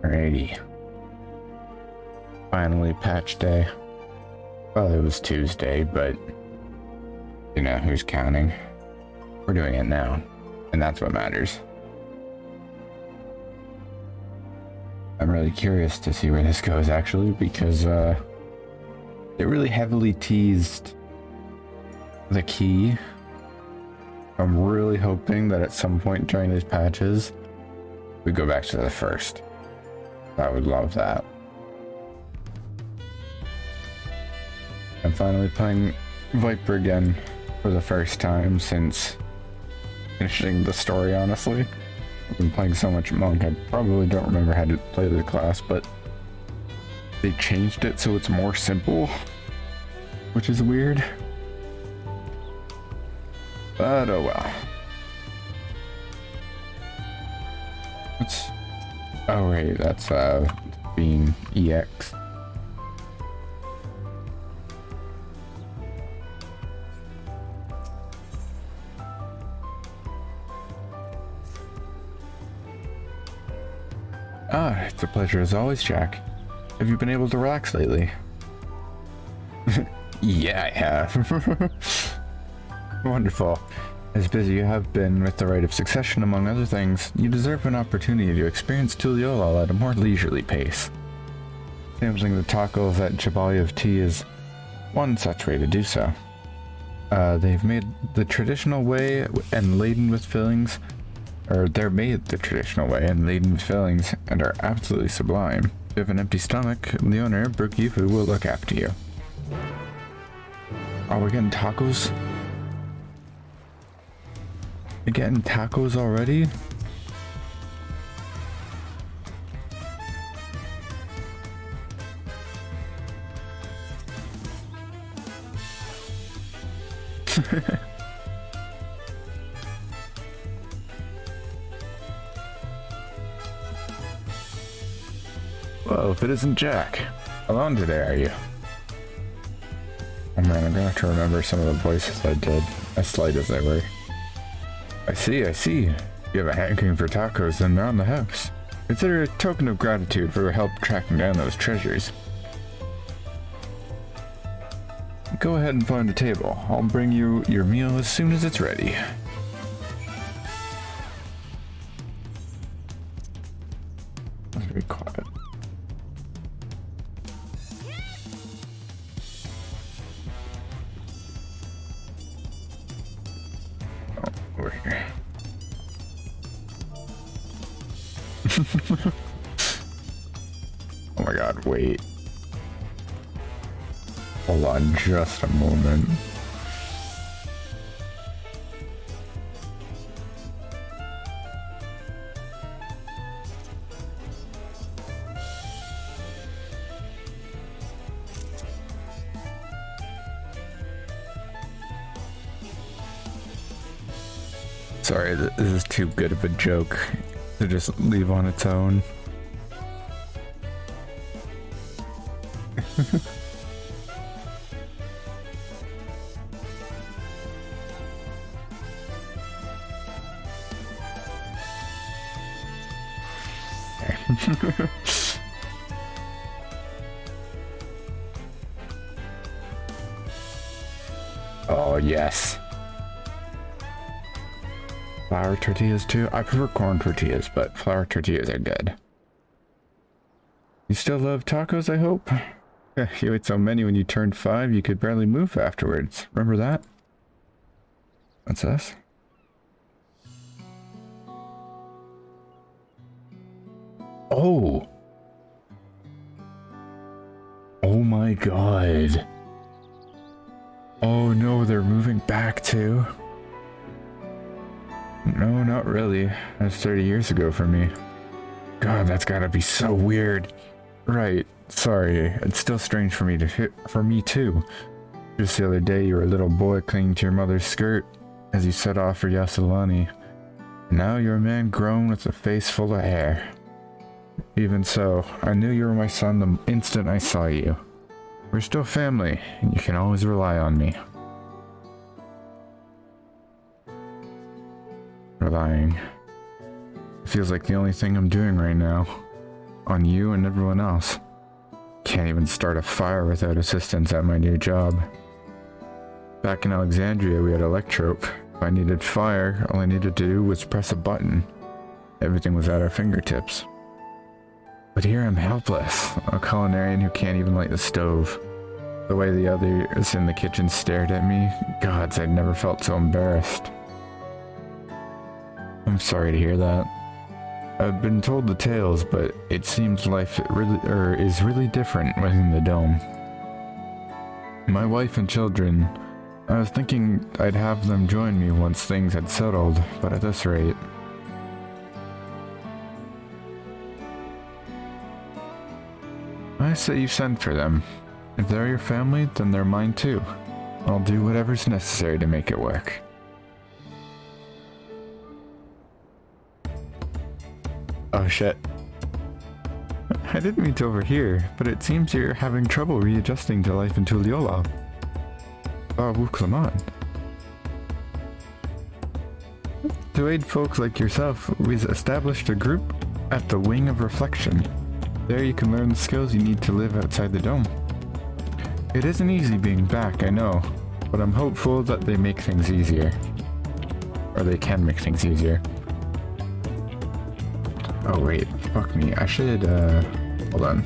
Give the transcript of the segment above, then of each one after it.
Alrighty. Finally patch day. Well, it was Tuesday, but you know who's counting. We're doing it now, and that's what matters. I'm really curious to see where this goes, actually, because they really heavily teased the key. I'm really hoping that at some point during these patches, we go back to the first. I would love that. I'm finally playing Viper again for the first time since finishing the story, honestly. I've been playing so much Monk, I probably don't remember how to play the class, but they changed it so it's more simple, which is weird. But oh well. Oh right, that's being EX. Ah, it's a pleasure as always, Jack. Have you been able to relax lately? Yeah, I have. Wonderful. As busy you have been with the Rite of Succession, among other things, you deserve an opportunity to experience Tturuhhetso at a more leisurely pace. Sampling the tacos at Jabali of Tea is one such way to do so. They've made the traditional way and laden with fillings, or they're made the traditional way and laden with fillings and are absolutely sublime. If you have an empty stomach, the owner, Brookyifu, will look after you. Are we getting tacos? We're getting tacos already? Well, if it isn't Jack. Alone today, are you? Oh man, I'm gonna have to remember some of the voices I did, as slight as they were. I see. You have a hankering for tacos, then they're on the house. Consider it a token of gratitude for your help tracking down those treasures. Go ahead and find a table. I'll bring you your meal as soon as it's ready. Let's be quiet. Oh, over here. Oh my god, wait. Hold on just a moment. Sorry, this is too good of a joke to just leave on its own. Oh yes. Flour tortillas too? I prefer corn tortillas, but flour tortillas are good. You still love tacos, I hope? You ate so many when you turned 5 you could barely move afterwards. Remember that? What's this? Oh! Oh my god. Oh no, they're moving back too. No, not really. That's 30 years ago for me. God, that's gotta be so weird. Right, Sorry, it's still strange for me too. Just the other day, you were a little boy clinging to your mother's skirt as you set off for Yasulani. Now you're a man grown with a face full of hair. Even so, I knew you were my son the instant I saw you. We're still family, and you can always rely on me. Relying. It feels like the only thing I'm doing right now. On you and everyone else. Can't even start a fire without assistance at my new job. Back in Alexandria, we had electrope. If I needed fire, all I needed to do was press a button. Everything was at our fingertips. But here I'm helpless, a culinarian who can't even light the stove. The way the others in the kitchen stared at me, gods, I'd never felt so embarrassed. I'm sorry to hear that. I've been told the tales, but it seems life is really different within the dome. My wife and children, I was thinking I'd have them join me once things had settled, but at this rate... I say you send for them. If they're your family, then they're mine too. I'll do whatever's necessary to make it work. Oh shit. I didn't mean to overhear, but it seems you're having trouble readjusting to life in Tulliola. Wuklaman. To aid folks like yourself, we've established a group at the Wing of Reflection. There you can learn the skills you need to live outside the dome. It isn't easy being back, I know, but I'm hopeful that they make things easier. Or they can make things easier. Oh wait, fuck me, I should, hold on.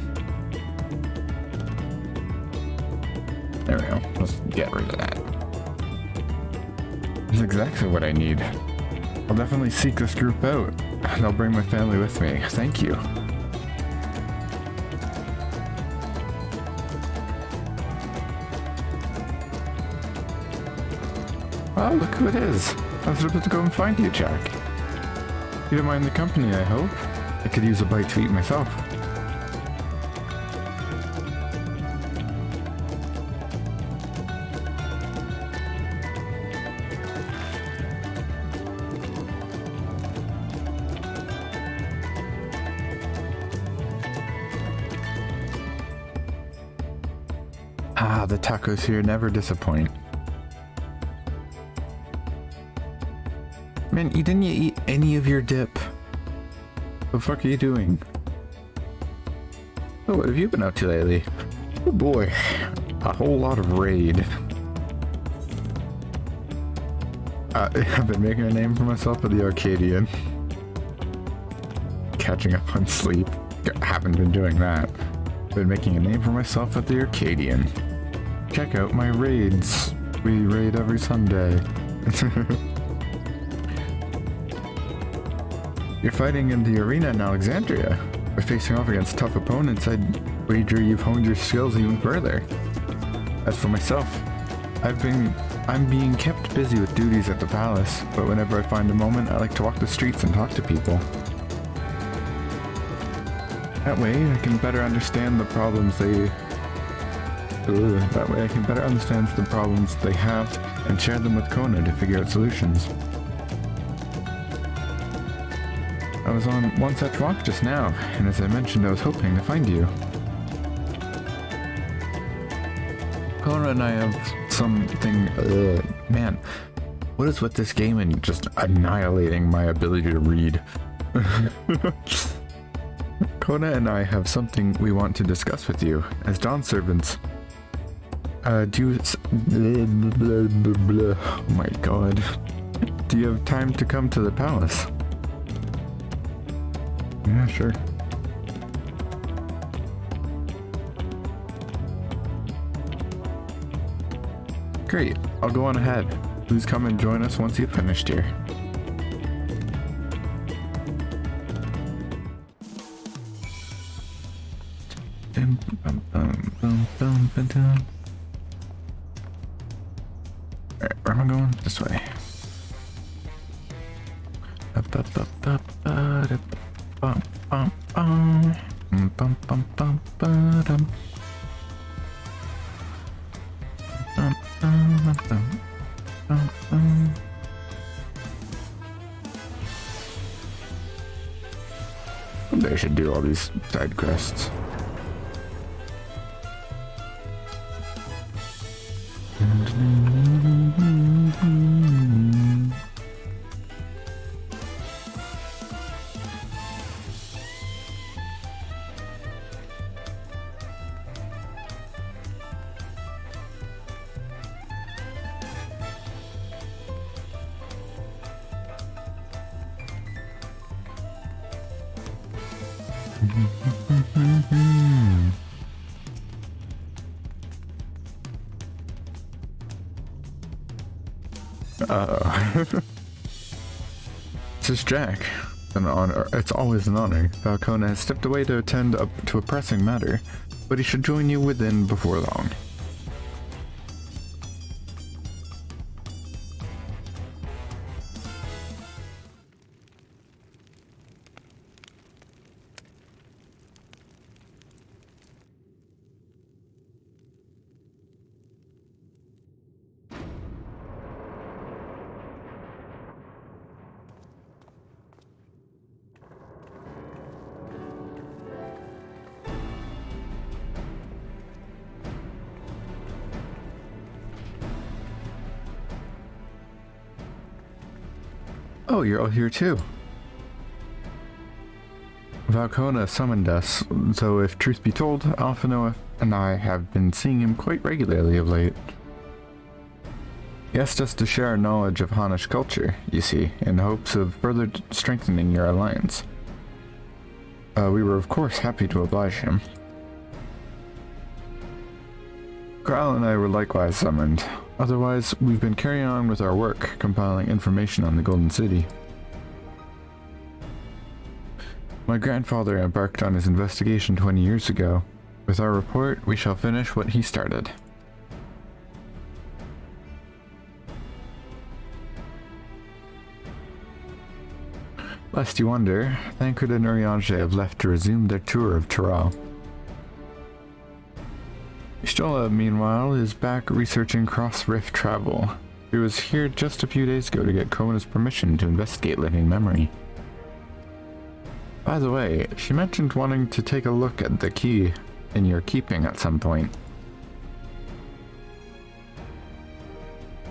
There we go, let's get rid of that. That's exactly what I need. I'll definitely seek this group out, and I'll bring my family with me. Thank you. Wow, look who it is. I was supposed to go and find you, Jack. You don't mind the company, I hope? I could use a bite to eat myself. Ah, the tacos here never disappoint. Man, didn't you eat any of your dip? The fuck are you doing? Oh, what have you been up to lately? Oh boy, a whole lot of raid. I've been making a name for myself at the Arcadian. Catching up on sleep. Haven't been doing that. Been making a name for myself at the Arcadian. Check out my raids. We raid every Sunday. You're fighting in the arena in Alexandria. By facing off against tough opponents, I'd wager you've honed your skills even further. As for myself, I'm being kept busy with duties at the palace, but whenever I find a moment, I like to walk the streets and talk to people. That way, I can better understand the problems they have and share them with Kona to figure out solutions. I was on one such walk just now, and as I mentioned, I was hoping to find you. Kona and I have something... man, what is with this game and just annihilating my ability to read? Kona and I have something we want to discuss with you, as Dawn servants. Oh my god. Do you have time to come to the palace? Yeah, sure. Great, I'll go on ahead. Please come and join us once you've finished here. Alright, where am I going? This way. Bum, bum, bum, ba-dum. Bum, bum, bum, bum, bum. They should do all these side quests. Uh-oh. This is Jack. An honor. It's always an honor. Falcone has stepped away to attend to a pressing matter, but he should join you within before long. Oh, you're all here too. Falcone summoned us, so if truth be told, Alphinoa and I have been seeing him quite regularly of late. He asked us to share our knowledge of Hannish culture, you see, in hopes of further strengthening your alliance. We were of course happy to oblige him. Kral and I were likewise summoned. Otherwise, we've been carrying on with our work, compiling information on the Golden City. My grandfather embarked on his investigation 20 years ago. With our report, we shall finish what he started. Lest you wonder, Thancred and Urianger have left to resume their tour of Tturuhhetso. Stola, meanwhile, is back researching cross-rift travel. He was here just a few days ago to get Kona's permission to investigate living memory. By the way, she mentioned wanting to take a look at the key in your keeping at some point.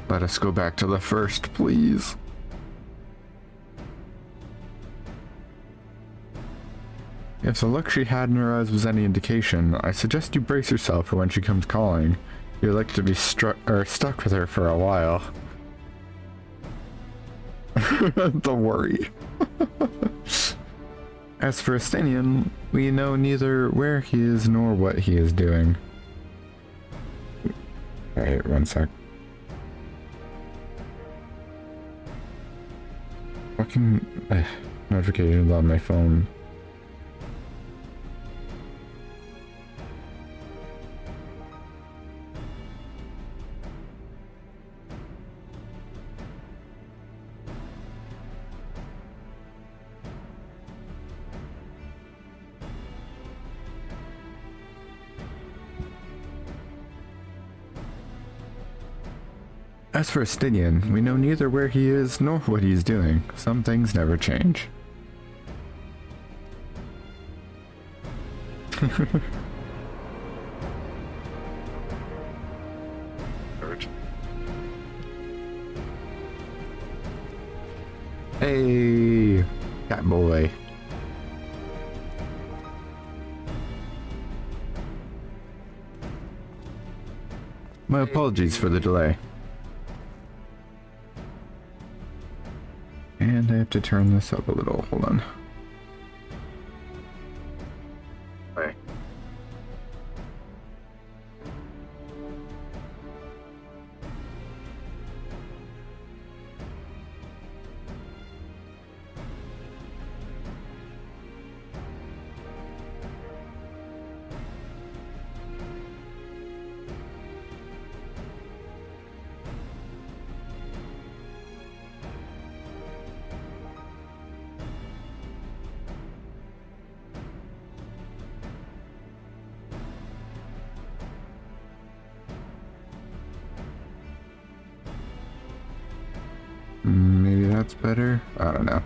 Let us go back to the first, please. If the look she had in her eyes was any indication, I suggest you brace yourself for when she comes calling. You're likely to be stuck with her for a while. Don't worry. As for Estinian, we know neither where he is nor what he is doing. Alright, one sec. Fucking notifications on my phone. As for Estinian, we know neither where he is nor what he is doing. Some things never change. Hey, cat boy. My apologies for the delay. And I have to turn this up a little. Hold on. Right. that's better. I don't know.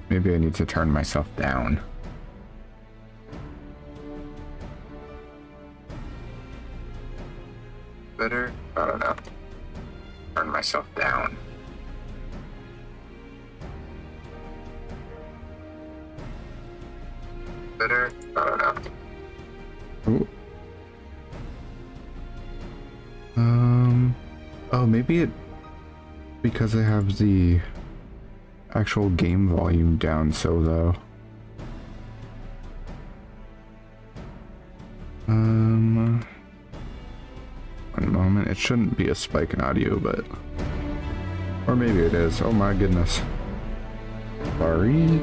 Maybe I need to turn myself down. Better? I don't know. Turn myself down. Better? I don't know. Ooh. Oh, maybe it... because I have the actual game volume down so low. One moment. It shouldn't be a spike in audio, but... or maybe it is. Oh my goodness. Sorry.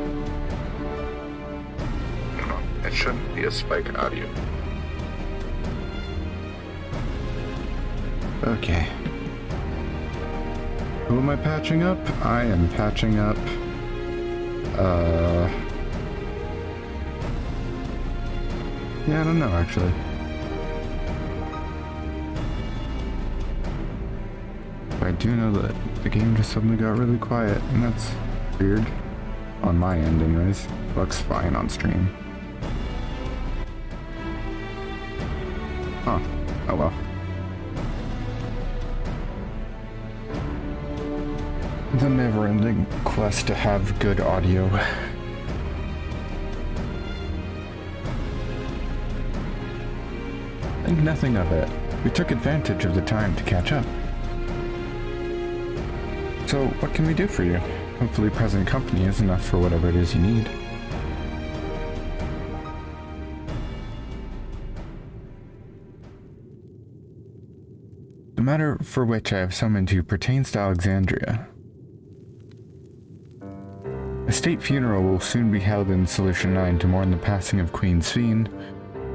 It shouldn't be a spike in audio. Okay. Who am I patching up? I am patching up... yeah, I don't know, actually. I do know that the game just suddenly got really quiet, and that's weird. On my end, anyways. Looks fine on stream. Huh. Oh well. The never-ending quest to have good audio. Think nothing of it. We took advantage of the time to catch up. So, what can we do for you? Hopefully present company is enough for whatever it is you need. The matter for which I have summoned you pertains to Alexandria. A state funeral will soon be held in Solution 9 to mourn the passing of Queen Sveen.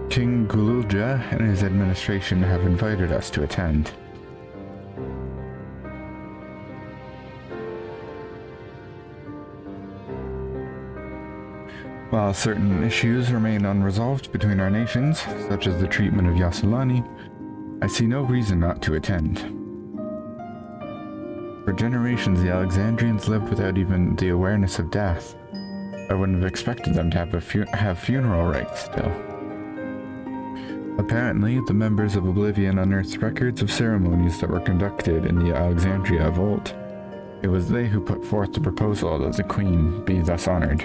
King Gululja and his administration have invited us to attend. While certain issues remain unresolved between our nations, such as the treatment of Yasulani, I see no reason not to attend. For generations, the Alexandrians lived without even the awareness of death. I wouldn't have expected them to have funeral rites still. Apparently, the members of Oblivion unearthed records of ceremonies that were conducted in the Alexandria of old. It was they who put forth the proposal that the Queen be thus honored.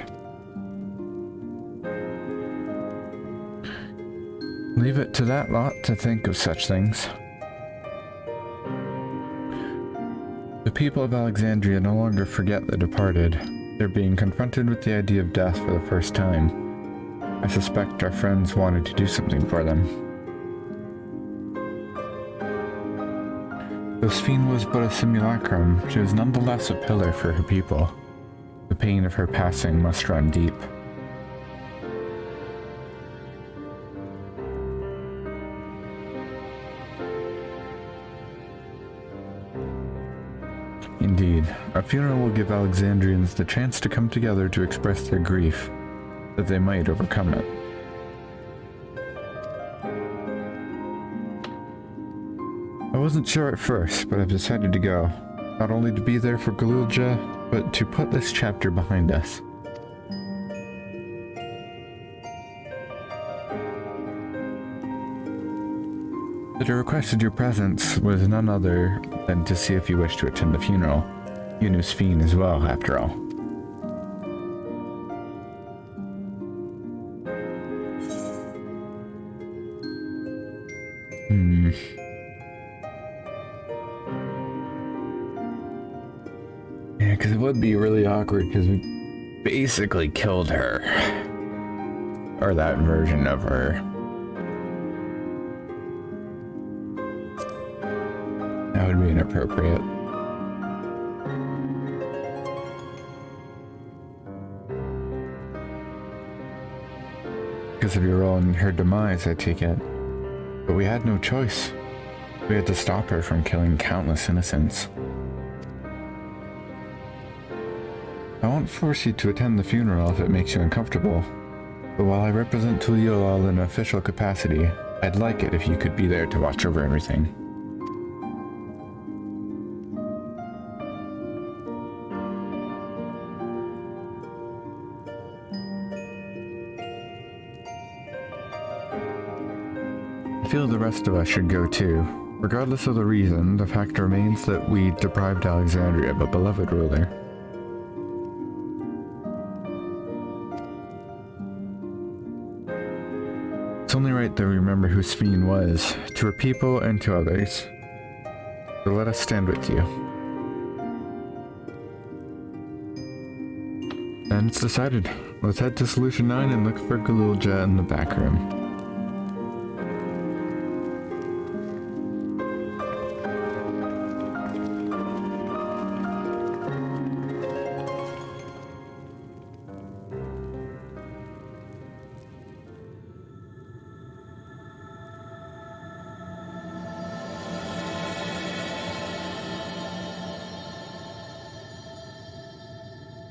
Leave it to that lot to think of such things. The people of Alexandria no longer forget the departed. They're being confronted with the idea of death for the first time. I suspect our friends wanted to do something for them. Though Sveen was but a simulacrum, she was nonetheless a pillar for her people. The pain of her passing must run deep. Indeed, a funeral will give Alexandrians the chance to come together to express their grief, that they might overcome it. I wasn't sure at first, but I've decided to go, not only to be there for Gululja, but to put this chapter behind us. That I requested your presence was none other than to see if you wished to attend the funeral. You knew Sveen as well, after all. Yeah, because it would be really awkward, because we basically killed her. Or that version of her. That would be inappropriate. Because of your role in her demise, I take it. But we had no choice. We had to stop her from killing countless innocents. I won't force you to attend the funeral if it makes you uncomfortable. But while I represent Tturuhhetso in an official capacity, I'd like it if you could be there to watch over everything. I feel the rest of us should go too. Regardless of the reason, the fact remains that we deprived Alexandria of a beloved ruler. It's only right that we remember who Sphene was, to her people and to others. So let us stand with you. And it's decided. Let's head to Solution 9 and look for Galulja in the back room.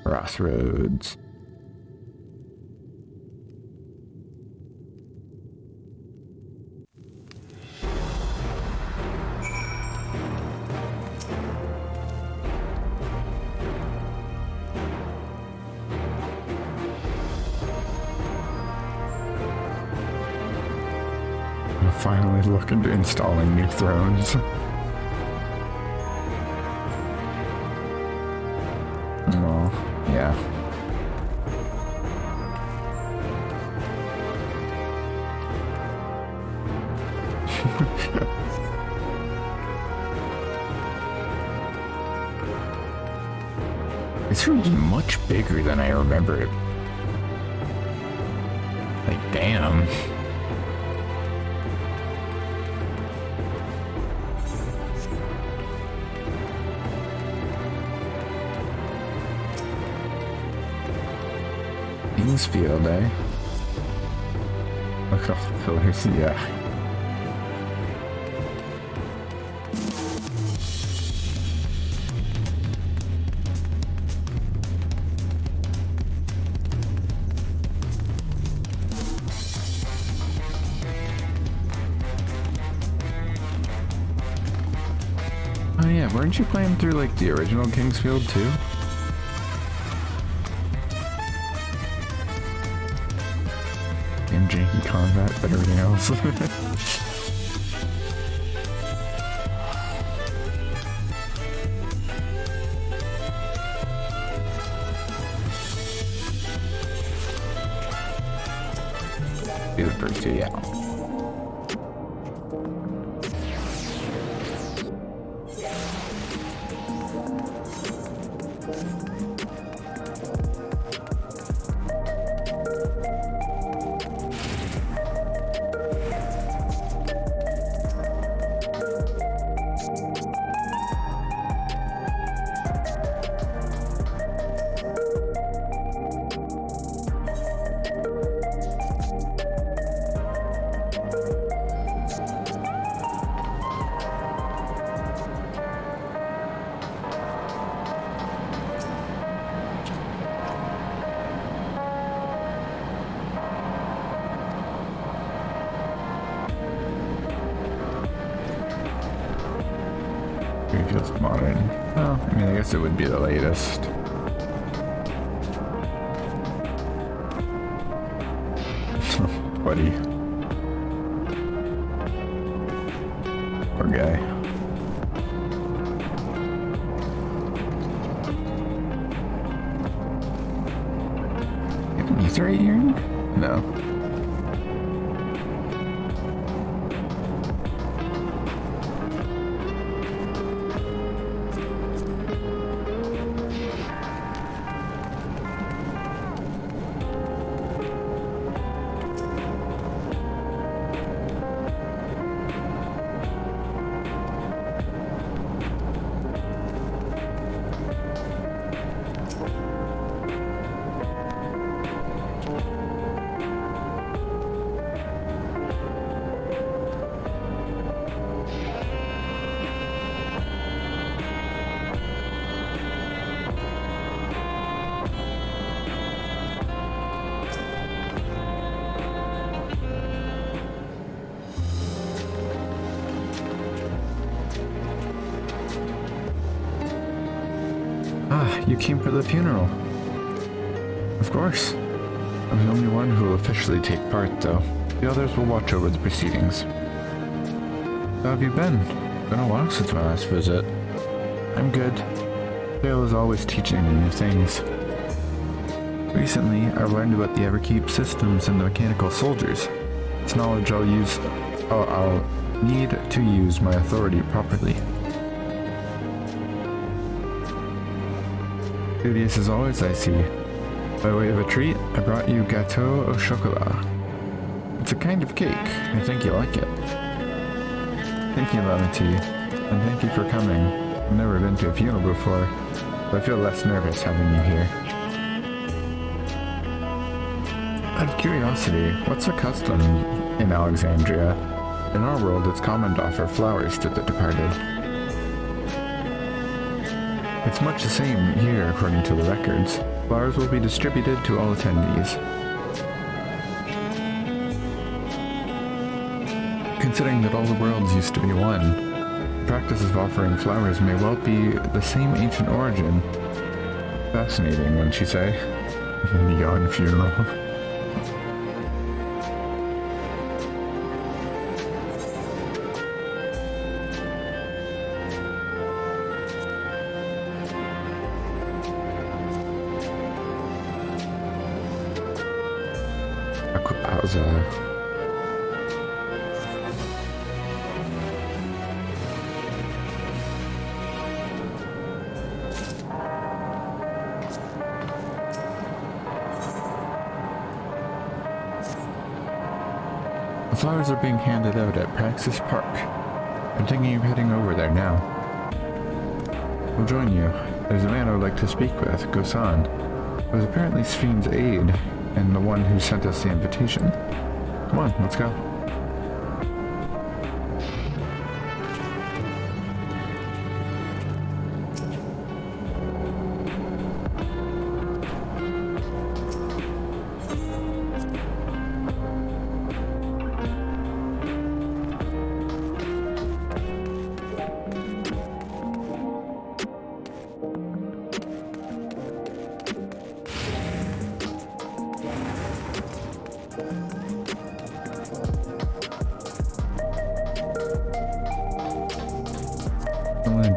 Crossroads. I'm finally looking to installing new thrones. Yeah. This room's much bigger than I remembered. Like, damn. Field, eh? Look at the pillars, yeah. Oh yeah, weren't you playing through like the original Kingsfield too? Janky combat, but everything else. Do the first two, yeah. Just modern. Well, I mean, I guess it would be the latest. Buddy. Poor guy. You have an Ether here? No. Ah, you came for the funeral. Of course. I'm the only one who will officially take part, though. The others will watch over the proceedings. How have you been? Been a while since my last visit. I'm good. Dale is always teaching me new things. Recently, I've learned about the Everkeep systems and the mechanical soldiers. It's knowledge I'll need to use my authority properly. Studious as always, I see. By way of a treat, I brought you gâteau au chocolat. It's a kind of cake. I think you like it. Thank you, Lunipyati, and thank you for coming. I've never been to a funeral before, but I feel less nervous having you here. Out of curiosity, what's the custom in Alexandria? In our world, it's common to offer flowers to the departed. It's much the same here according to the records. Flowers will be distributed to all attendees. Considering that all the worlds used to be one, the practice of offering flowers may well be the same ancient origin. Fascinating, wouldn't you say? Neon funeral. Pausa. The flowers are being handed out at Praxis Park. I'm thinking of heading over there now. We'll join you. There's a man I would like to speak with, Gosan. It was apparently Sphne's aide, and the one who sent us the invitation. Come on, let's go.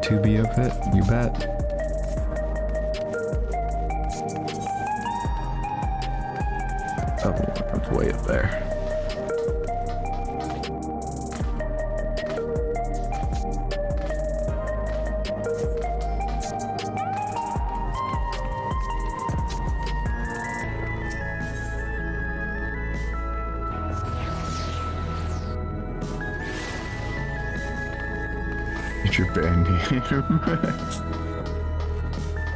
To be of it, you bet. Oh, that's way up there. Your band name.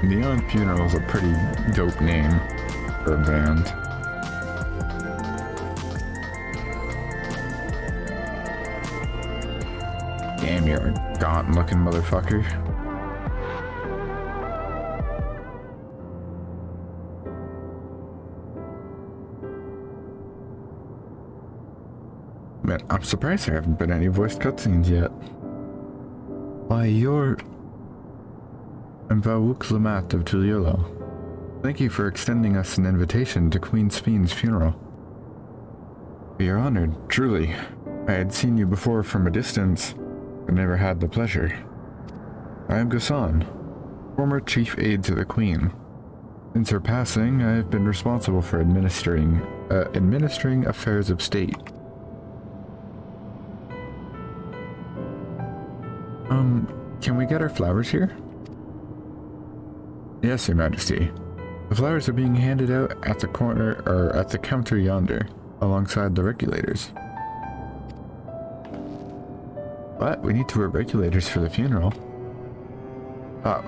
Neon Funeral is a pretty dope name for a band. Damn, you're a gaunt looking motherfucker. Man, I'm surprised there haven't been any voiced cutscenes yet. Why, you're Yuweyawata of Tturuhhetso. Thank you for extending us an invitation to Queen Sphne's funeral. We are honored, truly. I had seen you before from a distance, but never had the pleasure. I am Gosan, former chief aide to the Queen. Since her passing, I have been responsible for administering affairs of state. Can we get our flowers here? Yes, Your Majesty. The flowers are being handed out at the corner, or at the counter yonder, alongside the regulators. What? We need to wear regulators for the funeral?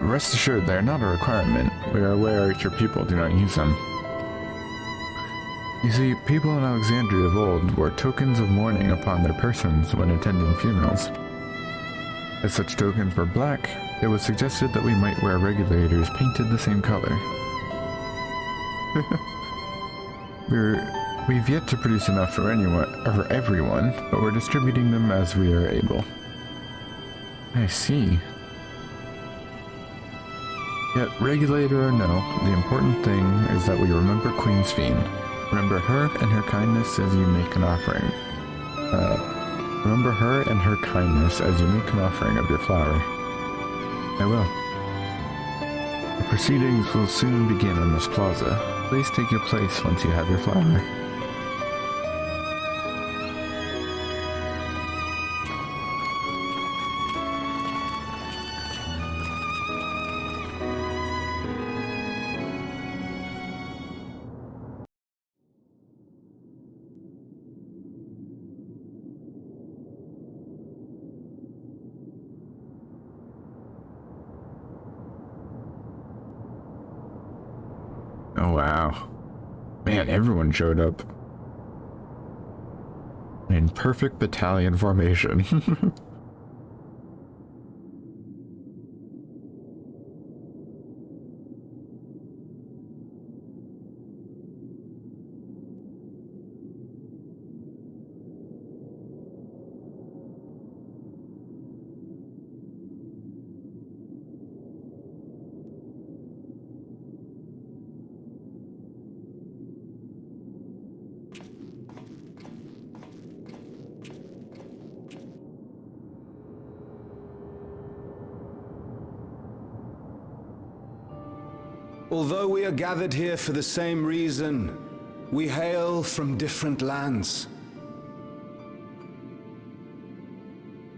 Rest assured, they are not a requirement. We are aware your people do not use them. You see, people in Alexandria of old wore tokens of mourning upon their persons when attending funerals. As such tokens were black, it was suggested that we might wear regulators painted the same color. We've yet to produce enough for everyone, but we're distributing them as we are able. I see. Yet, regulator or no, the important thing is that we remember Queen Sphne. Remember her and her kindness as you make an offering. Remember her and her kindness as you make an offering of your flower. I will. The proceedings will soon begin on this plaza. Please take your place once you have your flower. Oh wow. Man, everyone showed up. In perfect battalion formation. Although we are gathered here for the same reason, we hail from different lands.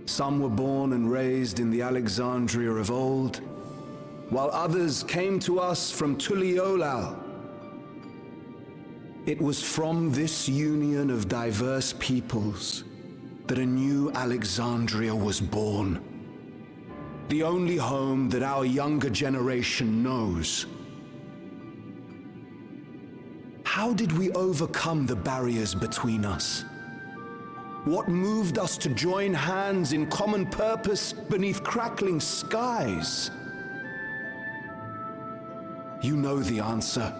Some were born and raised in the Alexandria of old, while others came to us from Tturuhhetso. It was from this union of diverse peoples that a new Alexandria was born. The only home that our younger generation knows. How did we overcome the barriers between us? What moved us to join hands in common purpose beneath crackling skies? You know the answer.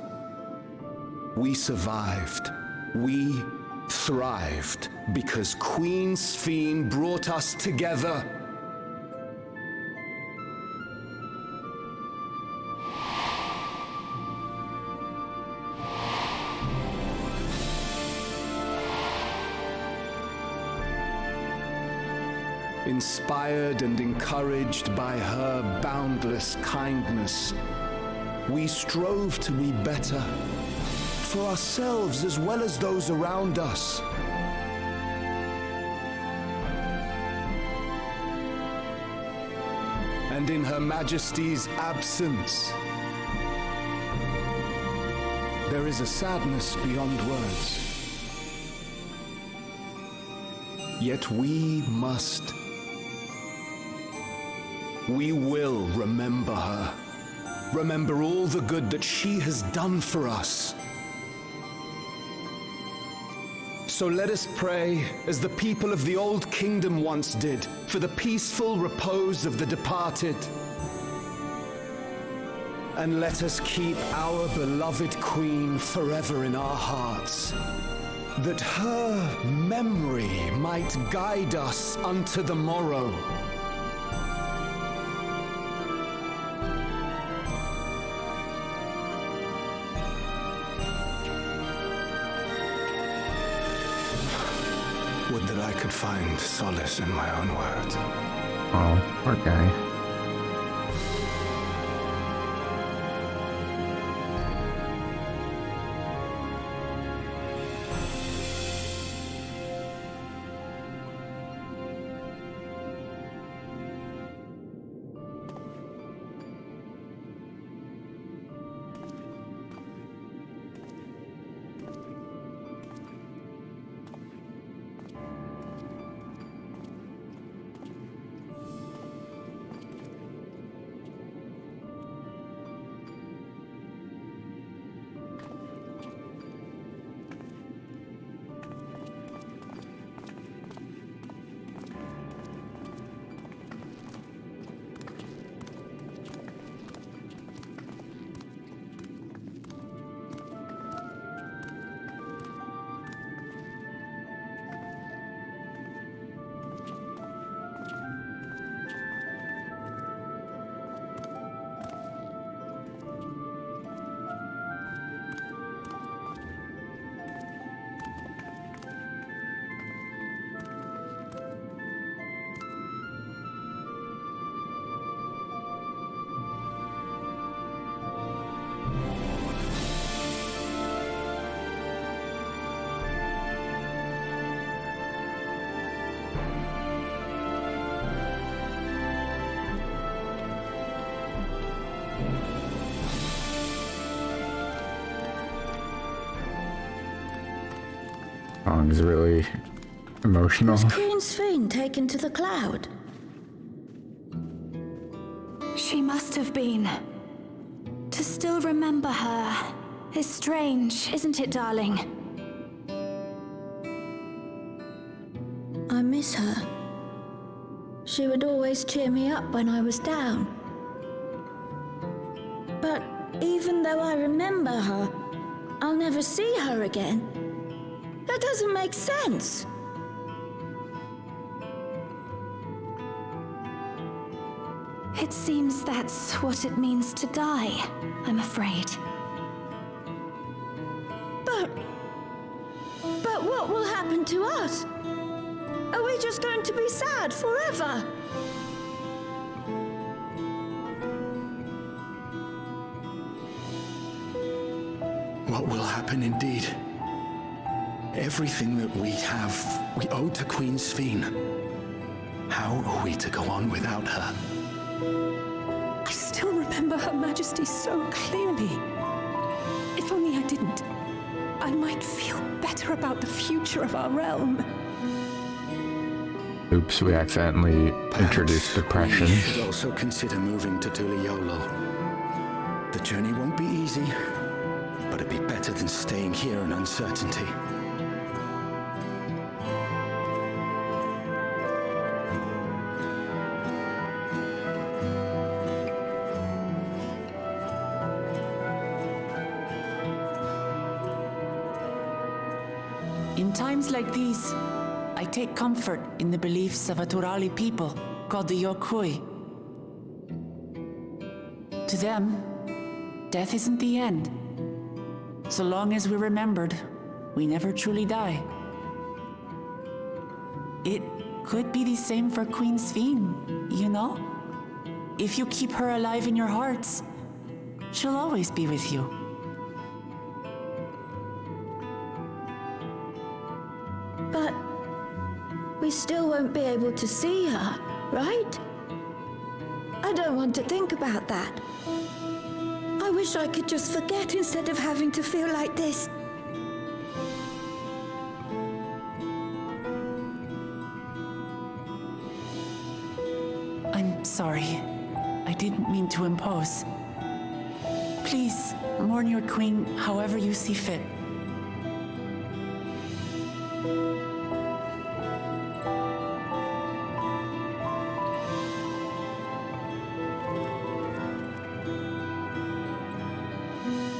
We survived. We thrived because Queen Sphene brought us together. Inspired and encouraged by her boundless kindness, we strove to be better, for ourselves as well as those around us. And in Her Majesty's absence, there is a sadness beyond words. Yet we will remember her. Remember all the good that she has done for us. So let us pray, as the people of the Old Kingdom once did, for the peaceful repose of the departed. And let us keep our beloved Queen forever in our hearts, that her memory might guide us unto the morrow. Would that I could find solace in my own words. Oh, poor guy. Song's really emotional. Was Queen Sphene taken to the cloud? She must have been. To still remember her is strange, isn't it, darling? I miss her. She would always cheer me up when I was down. But even though I remember her, I'll never see her again. That doesn't make sense. It seems that's what it means to die, I'm afraid. But what will happen to us? Are we just going to be sad forever? What will happen indeed? Everything that we have, we owe to Queen Sphene. How are we to go on without her? I still remember Her Majesty so clearly. If only I didn't, I might feel better about the future of our realm. Oops, we accidentally introduced depression. We should also consider moving to Tturuhhetso. The journey won't be easy, but it'd be better than staying here in uncertainty. In times like these, I take comfort in the beliefs of a Turali people called the Yokui. To them, death isn't the end. So long as we're remembered, we never truly die. It could be the same for Queen Sphene, you know? If you keep her alive in your hearts, she'll always be with you. But we still won't be able to see her, right? I don't want to think about that. I wish I could just forget instead of having to feel like this. I'm sorry. I didn't mean to impose. Please, mourn your queen however you see fit.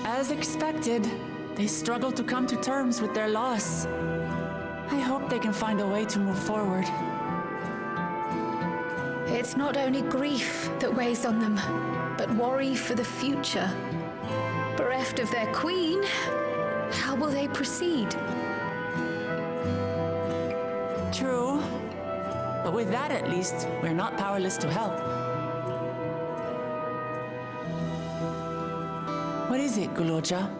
As expected, they struggle to come to terms with their loss. I hope they can find a way to move forward. It's not only grief that weighs on them, but worry for the future. Bereft of their queen, how will they proceed? True. But with that at least, we're not powerless to help. What is it, Guloja?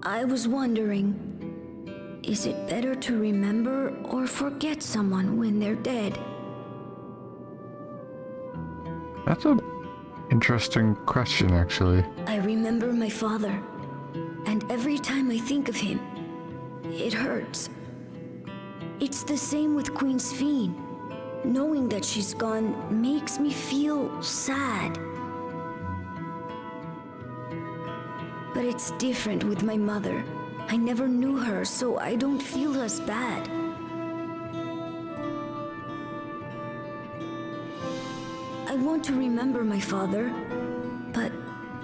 I was wondering, is it better to remember or forget someone when they're dead? That's an interesting question, actually. I remember my father, and every time I think of him, it hurts. It's the same with Queen Sphene. Knowing that she's gone makes me feel sad. But it's different with my mother. I never knew her, so I don't feel as bad. I want to remember my father, but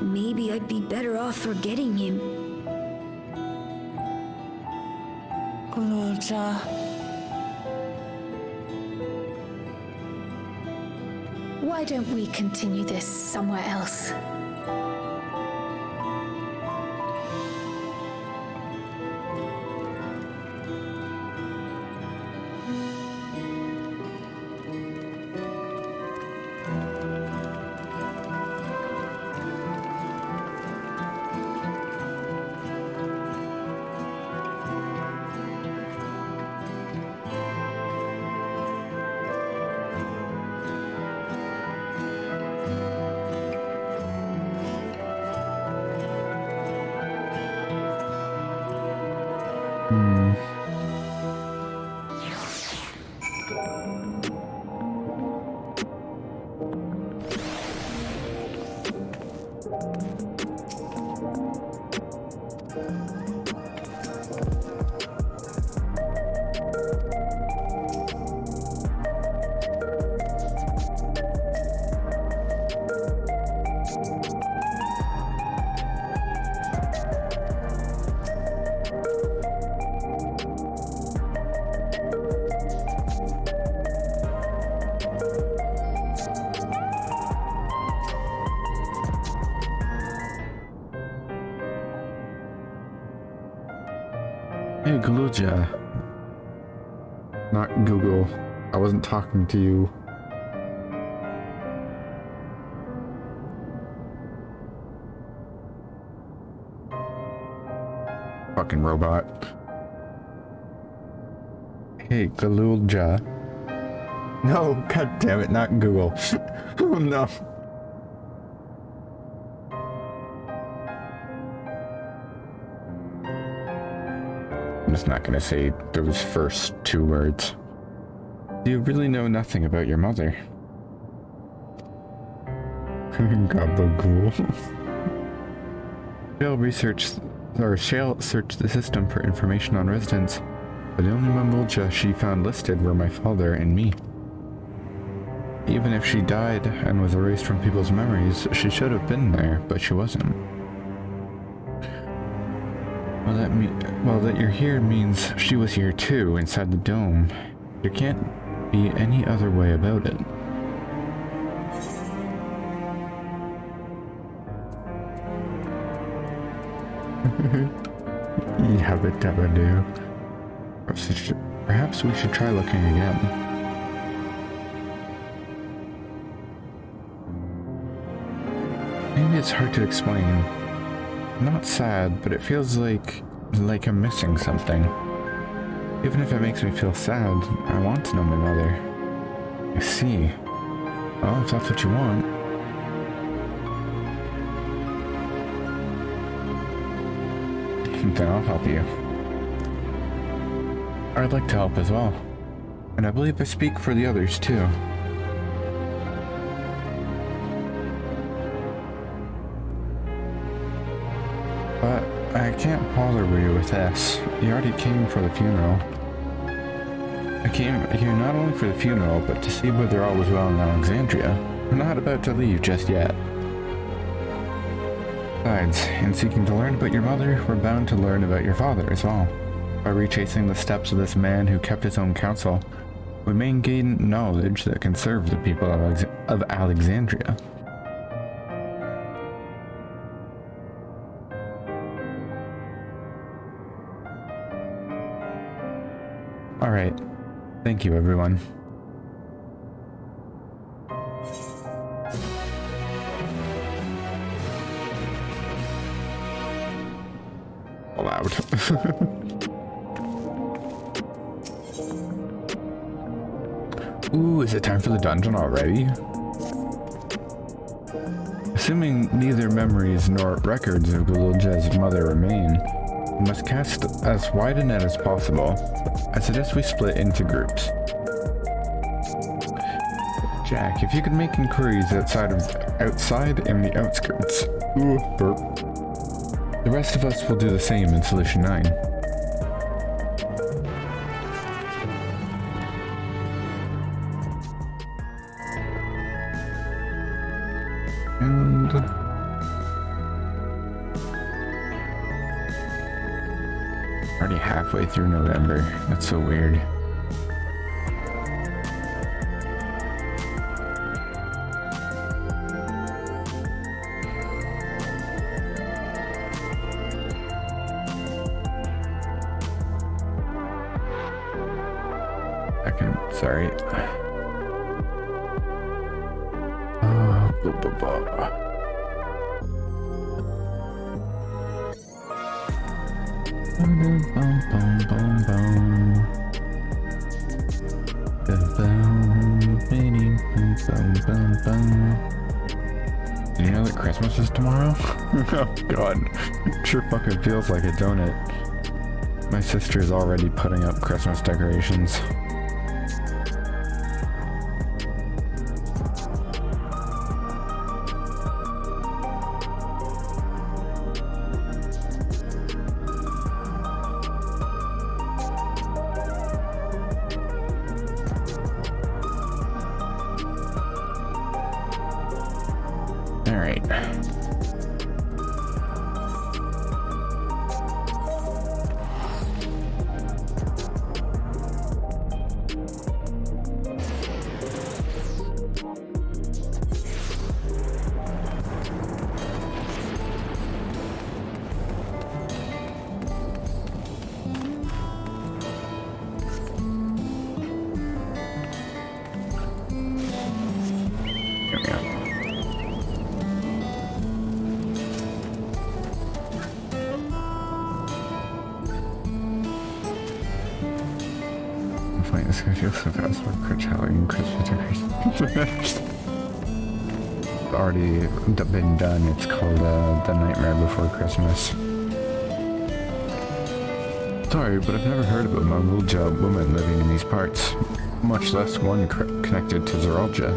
maybe I'd be better off forgetting him. Guloja. Why don't we continue this somewhere else? Hey, Galuja. Not Google. I wasn't talking to you. Fucking robot. Hey, Galuja. No, god damn it, not Google. Oh no. I'm just not gonna say those first two words. Do you really know nothing about your mother? Gabagool. Shale searched the system for information on residents, but the only Mamulja she found listed were my father and me. Even if she died and was erased from people's memories, she should have been there, but she wasn't. Well, that you're here means she was here too, inside the dome. There can't be any other way about it. Yabba dabba do. Perhaps we should try looking again. Maybe it's hard to explain. I'm not sad, but it feels like I'm missing something. Even if it makes me feel sad, I want to know my mother. I see. Well, if that's what you want. Then I'll help you. I'd like to help as well. And I believe I speak for the others too. But I can't bother you with this. You already came for the funeral. I came here not only for the funeral, but to see whether all was well in Alexandria. We're not about to leave just yet. Besides, in seeking to learn about your mother, we're bound to learn about your father as well. By retracing the steps of this man who kept his own counsel, we may gain knowledge that can serve the people of Alexandria. Alright. Thank you, everyone. Loud. Ooh, is it time for the dungeon already? Assuming neither memories nor records of Galulja's mother remain, we must cast as wide a net as possible. I suggest we split into groups. Jack, if you could make inquiries outside and the outskirts. Ooh, burp. The rest of us will do the same in Solution 9. And... already halfway through November. That's so weird. Sorry. Did you know that Christmas is tomorrow? Oh god. Sure fucking feels like it, don't it? My sister is already putting up Christmas decorations. This guy feels so fast for Halloween Christmas decorations. It's already been done. It's called The Nightmare Before Christmas. Sorry, but I've never heard of a Mamulja woman living in these parts, much less one connected to Zeralja.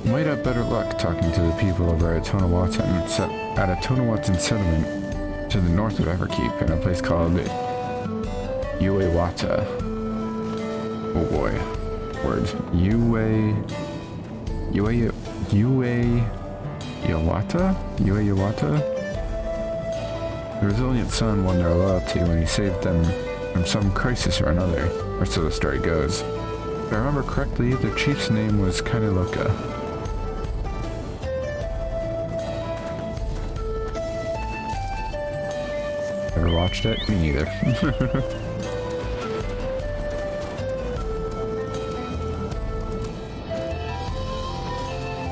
You might have better luck talking to the people over at Tturuhhetso settlement to the north of Everkeep in a place called Yuweyawata. Oh boy. Words. Yuweyawata? The resilient son won their loyalty when he saved them from some crisis or another, or so the story goes. If I remember correctly, their chief's name was Kanilokka. Ever watched it? Me neither.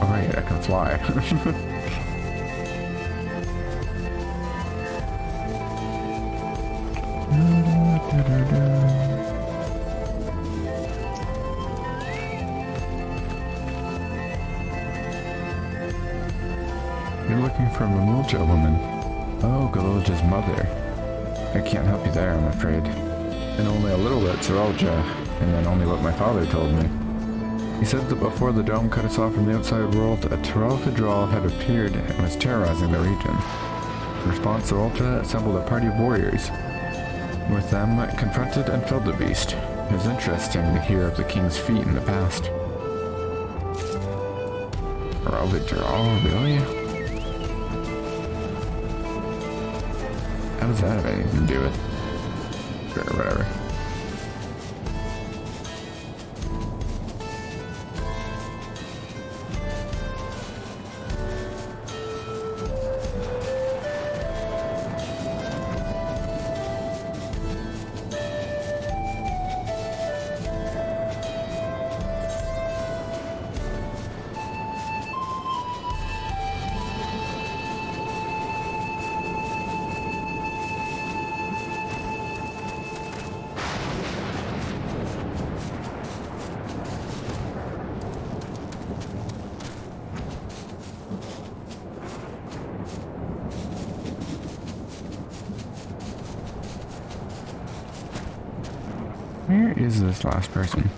Alright, I can fly. You're looking for a Mamulja woman. Oh, Galilja's mother. I can't help you there, I'm afraid. And only a little bit Zeralja, and then only what my father told me. He said that before the dome cut us off from the outside world, a Tturuhhetso had appeared and was terrorizing the region. In response, Zeralja assembled a party of warriors. With them, confronted and felled the beast. It was interesting to hear of the king's feat in the past. Really? How does that have anything to do with it? Sure, whatever. Where is this last person?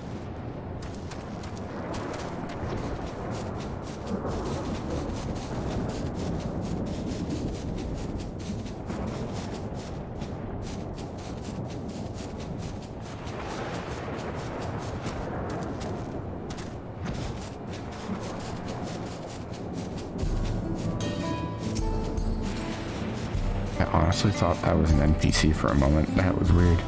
I honestly thought that was an NPC for a moment. That was weird.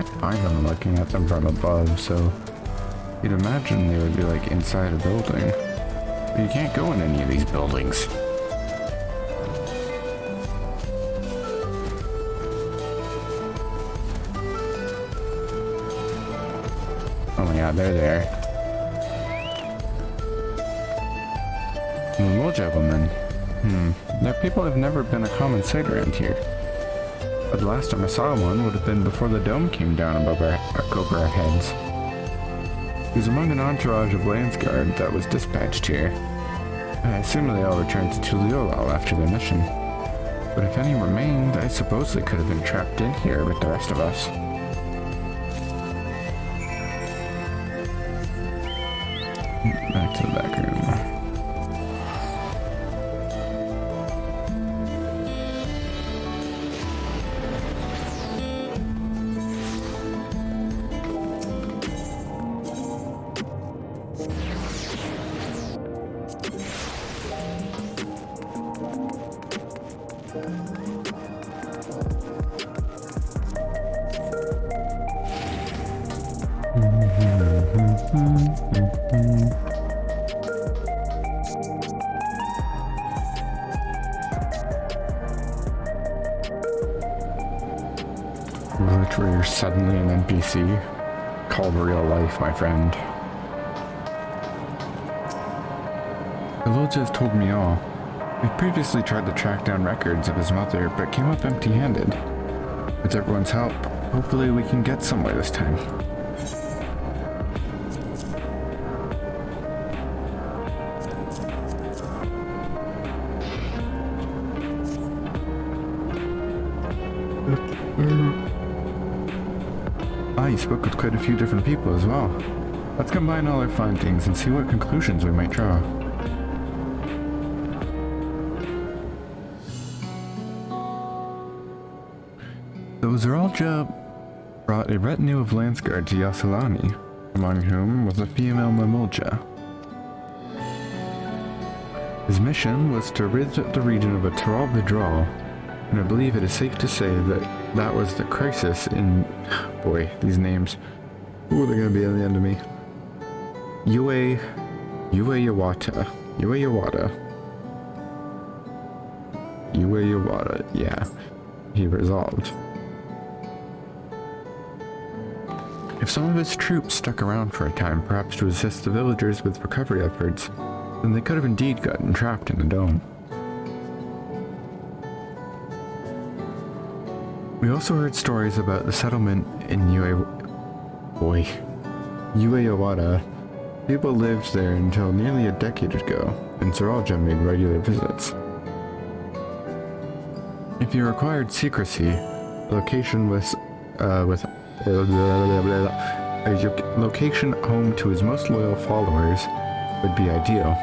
can't find them looking at them from above, so you'd imagine they would be like inside a building. But you can't go in any of these buildings. Oh my god, they're there. The Moja woman. Their people have never been a common sight around here. But the last time I saw one would have been before the dome came down over our heads. He was among an entourage of Landsguard that was dispatched here. I assume they all returned to Tturuhhetso after their mission. But if any remained, I suppose they could have been trapped in here with the rest of us. Back to the back room. Literally, you're suddenly an NPC. Called real life, my friend. Eloja has told me all. We've previously tried to track down records of his mother, but came up empty-handed. With everyone's help, hopefully we can get somewhere this time. You spoke with quite a few different people as well. Let's combine all our findings and see what conclusions we might draw. The Uzuralja brought a retinue of Landsguard to Yasalani, among whom was a female Mamulja. His mission was to rid the region of a Tturuhhetso, and I believe it is safe to say that was the crisis in... Boy, these names. Ooh, they're gonna be on the end of me. Yuweyawata, yeah. He resolved. If some of his troops stuck around for a time, perhaps to assist the villagers with recovery efforts, then they could have indeed gotten trapped in the dome. We also heard stories about the settlement in Yuweyawata. People lived there until nearly a decade ago, and Uzuralja made regular visits. If you required secrecy, location location home to his most loyal followers would be ideal.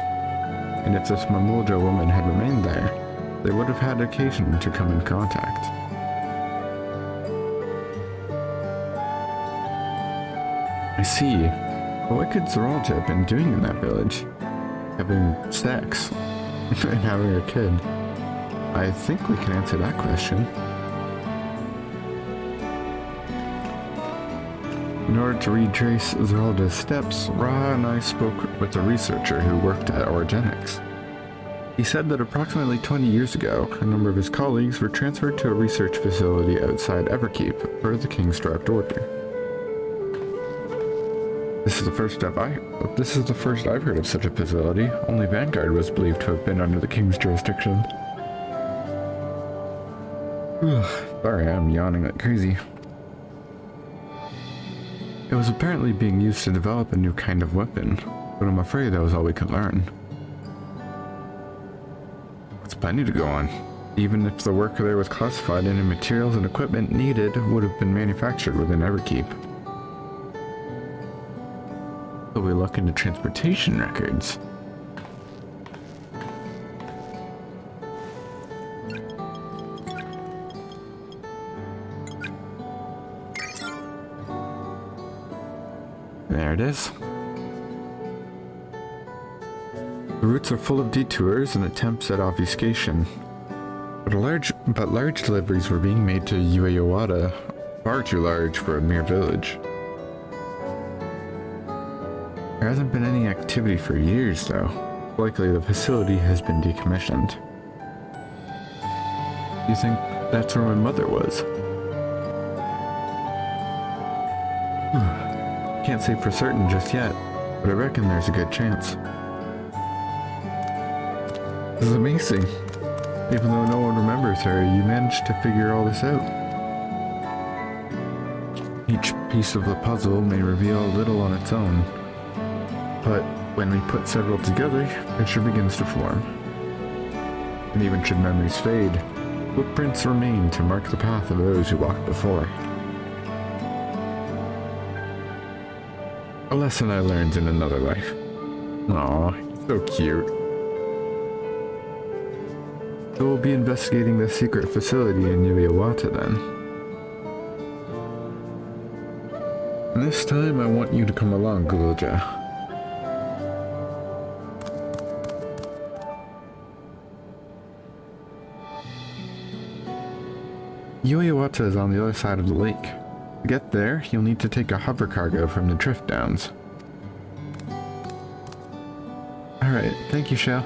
And if this Mamulja woman had remained there, they would have had occasion to come in contact. I see. But what could Uzuralja have been doing in that village? Having sex and having a kid. I think we can answer that question. In order to retrace Uzuralja's steps, Ra and I spoke with a researcher who worked at Origenics. He said that approximately 20 years ago, a number of his colleagues were transferred to a research facility outside Everkeep per the King's direct order. This is the first I've heard of such a facility. Only Vanguard was believed to have been under the King's jurisdiction. Sorry, I'm yawning like crazy. It was apparently being used to develop a new kind of weapon, but I'm afraid that was all we could learn. It's plenty to go on. Even if the work there was classified, any materials and equipment needed would have been manufactured within Everkeep. So we look into transportation records. There it is. The routes are full of detours and attempts at obfuscation, but large deliveries were being made to Yuweyawata Far too large for a mere village. There hasn't been any activity for years, though. Likely the facility has been decommissioned. Do you think that's where my mother was? Can't say for certain just yet, but I reckon there's a good chance. This is amazing. Even though no one remembers her, you managed to figure all this out. Each piece of the puzzle may reveal a little on its own, but when we put several together, a picture begins to form. And even should memories fade, footprints remain to mark the path of those who walked before. A lesson I learned in another life. Aw, so cute. So we'll be investigating the secret facility in Yuweyawata then. And this time I want you to come along, Gulja. Yuweyawata is on the other side of the lake. To get there, you'll need to take a hover cargo from the drift downs. Alright, thank you, Shell.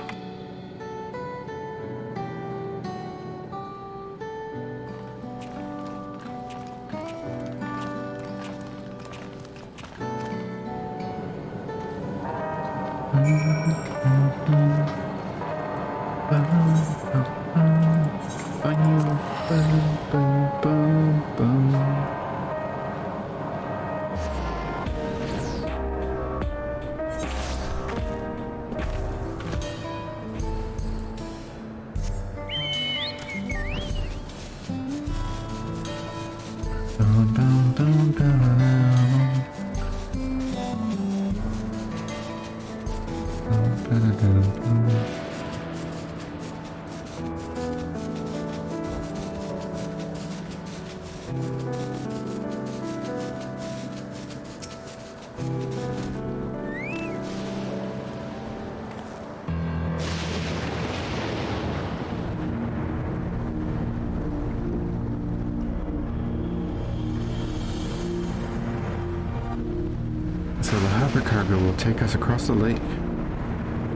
So the hover cargo will take us across the lake.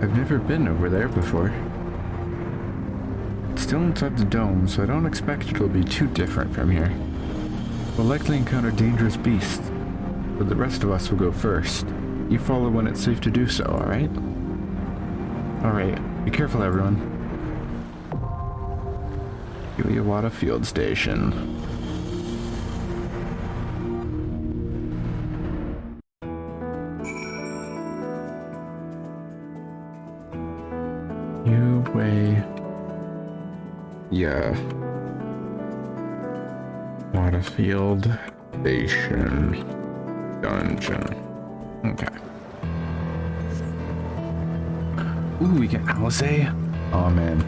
I've never been over there before. It's still inside the dome, so I don't expect it'll be too different from here. We'll likely encounter dangerous beasts, but the rest of us will go first. You follow when it's safe to do so, alright? Alright, be careful everyone. Yuweyawata Field Station. Yuweyawata Field Station Dungeon. Okay. Ooh, we get Alice. Oh man.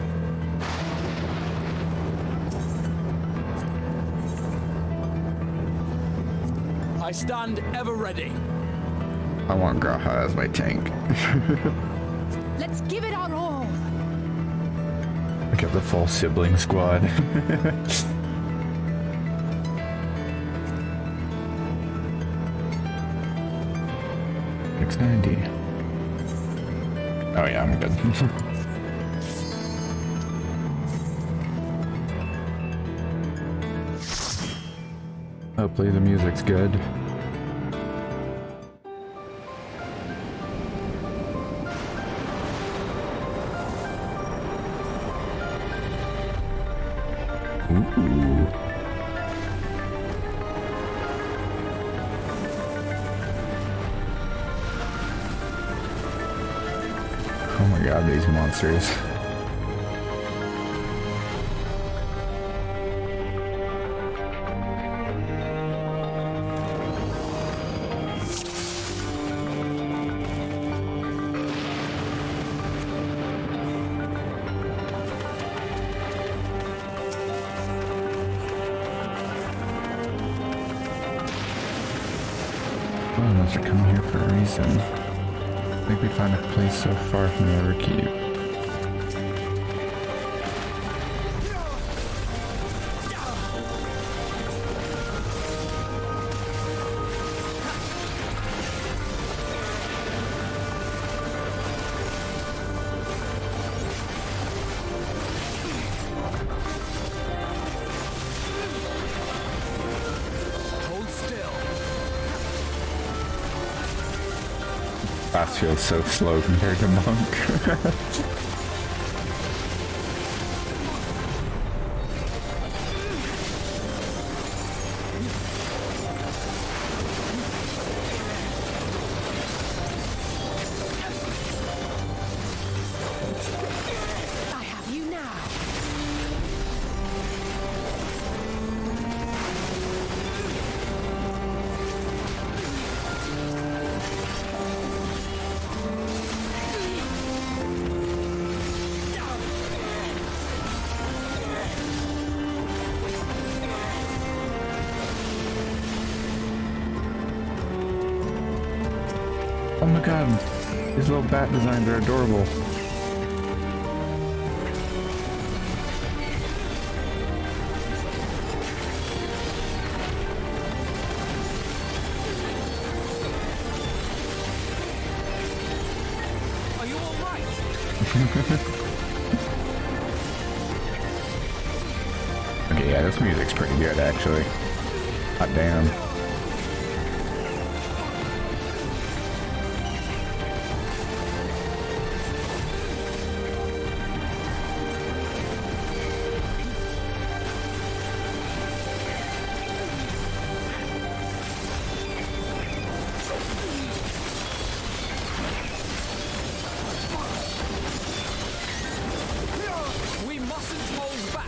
I stand ever ready. I want Graha as my tank. Let's give it our all. Look at the full sibling squad. $690. Oh yeah, I'm good. Hopefully the music's good. Ooh. Oh my god, these monsters. Oh, those are coming here for a reason. I think we found a place so far from the river keep. Class feels so slow compared to Monk. I have you now. Oh my god, these little bat designs are adorable. Are you all right? Okay, yeah, this music's pretty good actually. Hot damn. We mustn't hold back.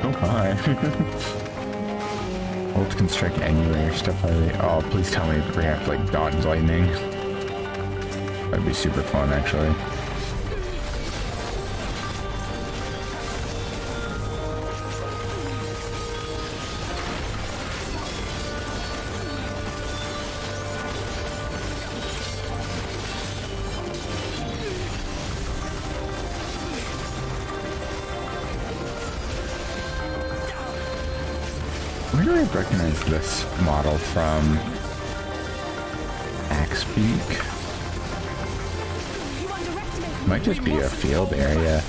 Oh my. Ult can strike anywhere, stuff like that. Oh, please tell me we have to like dodge lightning. That'd be super fun actually. Where do I recognize this model from? Axebeak? Might just be a field area.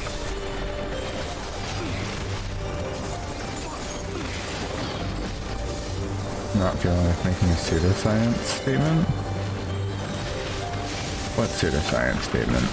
Not feeling like making a pseudoscience statement? What pseudoscience statement?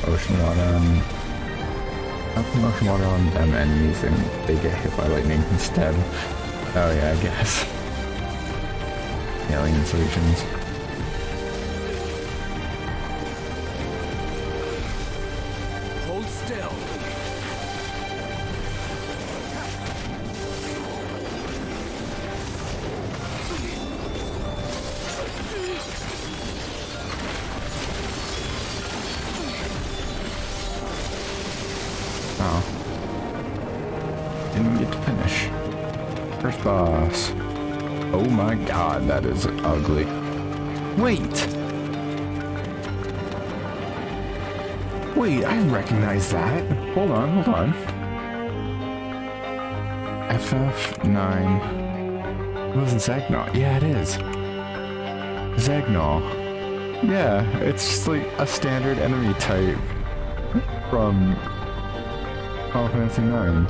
Ocean water on... ocean water on them enemies and they get hit by lightning instead. Oh yeah, I guess. Alien solutions. Hold still. Oh. Didn't get to finish. First boss. Oh my god, that is ugly. Wait! Wait, I recognize that. Hold on, hold on. FF9. It wasn't Zaghnol. Yeah, it is. Zaghnol. Yeah, it's just like a standard enemy type from Final Fantasy 9.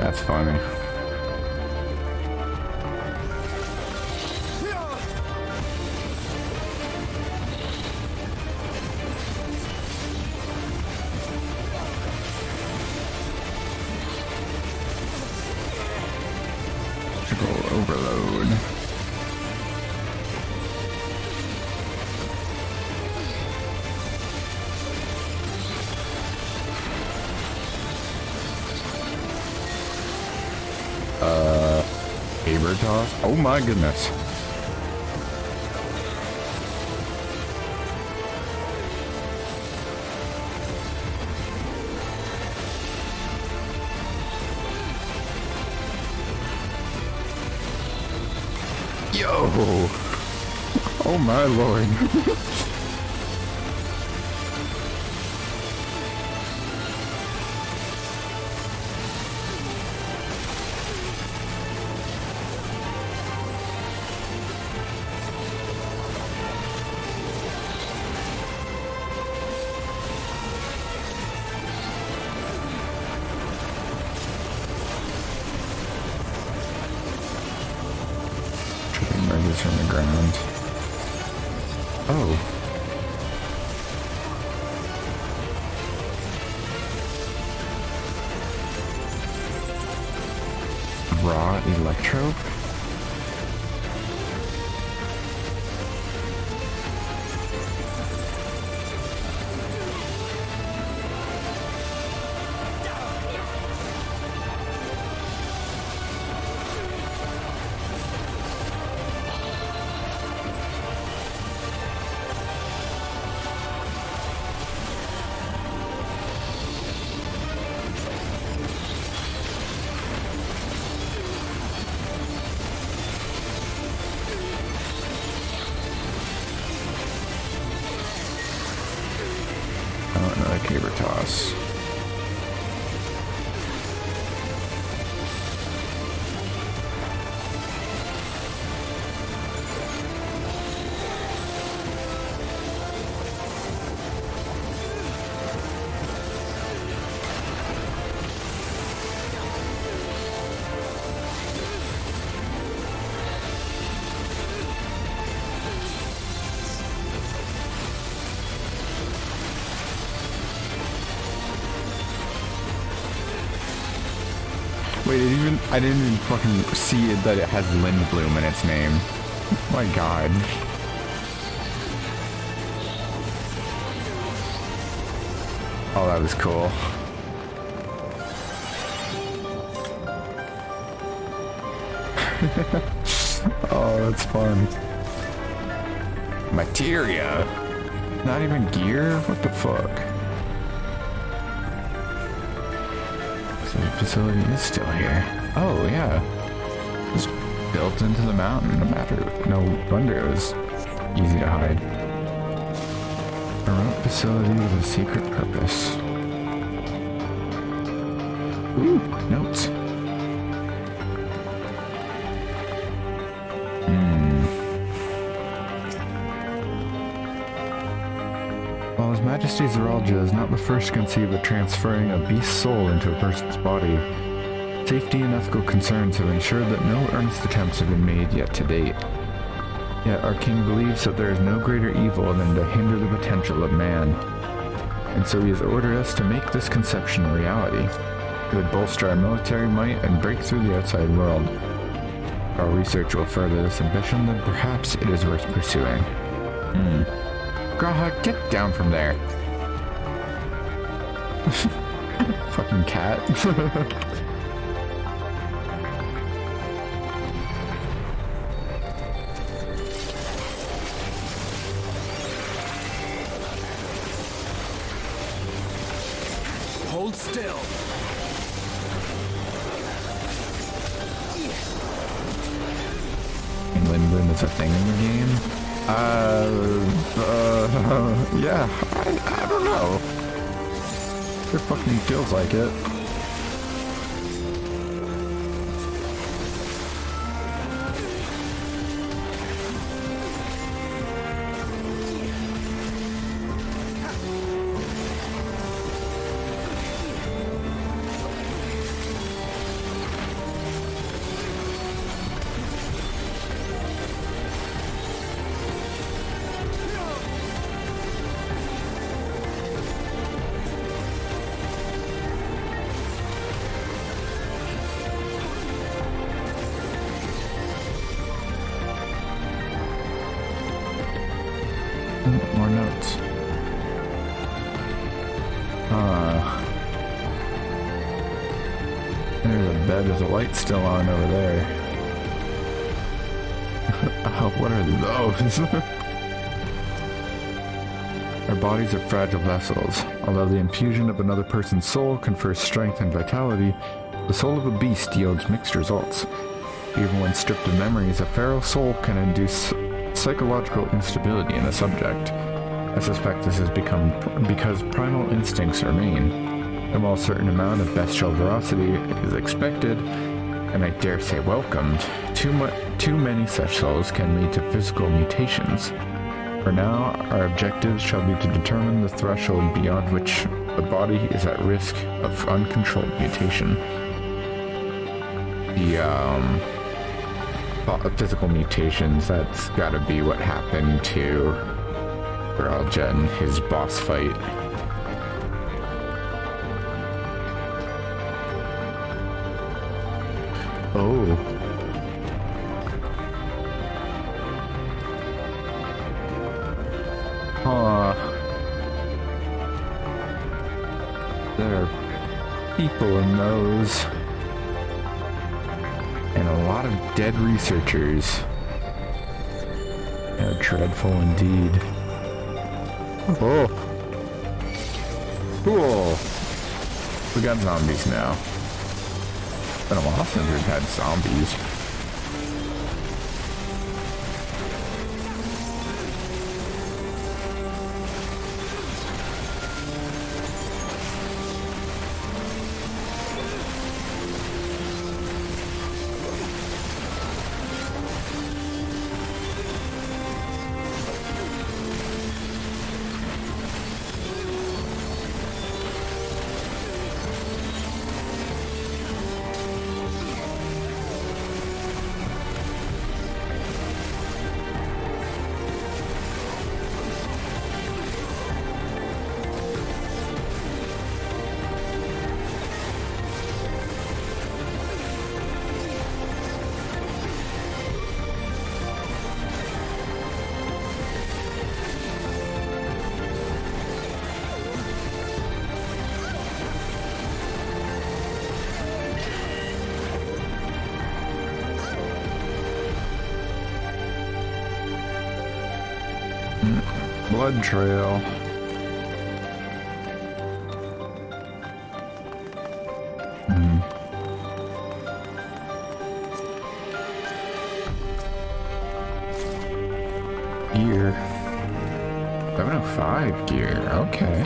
That's funny. Saber toss? Oh my goodness. Yo! Oh my lord. Emerges from the ground. Oh. Raw electro? Another caber toss. Wait, I didn't even fucking see it that it has Lindblum in its name. My god. Oh, that was cool. Oh, that's fun. Materia? Not even gear? What the fuck? So the facility is still here. Oh, yeah. Just built into the mountain. No wonder it was easy to hide. A remote facility with a secret purpose. Ooh, notes. While His Majesty Zeralja is not the first to conceive of transferring a beast's soul into a person's body, safety and ethical concerns have ensured that no earnest attempts have been made yet to date. Yet our king believes that there is no greater evil than to hinder the potential of man, and so he has ordered us to make this conception a reality. It would bolster our military might and break through the outside world. If our research will further this ambition, then perhaps it is worth pursuing. Graha, get down from there. Fucking cat. Hold still. Lindblum is a thing in the game? Yeah, I don't know. It fucking feels like it. More notes. There's a bed with a light still on over there. Oh, what are those? Our bodies are fragile vessels. Although the infusion of another person's soul confers strength and vitality, the soul of a beast yields mixed results. Even when stripped of memories, a feral soul can induce psychological instability in a subject. I suspect this has become because primal instincts remain, and while a certain amount of bestial ferocity is expected, and I dare say welcomed, too many such souls can lead to physical mutations. For now, our objectives shall be to determine the threshold beyond which the body is at risk of uncontrolled mutation. The physical mutations, that's gotta be what happened to Grelja in his boss fight. Oh. There are people in those. And a lot of dead researchers. How dreadful indeed. Oh. Cool. We got zombies now. It's been a while since we've had zombies. Blood trail. Gear. 705 gear. Okay.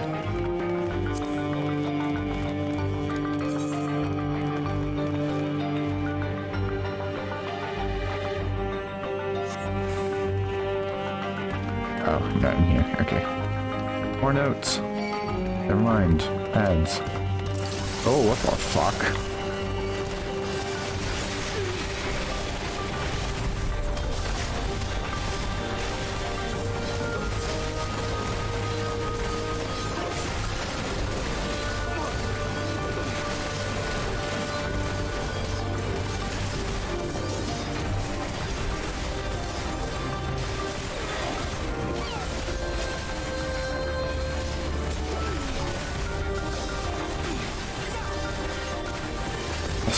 Oh, not in here. Okay. More notes. Never mind. Ads. Oh, what the fuck?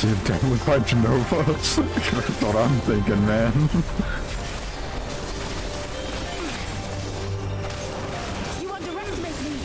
You're definitely quite Genovas. That's what I'm thinking, man. You underestimate me.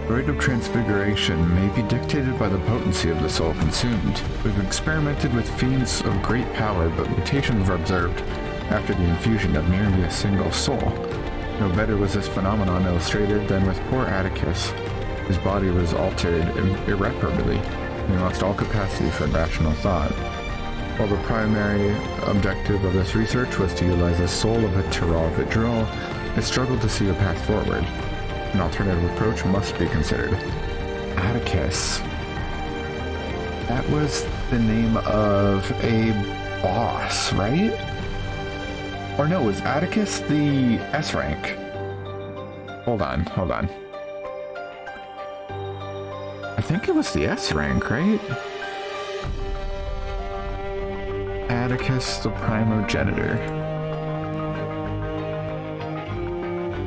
The rate of transfiguration may be dictated by the potency of the soul consumed. We've experimented with fiends of great power, but mutations were observed after the infusion of merely a single soul. No better was this phenomenon illustrated than with poor Atticus. His body was altered irreparably, and he lost all capacity for rational thought. While the primary objective of this research was to utilize the soul of a Tturuhhetso, I struggled to see a path forward. An alternative approach must be considered. Atticus. That was the name of a boss, right? Or no, was Atticus the S rank? Hold on. I think it was the S rank, right? Atticus the primogenitor.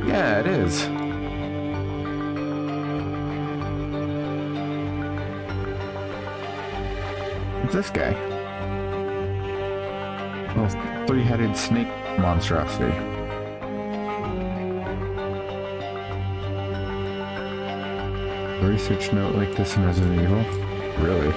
Yeah, it is. It's this guy. Little three-headed snake monstrosity. A research note like this in Resident Evil? Really?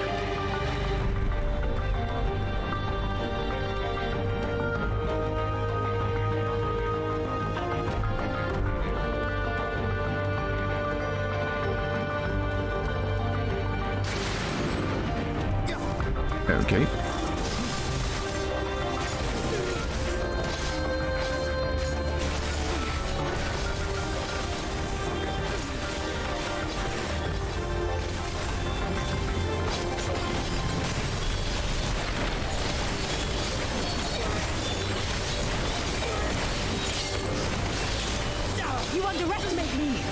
Okay. You underestimate me!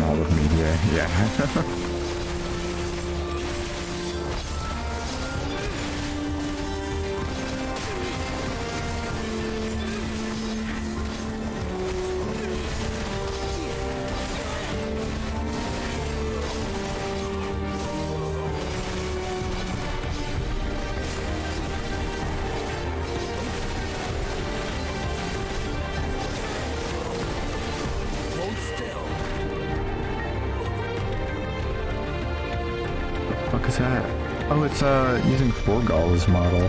All of media, yeah. What is that? Oh, it's using Forgal's model.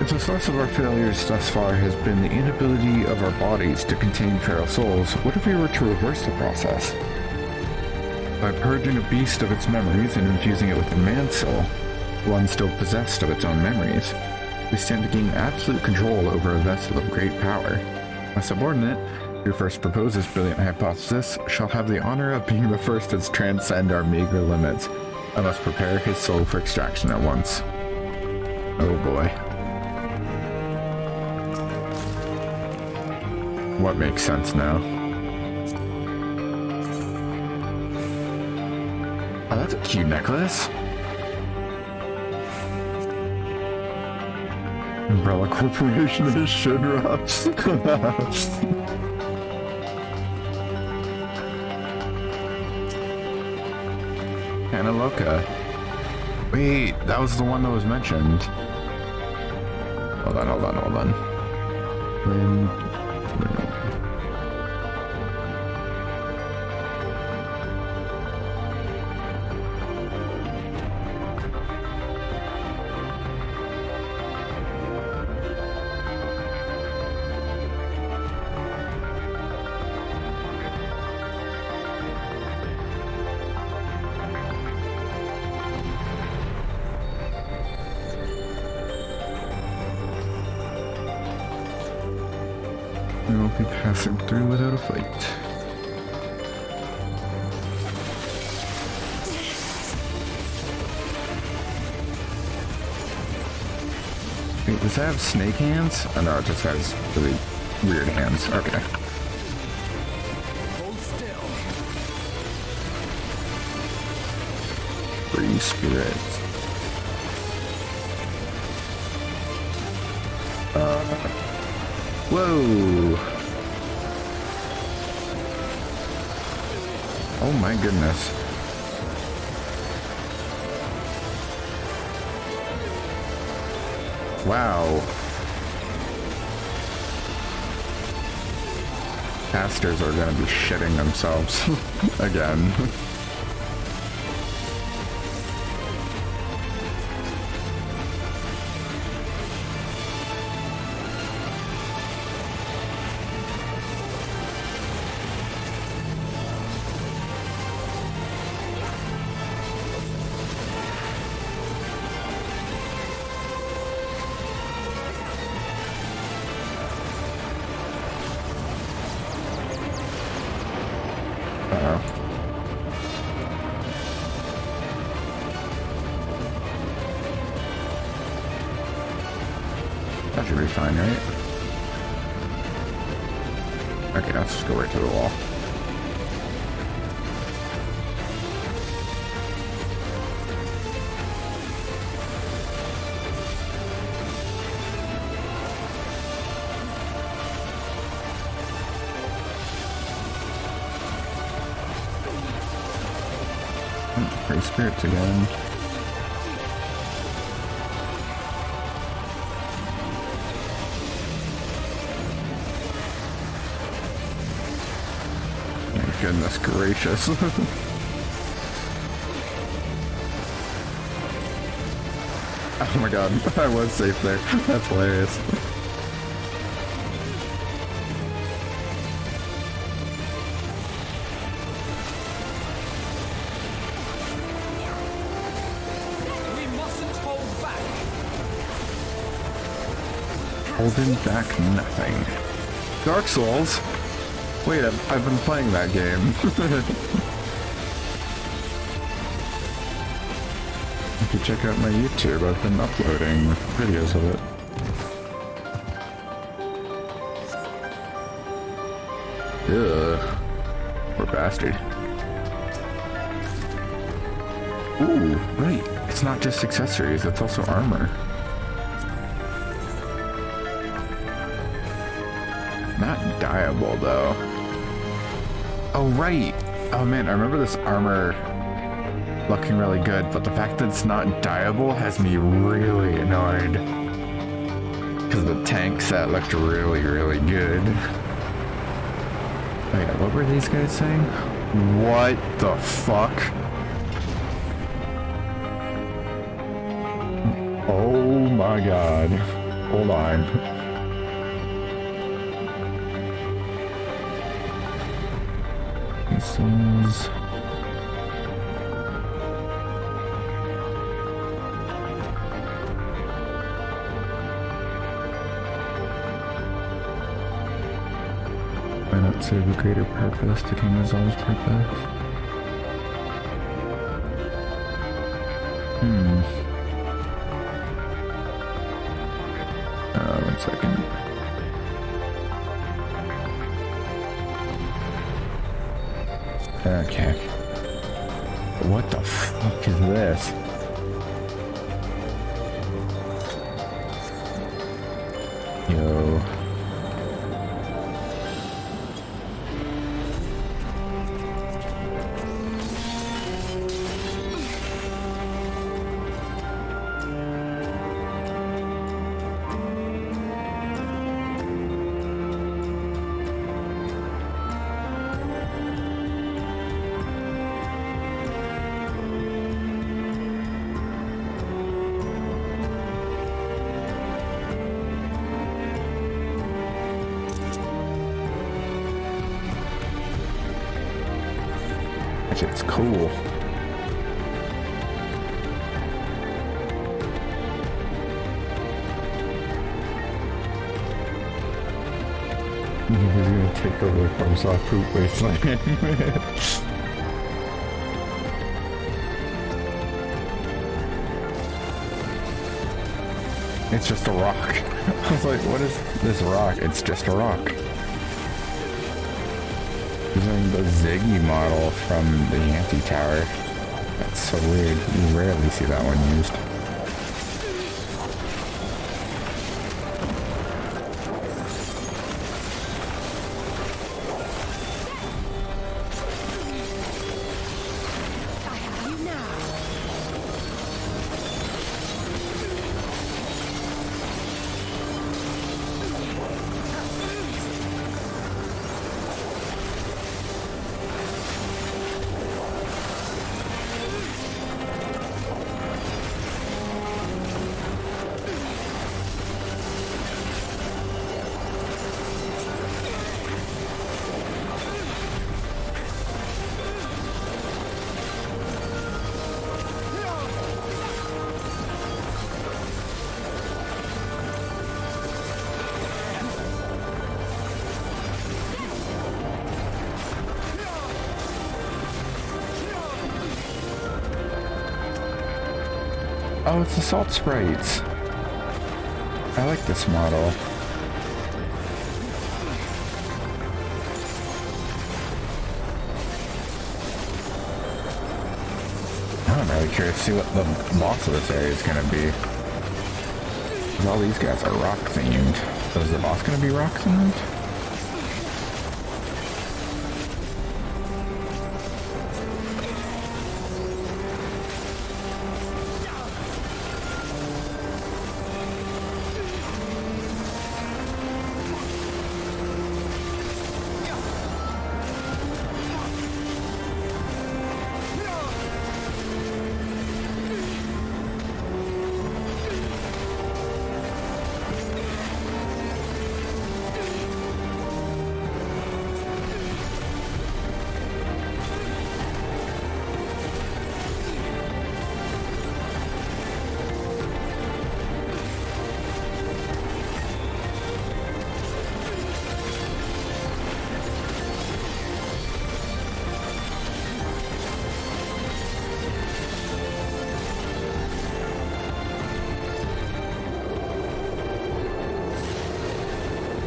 If the source of our failures thus far has been the inability of our bodies to contain feral souls, what if we were to reverse the process? By purging a beast of its memories and infusing it with a man's soul, one still possessed of its own memories, we stand to gain absolute control over a vessel of great power. My subordinate, who first proposed this brilliant hypothesis, shall have the honor of being the first to transcend our meager limits. I must prepare his soul for extraction at once. Oh boy. What makes sense now? Oh, that's a cute necklace. Umbrella Corporation is Shinrops. Kanilokka. Wait, that was the one that was mentioned. Hold on. We won't be passing through without a fight. Wait, does that have snake hands? Oh no, it just has really weird hands. Okay. Hold still. Free spirits. Whoa! Oh my goodness. Wow. Casters are gonna be shitting themselves again. That should be fine, right? Okay, let's just go right to the wall. Free spirits again. My goodness gracious. Oh my god, I was safe there. That's hilarious. Holding back nothing. Dark Souls? Wait, I've been playing that game. You can check out my YouTube. I've been uploading videos of it. Ugh. Poor bastard. Ooh, right. It's not just accessories, it's also armor. Not dyeable though. Oh right. Oh man, I remember this armor looking really good, but the fact that it's not dyeable has me really annoyed. Because the tank set looked really, really good. Oh yeah, what were these guys saying? What the fuck? Oh my god. Hold on. Pieces. Why not serve a greater purpose to King Azal's purpose? One second. Okay. What the fuck is this? Yo. It's cool. He's gonna take over from Soft Poop Wasteland. It's just a rock. I was like, what is this rock? It's just a rock. Using the Ziggy model from the anti-tower. That's so weird. You rarely see that one used. Oh, it's the salt sprites. I like this model. I'm really curious to see what the boss of this area is going to be. 'Cause all these guys are rock themed. So is the boss going to be rock themed?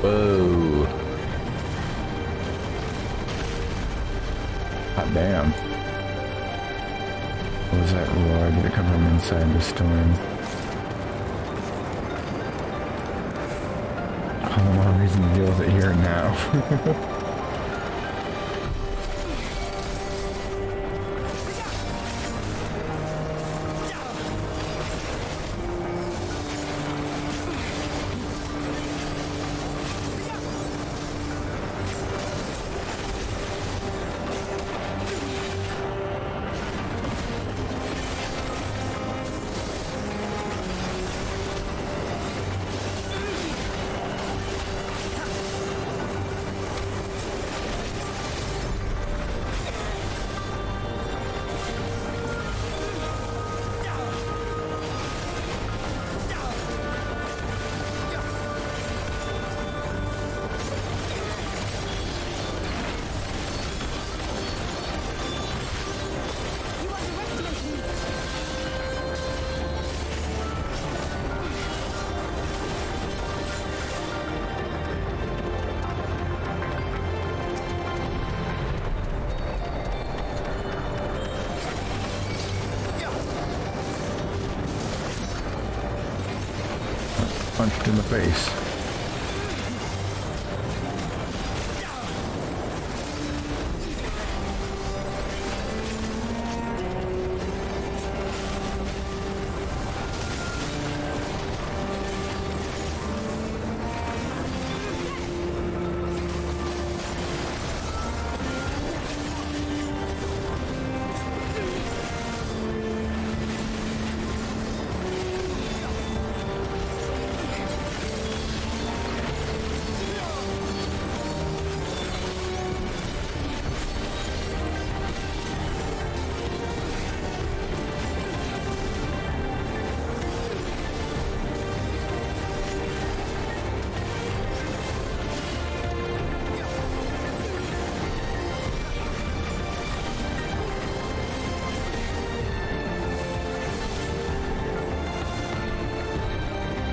Whoa. Hot damn. What was that roar? Did it come from inside the storm? All the more reason to deal with it here and now. Punched in the face.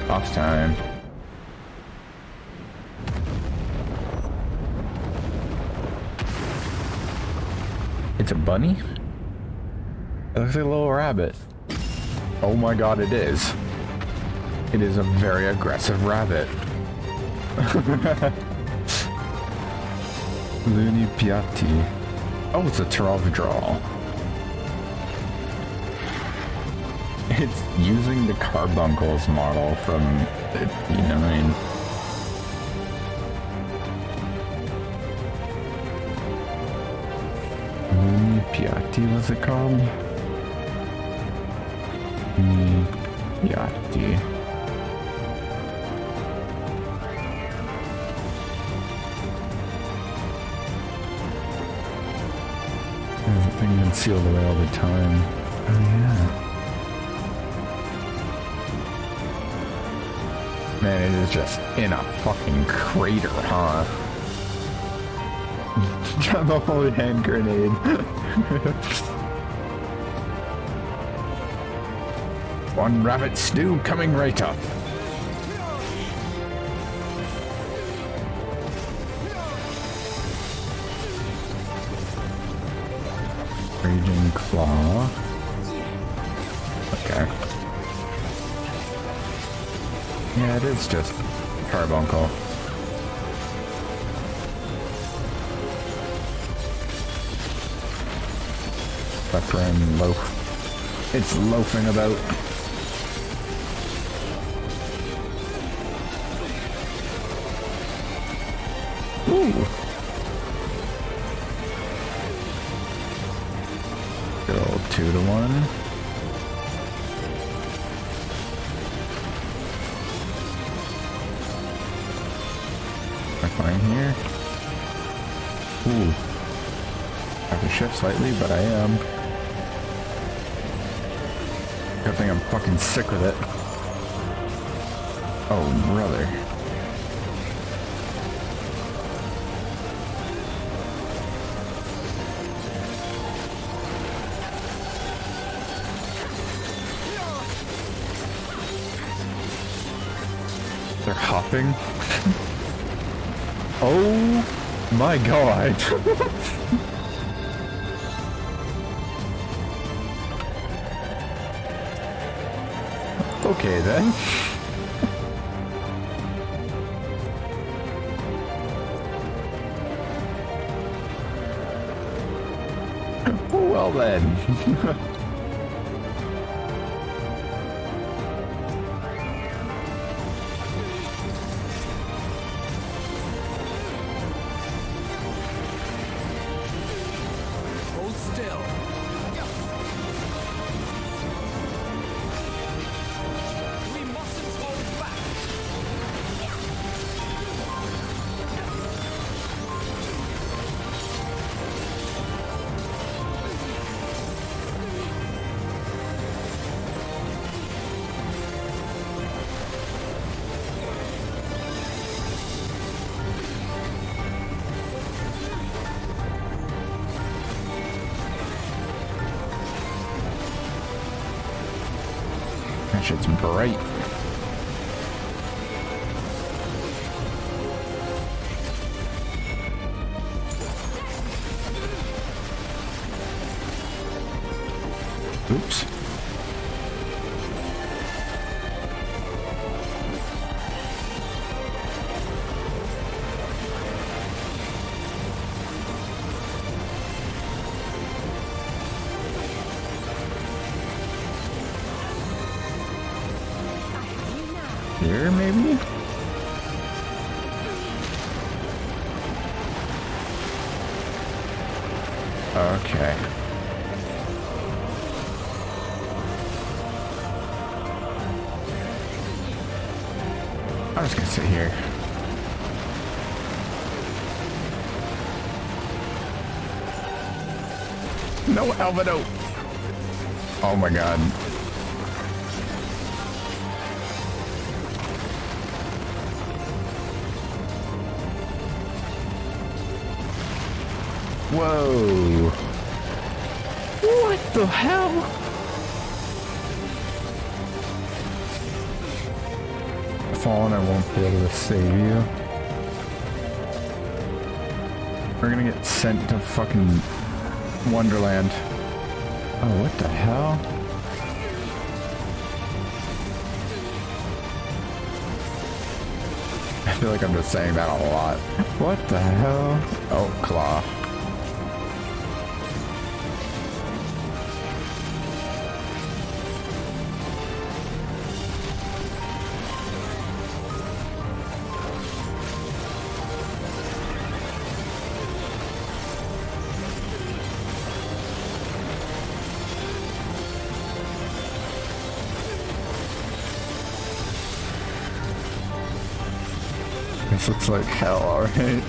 Boss time. It's a bunny? It looks like a little rabbit. Oh my god, it is. It is a very aggressive rabbit. Lunipyati. Oh, it's a Tturuhhetso. It's using the carbuncles model from XII. Lunipyati, what's it called? Lunipyati. There's a thing that's sealed away all the time. Oh yeah. Man, it is just in a fucking crater, huh? Got the whole hand grenade. One rabbit stew coming right up. Raging Claw. Okay. Yeah, it is just Carbuncle. Suffering loaf. It's loafing about. Ooh. Good old 2-1. Am I fine here? Ooh. I have to shift slightly, but I am. Good thing I'm fucking sick with it. Oh, brother. They're hopping. Oh my god. Okay then. Well then. Hold still. We mustn't hold back. That shit's bright. Oops. Here, maybe? Okay. I'm just gonna sit here. No, Alvaro! Oh my god. Whoa! What the hell? Fallen, I won't be able to save you. We're gonna get sent to fucking Wonderland. Oh, what the hell? I feel like I'm just saying that a lot. What the hell? Oh, Claw. This looks like hell, alright.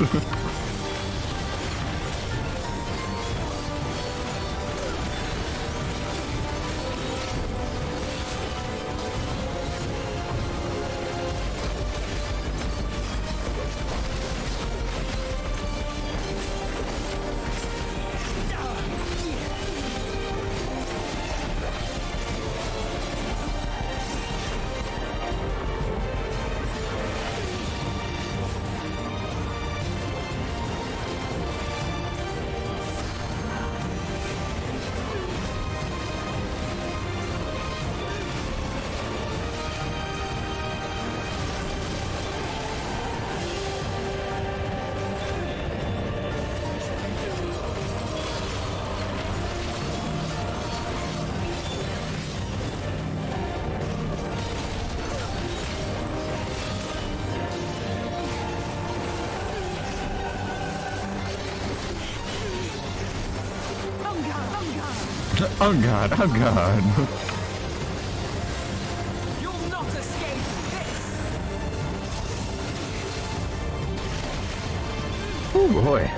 Oh god, oh god. You'll not escape this! Oh boy.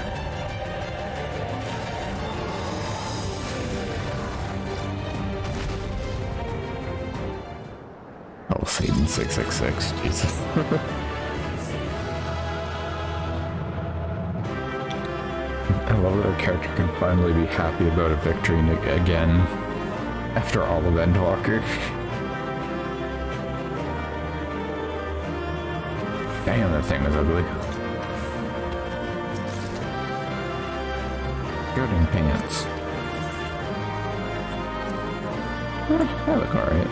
Oh, Satan 666, Jesus. I love that our character can finally be happy about a victory again after all of Endwalker. Damn, that thing was ugly. Skirt and pants. That look alright.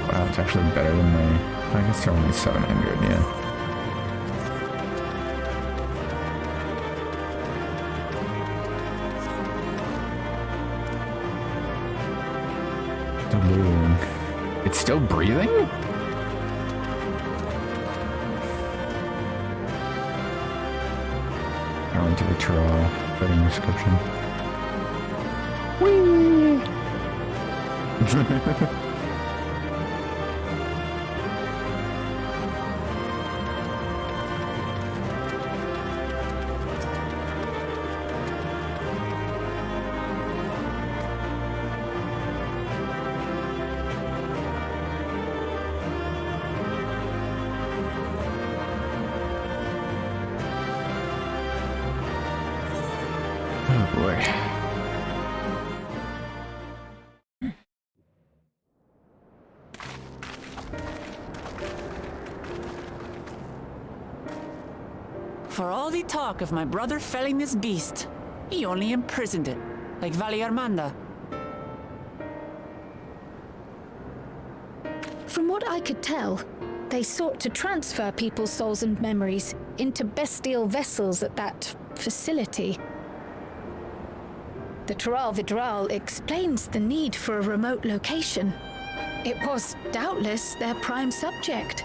Wow, it's actually better than my... I guess they're only 700, yeah. Still breathing. It's still breathing? I went to the Tturuhhetso writing description. Whee! Oh boy. For all the talk of my brother felling this beast, he only imprisoned it, like Vali Armanda. From what I could tell, they sought to transfer people's souls and memories into bestial vessels at that facility. The Tturuhhetso explains the need for a remote location. It was doubtless their prime subject.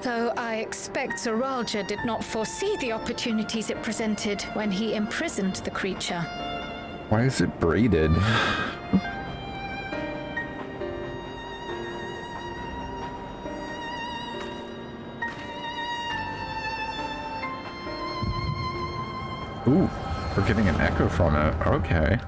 Though I expect Zoralja did not foresee the opportunities it presented when he imprisoned the creature. Why is it braided? Ooh, we're getting an echo from it. Okay.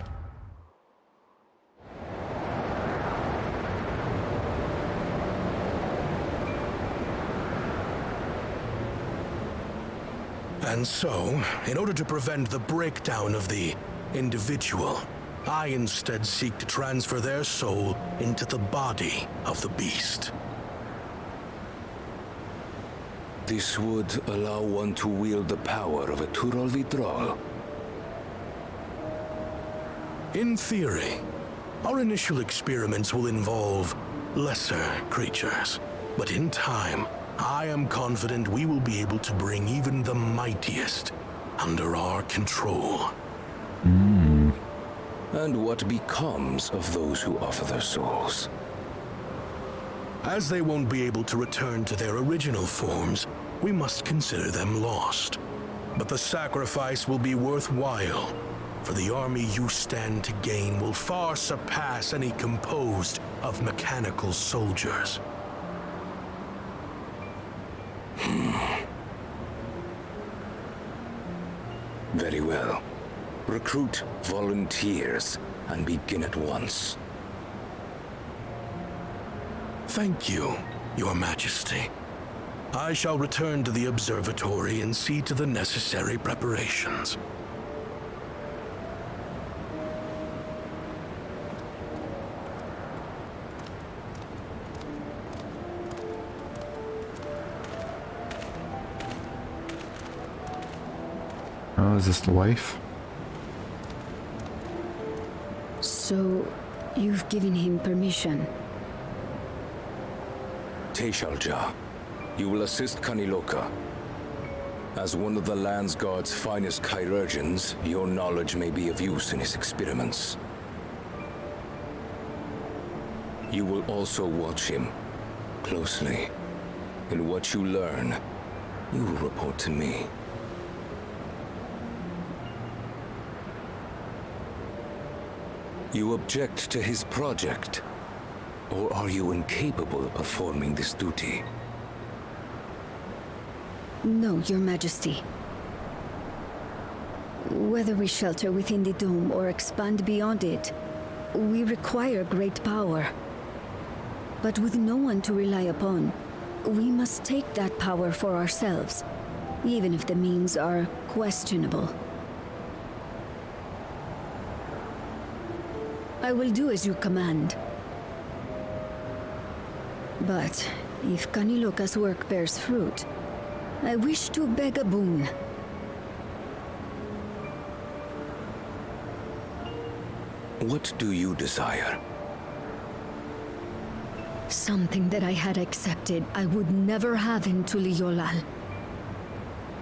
And so, in order to prevent the breakdown of the individual, I instead seek to transfer their soul into the body of the beast. This would allow one to wield the power of a Tturuhhetso. In theory, our initial experiments will involve lesser creatures, but in time, I am confident we will be able to bring even the mightiest under our control. And what becomes of those who offer their souls? As they won't be able to return to their original forms, we must consider them lost. But the sacrifice will be worthwhile, for the army you stand to gain will far surpass any composed of mechanical soldiers. Very well. Recruit volunteers and begin at once. Thank you, Your Majesty. I shall return to the observatory and see to the necessary preparations. Oh, is this the wife? So, you've given him permission? Teshalja, you will assist Kanilokka. As one of the Land's Guard's finest chirurgeons, your knowledge may be of use in his experiments. You will also watch him closely. In what you learn, you will report to me. You object to his project? Or are you incapable of performing this duty? No, Your Majesty. Whether we shelter within the dome or expand beyond it, we require great power. But with no one to rely upon, we must take that power for ourselves, even if the means are questionable. I will do as you command. But if Kanilokka's work bears fruit, I wish to beg a boon. What do you desire? Something that I had accepted I would never have in Tturuhhetso.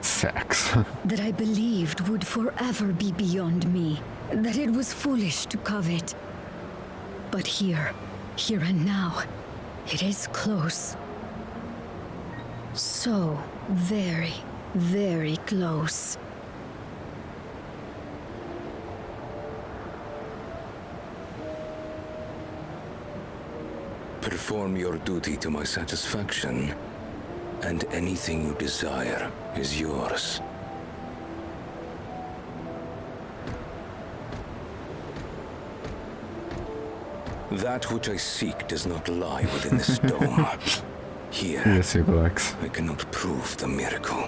Sex. That I believed would forever be beyond me. That it was foolish to covet. But here and now, it is close. So very, very close. Perform your duty to my satisfaction, and anything you desire is yours. That which I seek does not lie within this dome. Here, Yes, Alex. I cannot prove the miracle.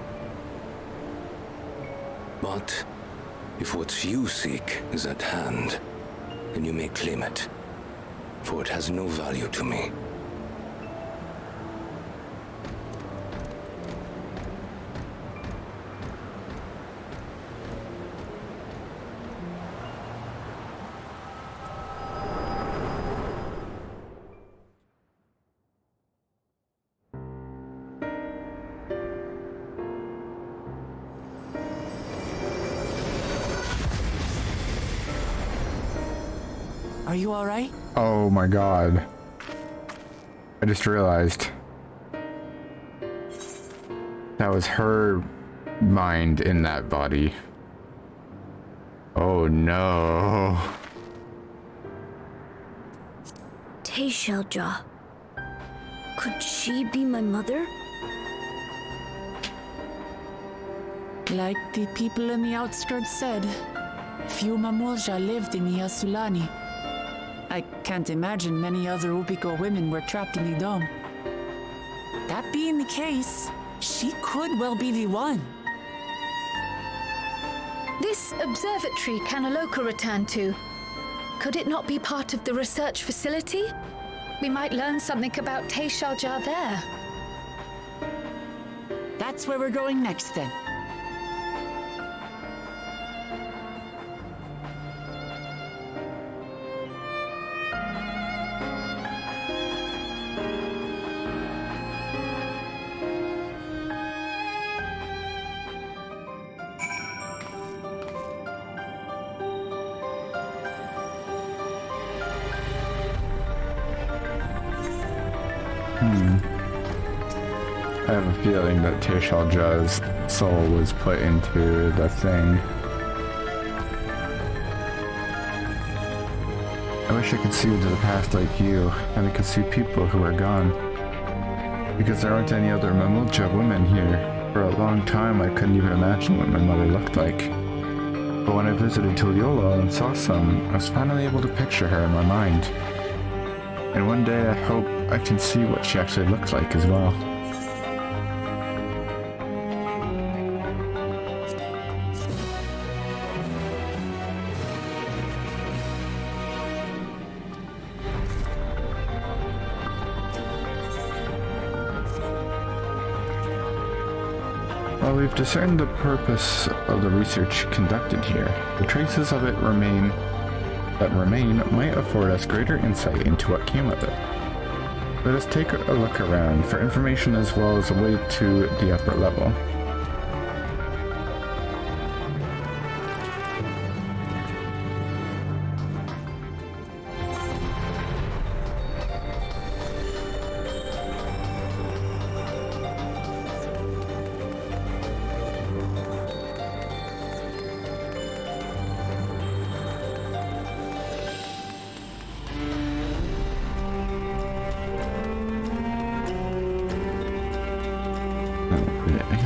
But if what you seek is at hand, then you may claim it, for it has no value to me. Are you all right? Oh my god. I just realized. That was her mind in that body. Oh no. Tturuhhetso. Could she be my mother? Like the people in the outskirts said, few Mamulja lived in the Yasulani. I can't imagine many other Upiko women were trapped in the dome. That being the case, she could well be the one. This observatory Kanilokka returned to, could it not be part of the research facility? We might learn something about Tturuhhetso there. That's where we're going next then. I have a feeling that Tturuhhetso's soul was put into the thing. I wish I could see into the past like you, and I could see people who are gone. Because there aren't any other Mamulja women here. For a long time I couldn't even imagine what my mother looked like. But when I visited Tturuhhetso and saw some, I was finally able to picture her in my mind. And one day I hope I can see what she actually looked like as well. While we've discerned the purpose of the research conducted here, the traces of it remain might afford us greater insight into what came of it. Let us take a look around for information as well as a way to the upper level.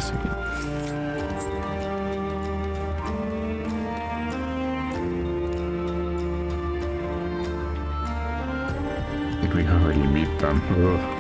investigate. Did we already meet them? Ugh.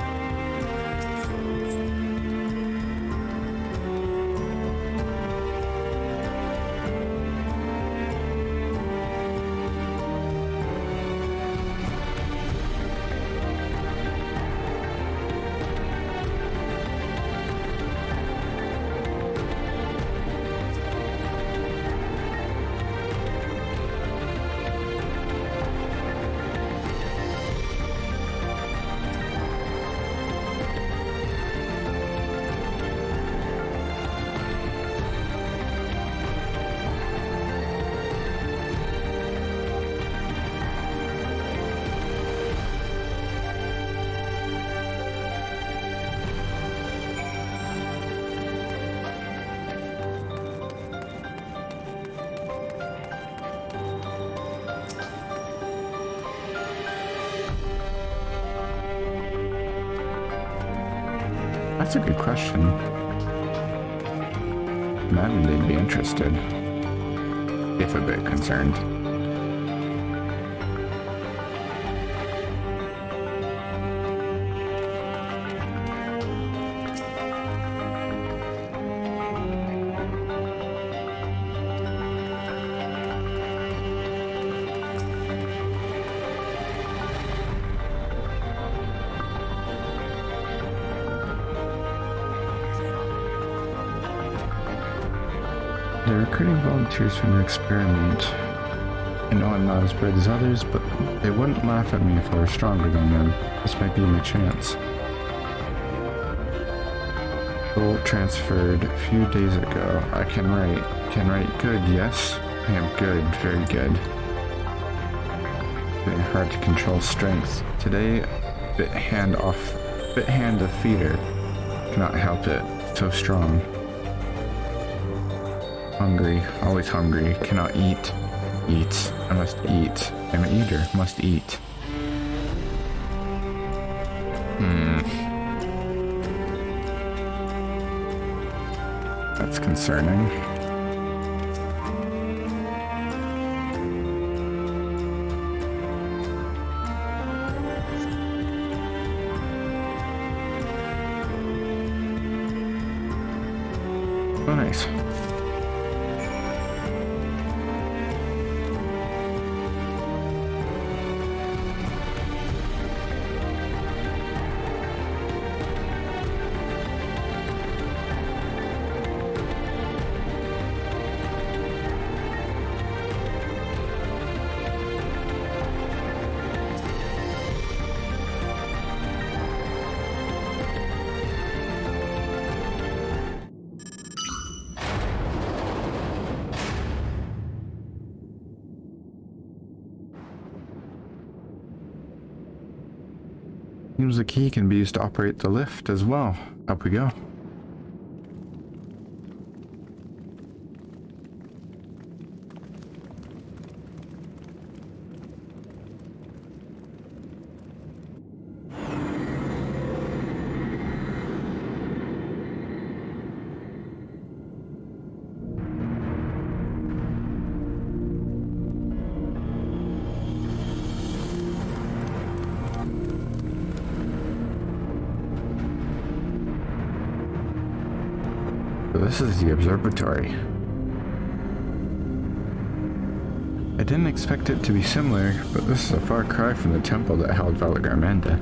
That's a good question. Imagine they'd be interested, if a bit concerned. They're recruiting volunteers for an experiment. I know I'm not as bright as others, but they wouldn't laugh at me if I were stronger than them. This might be my chance. Goal transferred a few days ago. I can write. Good, yes? I am good, very good. Getting hard to control strength. Today, bit hand of feeder. Cannot help it. So strong. Hungry, always hungry, cannot eat. Eats, I must eat. I'm an eater, must eat. That's concerning. Oh, nice. Seems the key can be used to operate the lift as well. Up we go. This is the observatory. I didn't expect it to be similar, but this is a far cry from the temple that held Valagarmanda.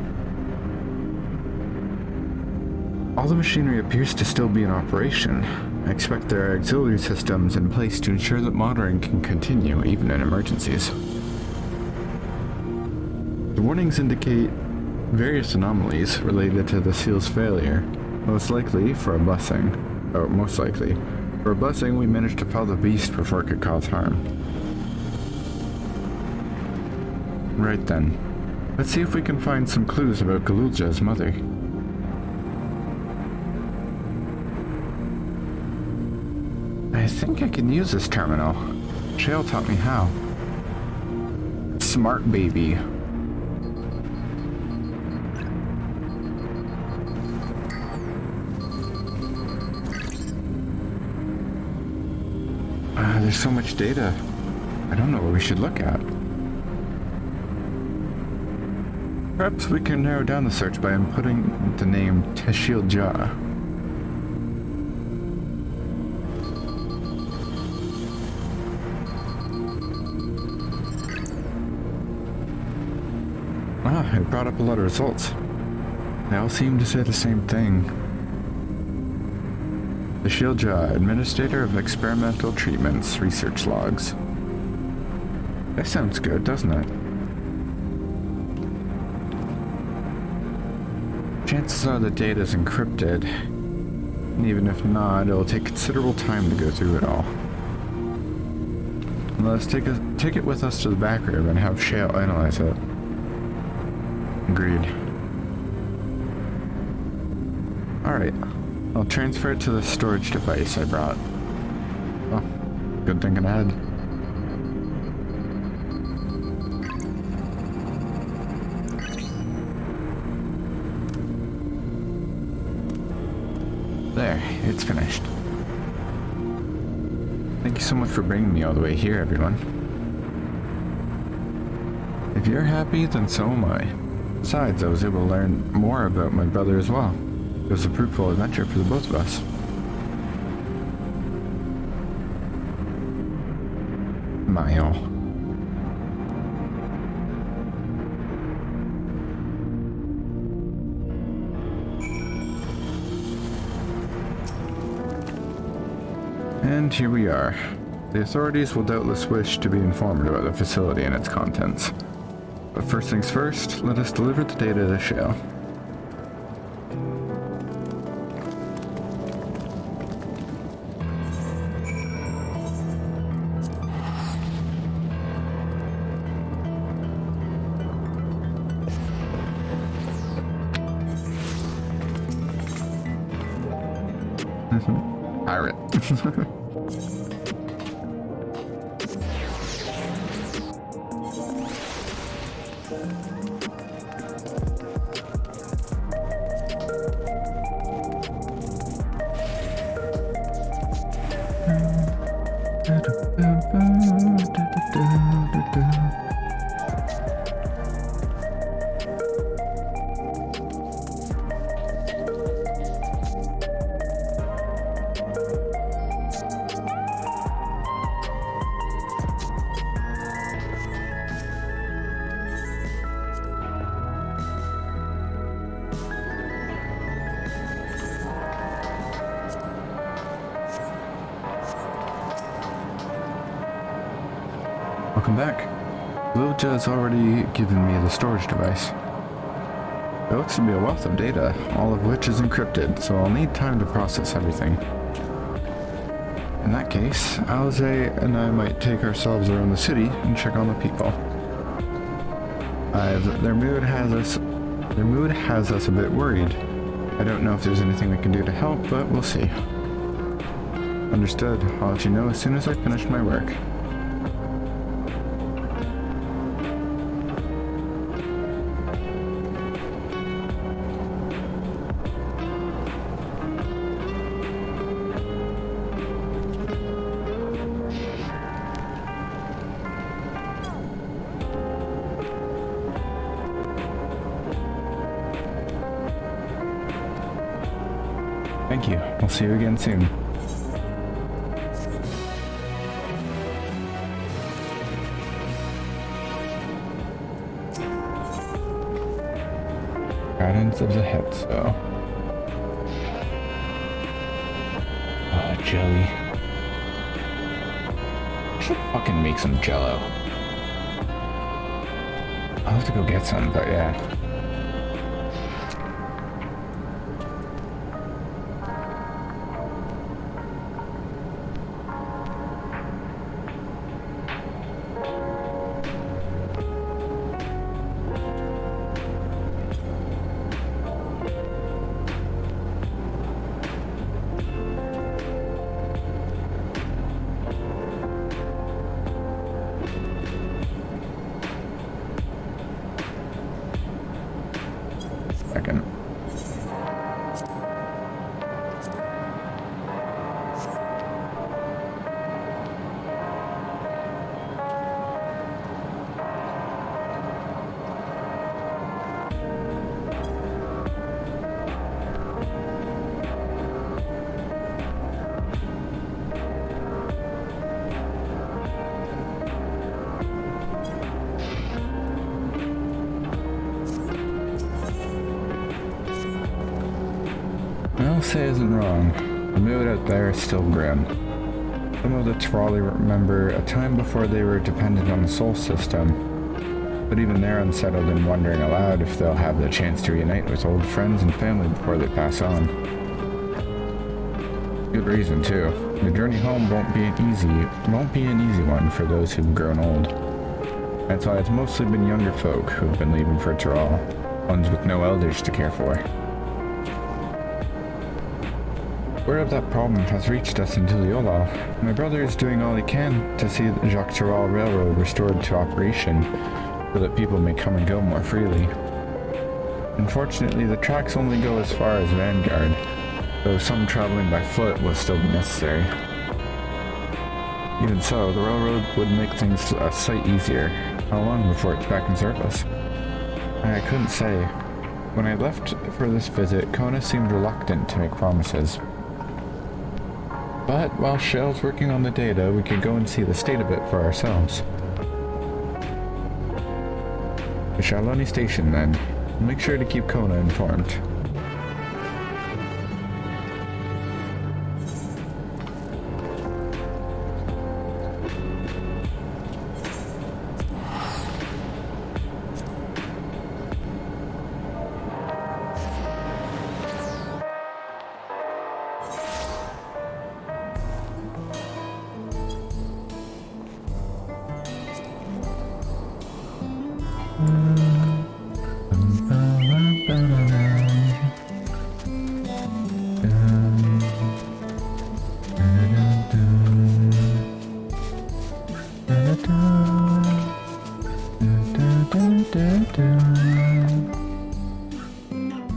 All the machinery appears to still be in operation. I expect there are auxiliary systems in place to ensure that monitoring can continue, even in emergencies. The warnings indicate various anomalies related to the seal's failure, most likely, for a blessing, we managed to fell the beast before it could cause harm. Right then. Let's see if we can find some clues about Galulja's mother. I think I can use this terminal. Shale taught me how. Smart baby. there's so much data. I don't know what we should look at. Perhaps we can narrow down the search by inputting the name Teshilja. Ah, it brought up a lot of results. They all seem to say the same thing. Teshilja, Administrator of Experimental Treatments, Research Logs. That sounds good, doesn't it? Chances are the data is encrypted, and even if not, it'll take considerable time to go through it all. Let's take it with us to the back room and have Shale analyze it. Agreed. Alright, I'll transfer it to the storage device I brought. Oh, good thinking ahead. There, it's finished. Thank you so much for bringing me all the way here, everyone. If you're happy, then so am I. Besides, I was able to learn more about my brother as well. It was a fruitful adventure for the both of us. Mile. And here we are. The authorities will doubtless wish to be informed about the facility and its contents. But first things first, let us deliver the data to Shale. Pirate. Welcome back. Lilja has already given me the storage device. There looks to be a wealth of data, all of which is encrypted, so I'll need time to process everything. In that case, Alize and I might take ourselves around the city and check on the people. Their mood has us a bit worried. I don't know if there's anything we can do to help, but we'll see. Understood. I'll let you know as soon as I finish my work. Thank you. I'll see you again soon. Gardens of the Tturuhhetso. Oh, jelly. I should fucking make some jello. I'll have to go get some, but yeah. Second. I'll say isn't wrong. The mood out there is still grim. Some of the Tturuhhetso remember a time before they were dependent on the Sol system, but even they're unsettled and wondering aloud if they'll have the chance to reunite with old friends and family before they pass on. Good reason too. The journey home won't be an easy one for those who've grown old. That's why it's mostly been younger folk who've been leaving for Tturuhhetso, ones with no elders to care for. Word of that problem has reached us in Tturuhhetso. My brother is doing all he can to see the Jacques Tturuhhetso Railroad restored to operation so that people may come and go more freely. Unfortunately, the tracks only go as far as Vanguard, though some traveling by foot will still be necessary. Even so, the railroad would make things a sight easier. How long before it's back in service? I couldn't say. When I left for this visit, Kona seemed reluctant to make promises. But while Shell's working on the data, we could go and see the state of it for ourselves. The Shaloni Station, then. Make sure to keep Kona informed.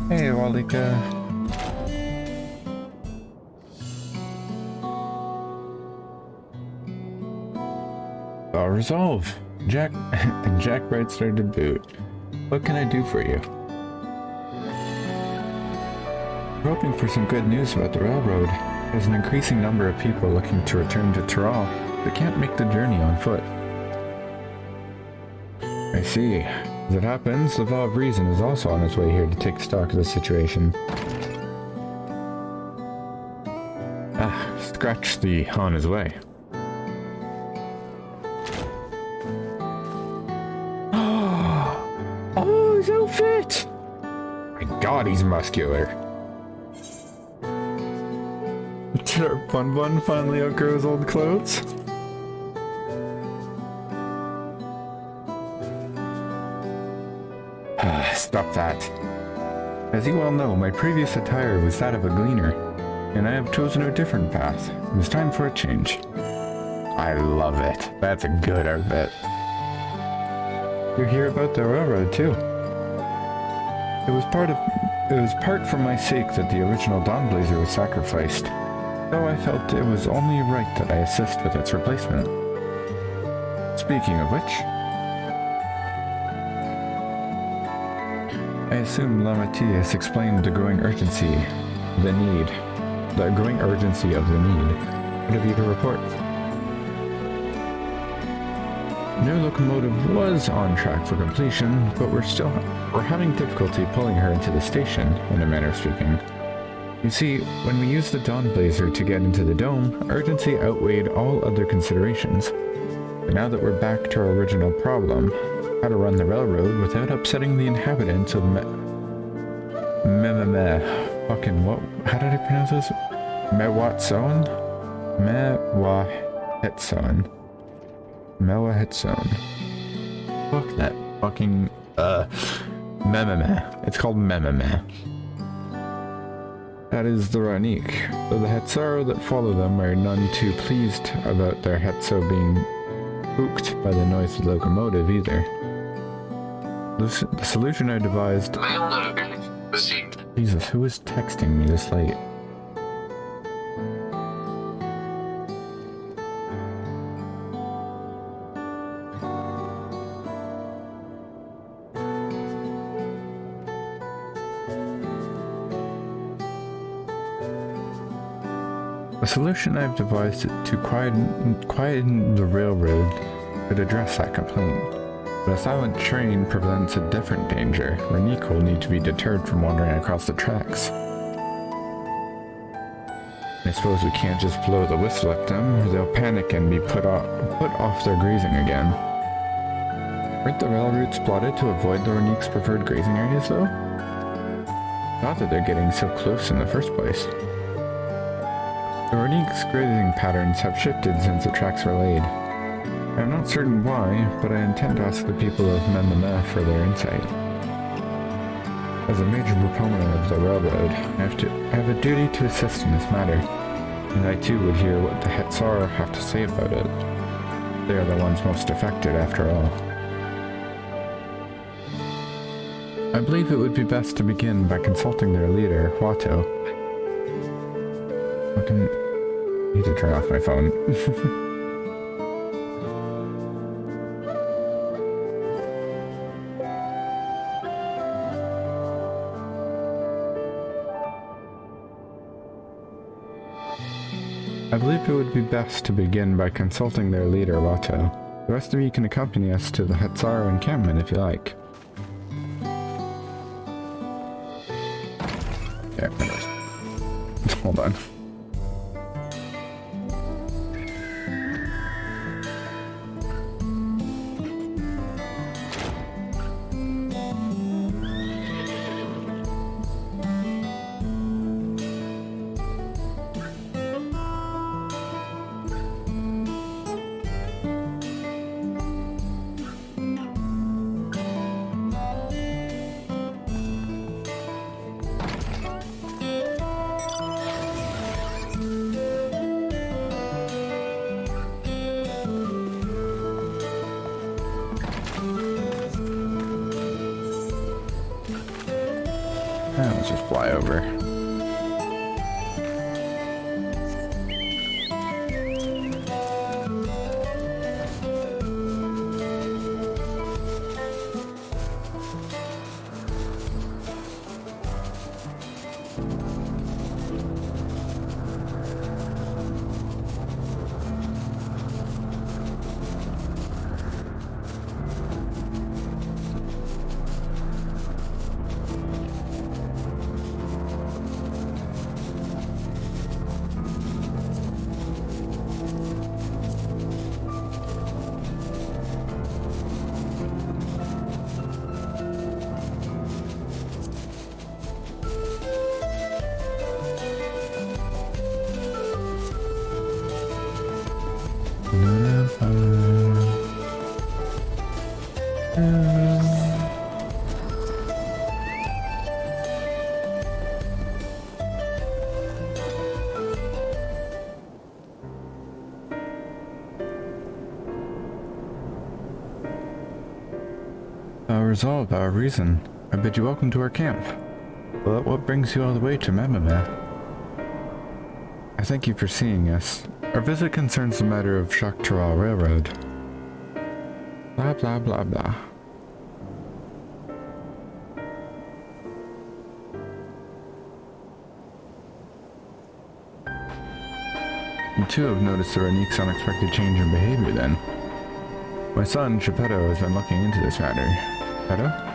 Hey, Walika. All resolve. Jack Bright started boot. What can I do for you? We're hoping for some good news about the railroad. There's an increasing number of people looking to return to Tturuhhetso but can't make the journey on foot. I see. As it happens, the Law of Reason is also on its way here to take stock of the situation. Scratch the on his way. Oh, his outfit! My god, he's muscular. Did our Bun Bun finally outgrow his old clothes? Stop that. As you well know, my previous attire was that of a gleaner, and I have chosen a different path. It was time for a change. I love it. That's a good outfit. You hear about the railroad too. It was part for my sake that the original Dawnblazer was sacrificed, though I felt it was only right that I assist with its replacement. Speaking of which, I assume Lamati has explained the growing urgency of the need. What have you to report? New locomotive was on track for completion, but we're having difficulty pulling her into the station, in a manner of speaking. You see, when we used the Dawnblazer to get into the dome, urgency outweighed all other considerations. But now that we're back to our original problem, how to run the railroad without upsetting the inhabitants of fucking what? How did I pronounce this? Mewatson? Mewahitson. Fuck that fucking Mememe. It's called Mememe. That is the Ranik. Though the Hetsaro that follow them are none too pleased about their Hetso being spooked by the noise of the locomotive either. The solution I devised... Jesus, who is texting me this late? The solution I've devised to quieten the railroad could address that complaint. But a silent train prevents a different danger, where Nico will need to be deterred from wandering across the tracks. I suppose we can't just blow the whistle at them, or they'll panic and be put off their grazing again. Aren't the rail routes plotted to avoid the Renique's preferred grazing areas, though? Not that they're getting so close in the first place. The Renique's grazing patterns have shifted since the tracks were laid. I'm not certain why, but I intend to ask the people of Mainline for their insight. As a major proponent of the railroad, I have a duty to assist in this matter, and I too would hear what the XII have to say about it. They are the ones most affected, after all. I believe it would be best to begin by consulting their leader, Watto. I need to turn off my phone. I believe it would be best to begin by consulting their leader, Watto. The rest of you can accompany us to the XII encampment if you like. Yeah, anyways. Hold on. Let's just fly over. Our resolve, our reason. I bid you welcome to our camp. But what brings you all the way to Mainline? I thank you for seeing us. Our visit concerns the matter of Shaktaral Railroad. Blah blah blah blah. You too have noticed the Renique's unexpected change in behavior then. My son, Tturuhhetso, has been looking into this matter. Tturuhhetso?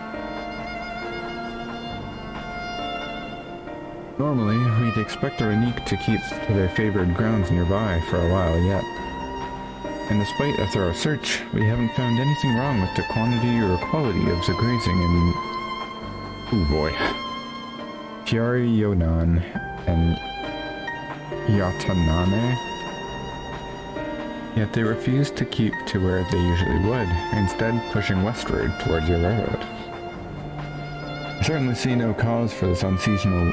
Normally, we'd expect the Renique to keep to their favored grounds nearby for a while yet. And despite a thorough search, we haven't found anything wrong with the quantity or quality of the grazing in... Ooh boy. Chiari Yonan and Yatanane. Yet they refused to keep to where they usually would, instead pushing westward towards your railroad. I certainly see no cause for this unseasonal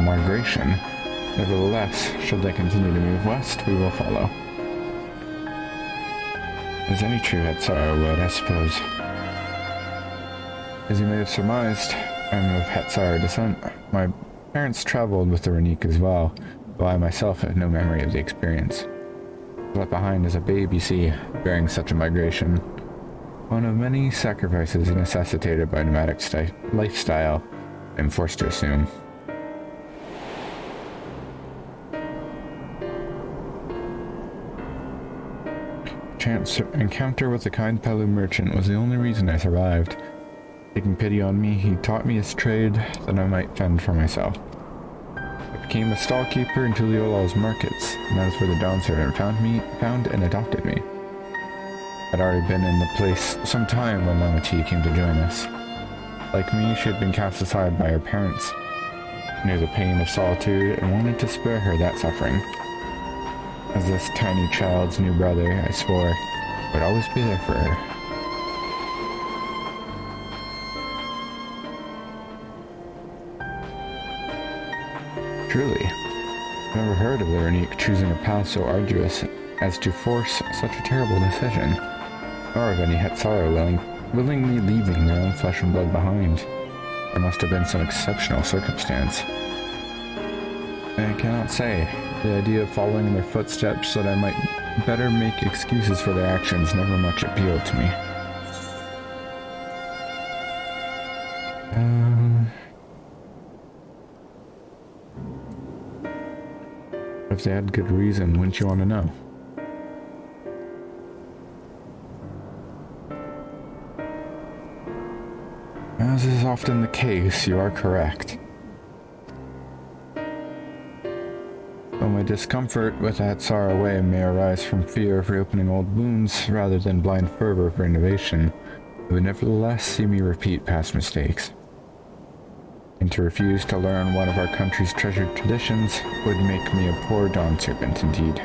migration. Nevertheless, should they continue to move west, we will follow. As any true XII would, I suppose. As you may have surmised, I am of XII descent. My parents traveled with the Renique as well, though I myself have no memory of the experience. Left behind as a babe, you see, bearing such a migration. One of many sacrifices necessitated by nomadic lifestyle, I'm forced to assume. Chance encounter with the kind Palu merchant was the only reason I survived. Taking pity on me, he taught me his trade that I might fend for myself. I became a stallkeeper in Tuliola's markets, and that is where the Dawn Servant found and adopted me. I'd already been in the place some time when Lunipyati came to join us. Like me, she had been cast aside by her parents. I knew the pain of solitude and wanted to spare her that suffering. As this tiny child's new brother, I swore I would always be there for her. Truly, I've never heard of the Renique choosing a path so arduous as to force such a terrible decision, nor of any Hetsara willingly leaving their own flesh and blood behind. There must have been some exceptional circumstance. I cannot say. The idea of following in their footsteps so that I might better make excuses for their actions never much appealed to me. If they had good reason, wouldn't you want to know? As is often the case, you are correct. Though my discomfort with the Hetsara way may arise from fear of reopening old wounds rather than blind fervor for innovation, it would nevertheless see me repeat past mistakes. And to refuse to learn one of our country's treasured traditions would make me a poor Dawn Servant indeed.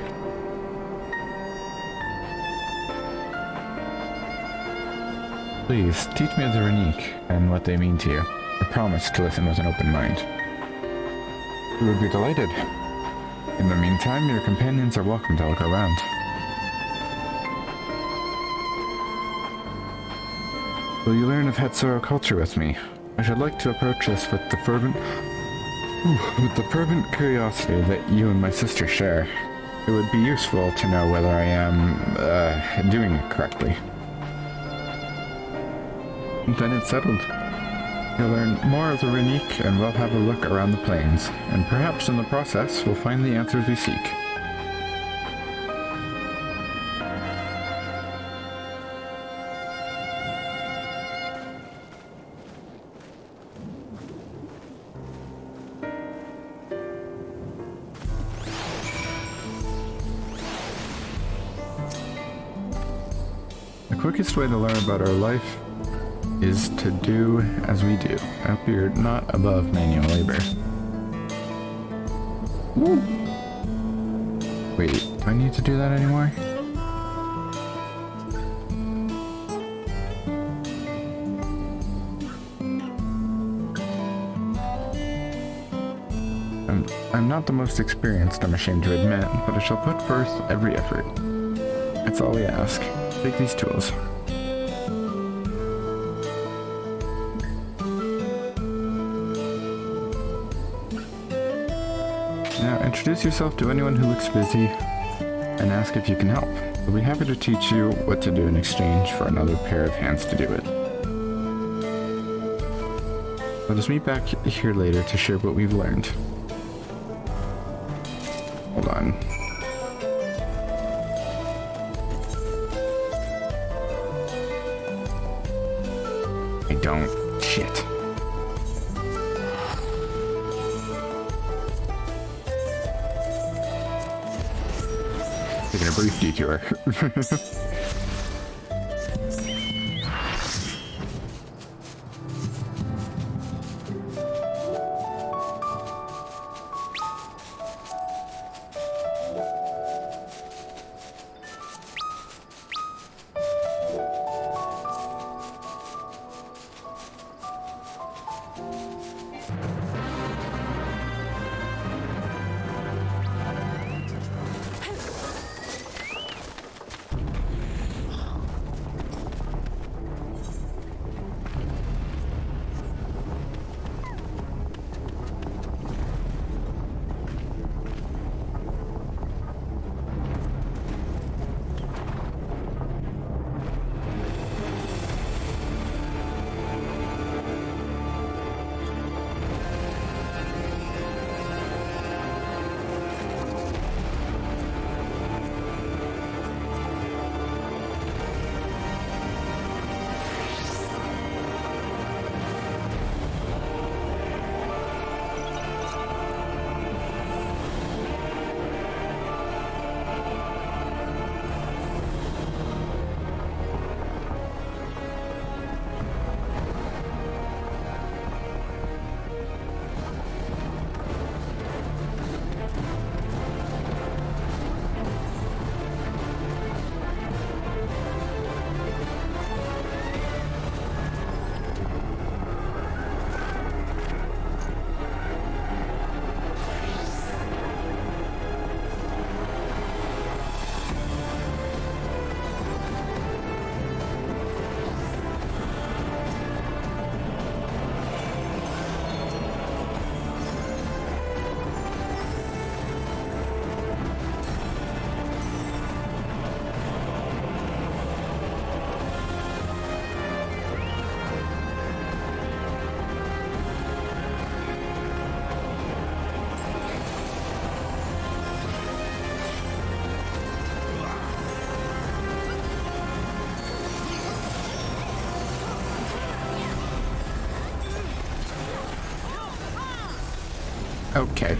Please, teach me of the Renique and what they mean to you. I promise to listen with an open mind. We would be delighted. In the meantime, your companions are welcome to look around. Will you learn of Hetsara culture with me? I should like to approach this with the fervent curiosity that you and my sister share. It would be useful to know whether I am, doing it correctly. Then it's settled. You'll learn more of the Renique and we'll have a look around the plains, and perhaps in the process we'll find the answers we seek. The quickest way to learn about our life is to do as we do. I hope you're not above manual labor. Woo. Wait, do I need to do that anymore? I'm not the most experienced, I'm ashamed to admit, but I shall put forth every effort. That's all we ask. Take these tools. Now, introduce yourself to anyone who looks busy and ask if you can help. We'll be happy to teach you what to do in exchange for another pair of hands to do it. Let us meet back here later to share what we've learned. Hold on. I don't. Shit. Taking a brief detour. Okay.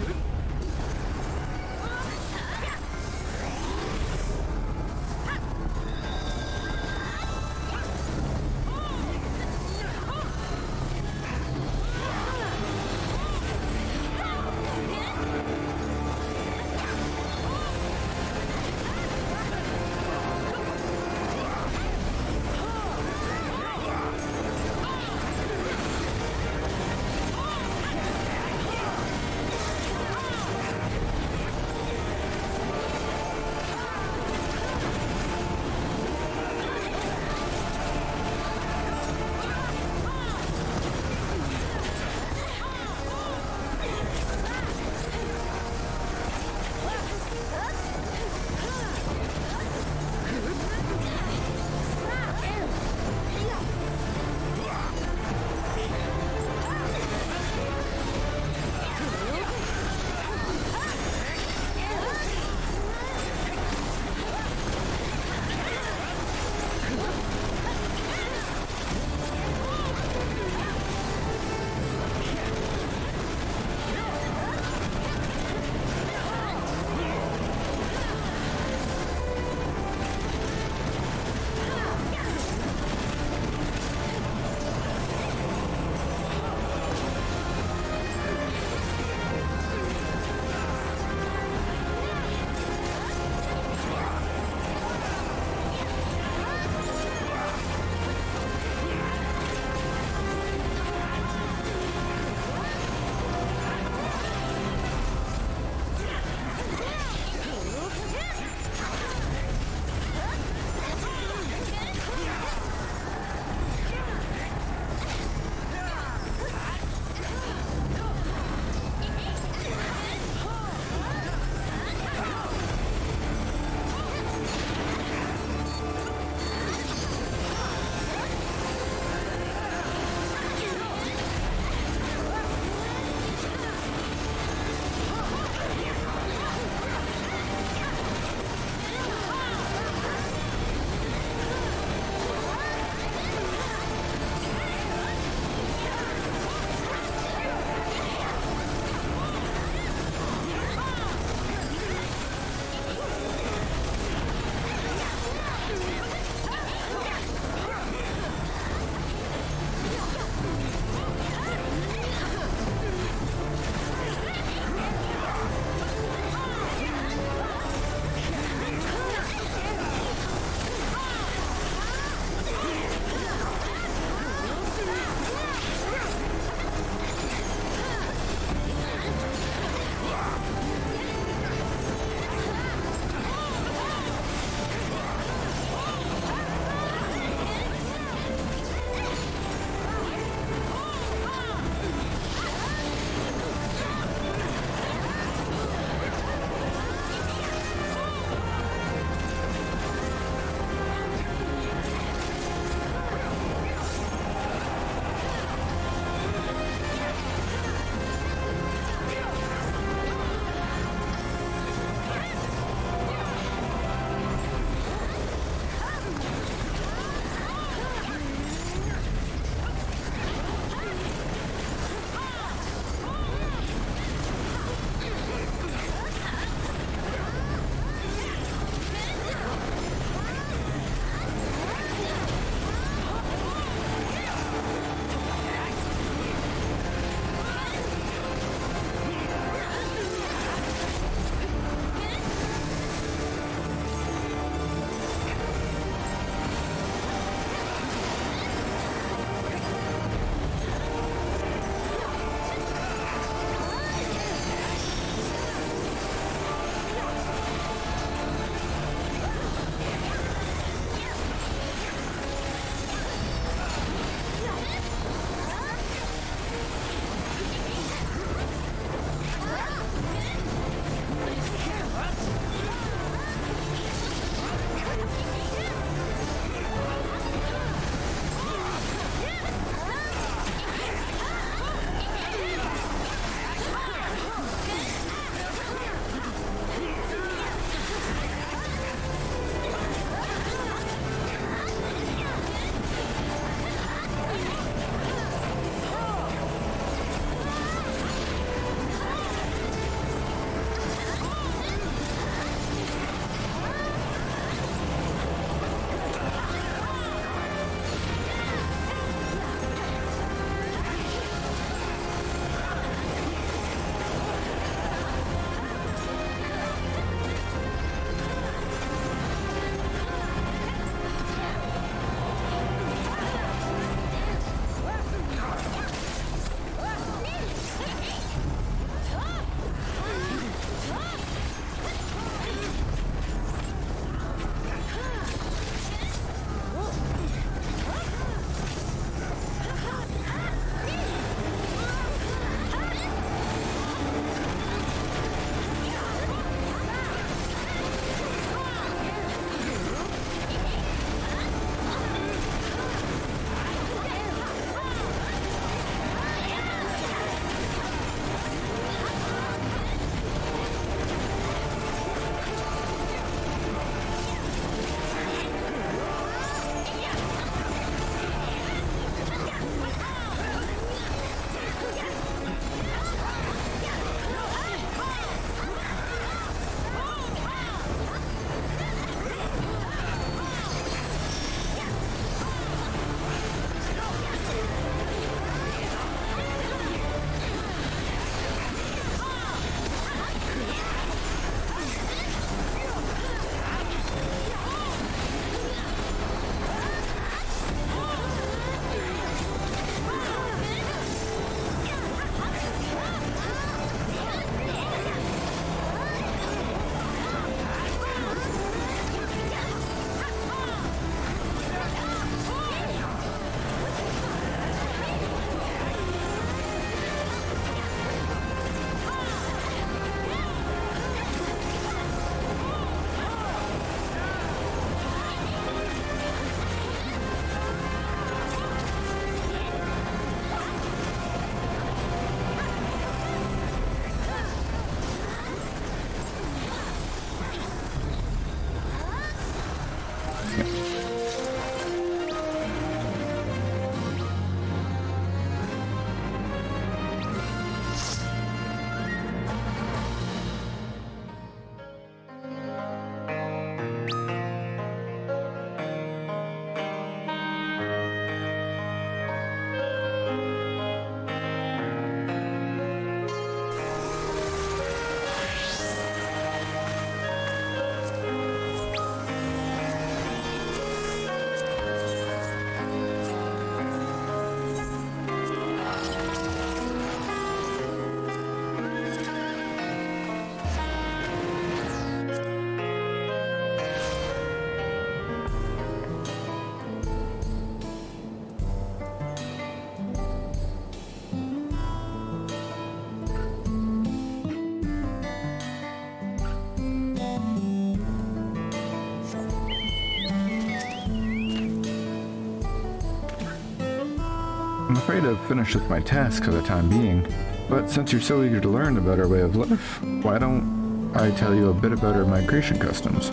afraid I've finished with my task for the time being, but since you're so eager to learn about our way of life, why don't I tell you a bit about our migration customs?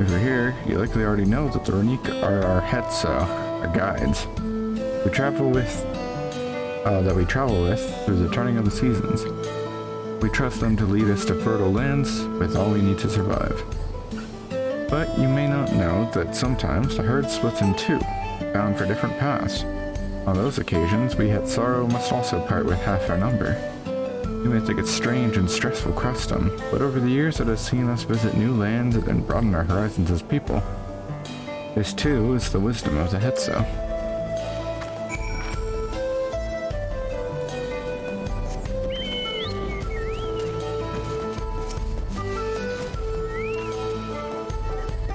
If you're here, you likely already know that the Runique are our Hetso, our guides. We travel with through the turning of the seasons. We trust them to lead us to fertile lands with all we need to survive. But you may not know that sometimes the herd splits in two, bound for different paths. On those occasions, we Hetso must also part with half our number. You may think it's strange and stressful custom, but over the years it has seen us visit new lands and broaden our horizons as people. This too is the wisdom of the Hetso.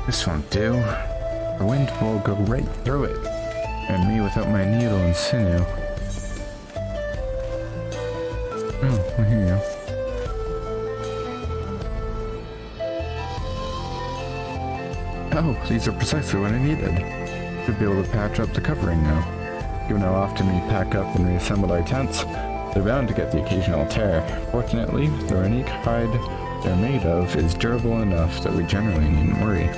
This won't do. The wind will go right through it, and me without my needle and sinew. Oh, well, here you go. Oh, these are precisely what I needed. Should be able to patch up the covering now. Given how often we pack up and reassemble our tents, they're bound to get the occasional tear. Fortunately, the Runique hide they're made of is durable enough that we generally needn't worry.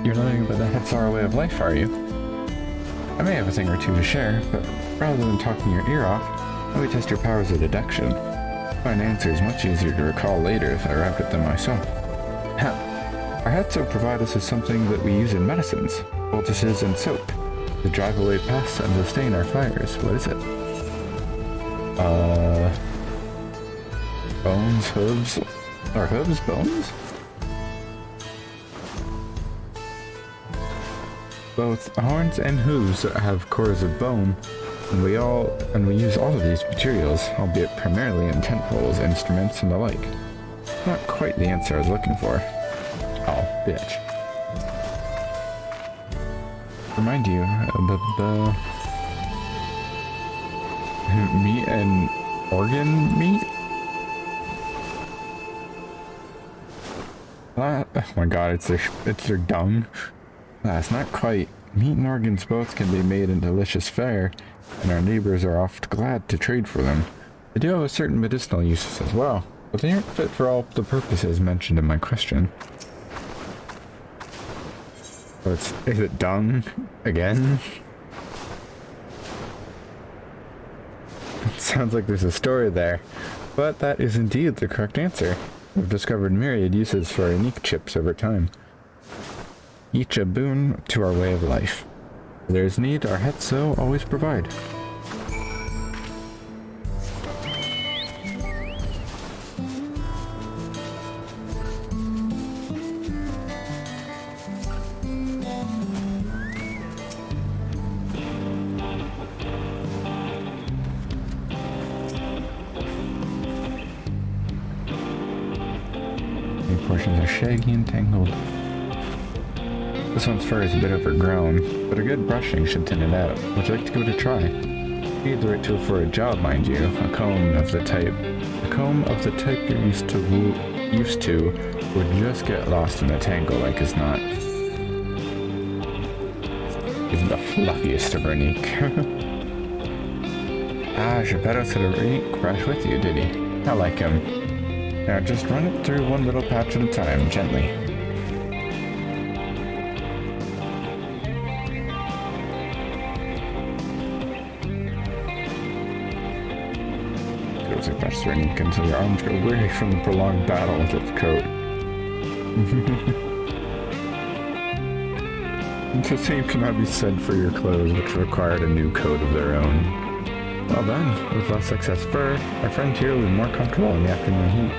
You're learning about the Hetso way of life, are you? I may have a thing or two to share, but rather than talking your ear off, let me test your powers of deduction. Find answers much easier to recall later if I arrived at them myself. Our Hetso provide us with something that we use in medicines, poultices and soap, to drive away pests and sustain our fires. What is it? Bones, hooves? Are hooves bones? Both horns and hooves have cores of bone, and we use all of these materials, albeit primarily in tent poles, instruments, and the like. Not quite the answer I was looking for. Oh, bitch. Remind you, meat and organ meat? Oh my god, it's their dung. That's not quite. Meat and organs both can be made in delicious fare, and our neighbors are oft glad to trade for them. They do have a certain medicinal uses as well, but they aren't fit for all the purposes mentioned in my question. So is it dung? Again? It sounds like there's a story there, but that is indeed the correct answer. We've discovered myriad uses for unique chips over time. Each a boon to our way of life. Where there is need, our Hetso always provide. Many portions are shaggy and tangled. This one's fur is a bit overgrown, but a good brushing should thin it out. Would you like to give it a try? You need the right tool for a job, mind you. A comb of the type you're used to would just get lost in the tangle like as not. Even the fluffiest of Runique. Geppetto said a Runique brushed with you, did he? I like him. Now just run it through one little patch at a time, gently. That's Runique until your arms grow weary from the prolonged battle with its coat. The same cannot be said for your clothes, which required a new coat of their own. Well then, with less excess fur, our friend here will be more comfortable in the afternoon heat,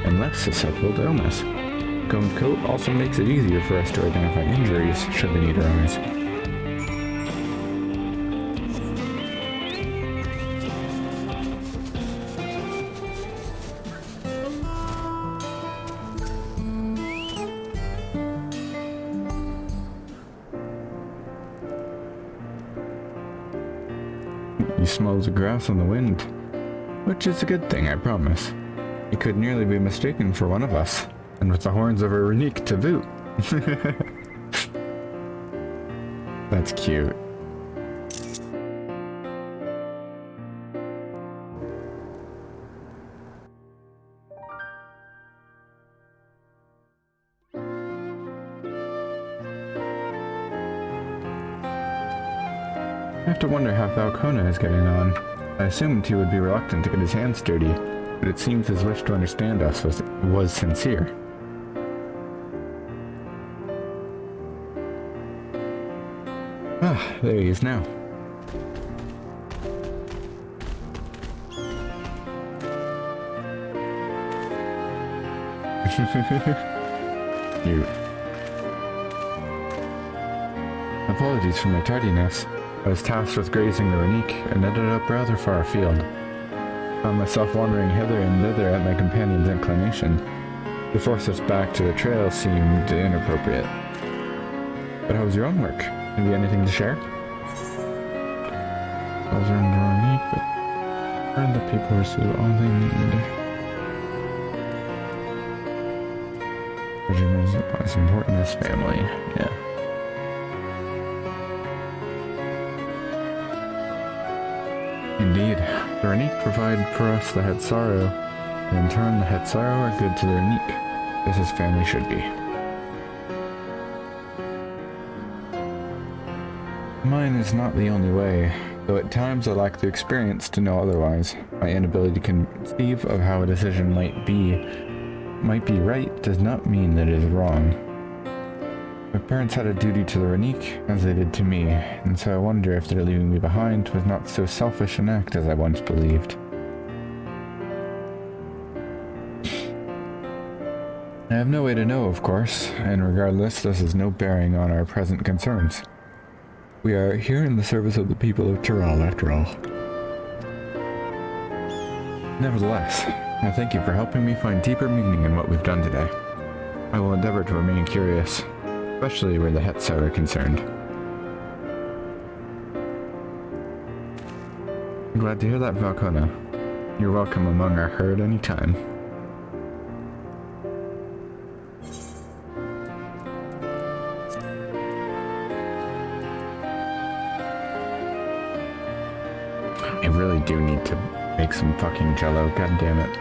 and less susceptible to illness. The combed coat also makes it easier for us to identify injuries should the need arise. You smell the grass on the wind. Which is a good thing, I promise. He could nearly be mistaken for one of us, and with the horns of a Renique to boot. That's cute. I have to wonder how Falcona is getting on. I assumed he would be reluctant to get his hands dirty, but it seems his wish to understand us was sincere. Ah, there he is now. Cute. Apologies for my tardiness. I was tasked with grazing the Renique and ended up rather far afield. Found myself wandering hither and thither at my companion's inclination. To force us back to the trail seemed inappropriate. But how was your own work? Have you anything to share? Those are in the Renique, but heard that people receive all they need. Regime is as important as family, yeah. Indeed, the Renique provide for us the Hetsaru, and in turn the Hetsaru are good to the Renique, just as family should be. Mine is not the only way, though at times I lack the experience to know otherwise. My inability to conceive of how a decision might be right does not mean that it is wrong. My parents had a duty to the Renique, as they did to me, and so I wonder if their leaving me behind was not so selfish an act as I once believed. I have no way to know, of course, and regardless, this has no bearing on our present concerns. We are here in the service of the people of Tyrol, after all. Nevertheless, I thank you for helping me find deeper meaning in what we've done today. I will endeavor to remain curious, especially where the Hetso are concerned. I'm glad to hear that, Falcona. You're welcome among our herd anytime. I really do need to make some fucking jello, god damn it.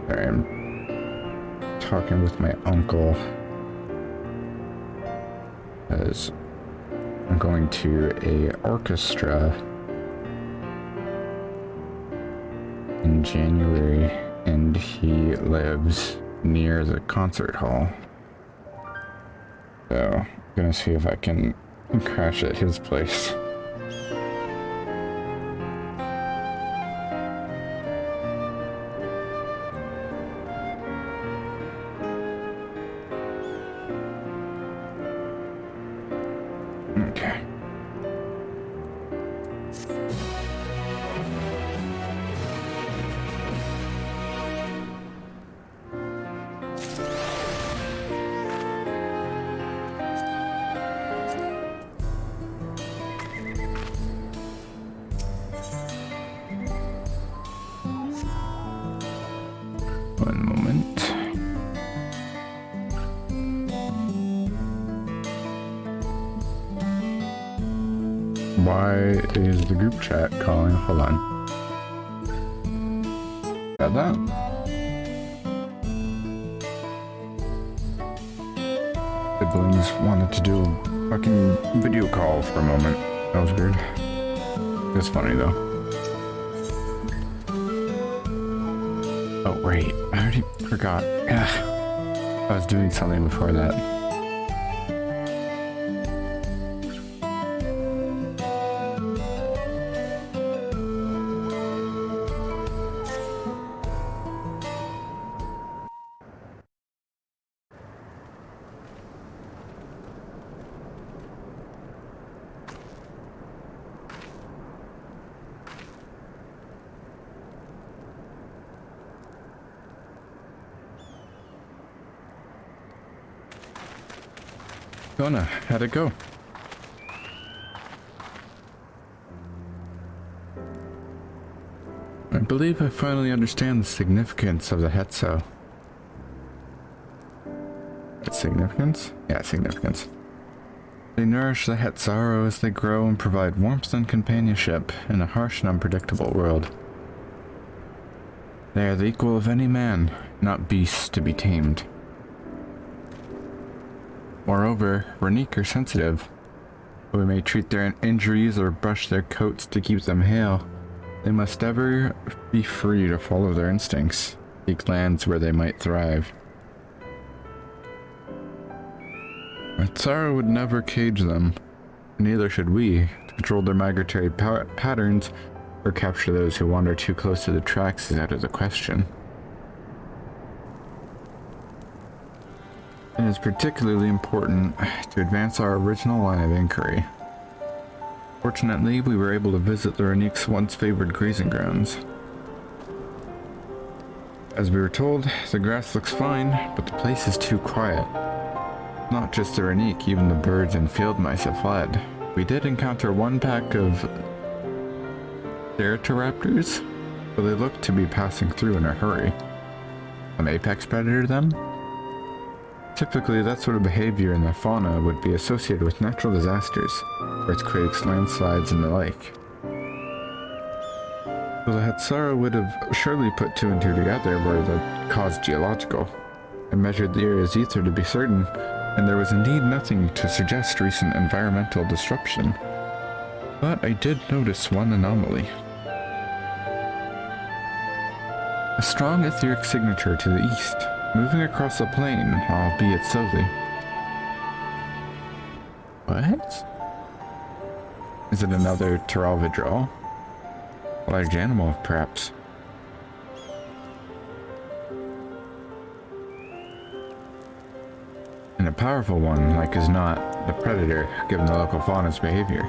Sorry, I'm talking with my uncle as I'm going to a orchestra in January, and he lives near the concert hall. So I'm gonna see if I can crash at his place. Okay. One moment. Why is the group chat calling? Hold on. Got that? siblings wanted to do a fucking video call for a moment. That was weird. It was funny though. Oh wait, I already forgot. I was doing something before that. Kona, how'd it go? I believe I finally understand the significance of the Hetso. Its significance? Yeah, significance. They nourish the Hetzaro as they grow and provide warmth and companionship in a harsh and unpredictable world. They are the equal of any man, not beasts to be tamed. Moreover, Renique are sensitive. Though we may treat their injuries or brush their coats to keep them hale, they must ever be free to follow their instincts, seek lands where they might thrive. Hetzaro would never cage them, and neither should we. To control their migratory patterns or capture those who wander too close to the tracks is out of the question. It is particularly important to advance our original line of inquiry. Fortunately, we were able to visit the Renique's once favored grazing grounds. As we were told, the grass looks fine, but the place is too quiet. Not just the Renique, even the birds and field mice have fled. We did encounter one pack of Tturuhhetso, but they looked to be passing through in a hurry. An apex predator then? Typically, that sort of behavior in the fauna would be associated with natural disasters, earthquakes, landslides, and the like. So the Hetzaro would have surely put two and two together were the cause geological. I measured the area's ether to be certain, and there was indeed nothing to suggest recent environmental disruption. But I did notice one anomaly. A strong etheric signature to the east, moving across the plain, albeit slowly. What? Is it another Tturuhhetso? A large animal, perhaps. And a powerful one, like as not, the predator, given the local fauna's behavior.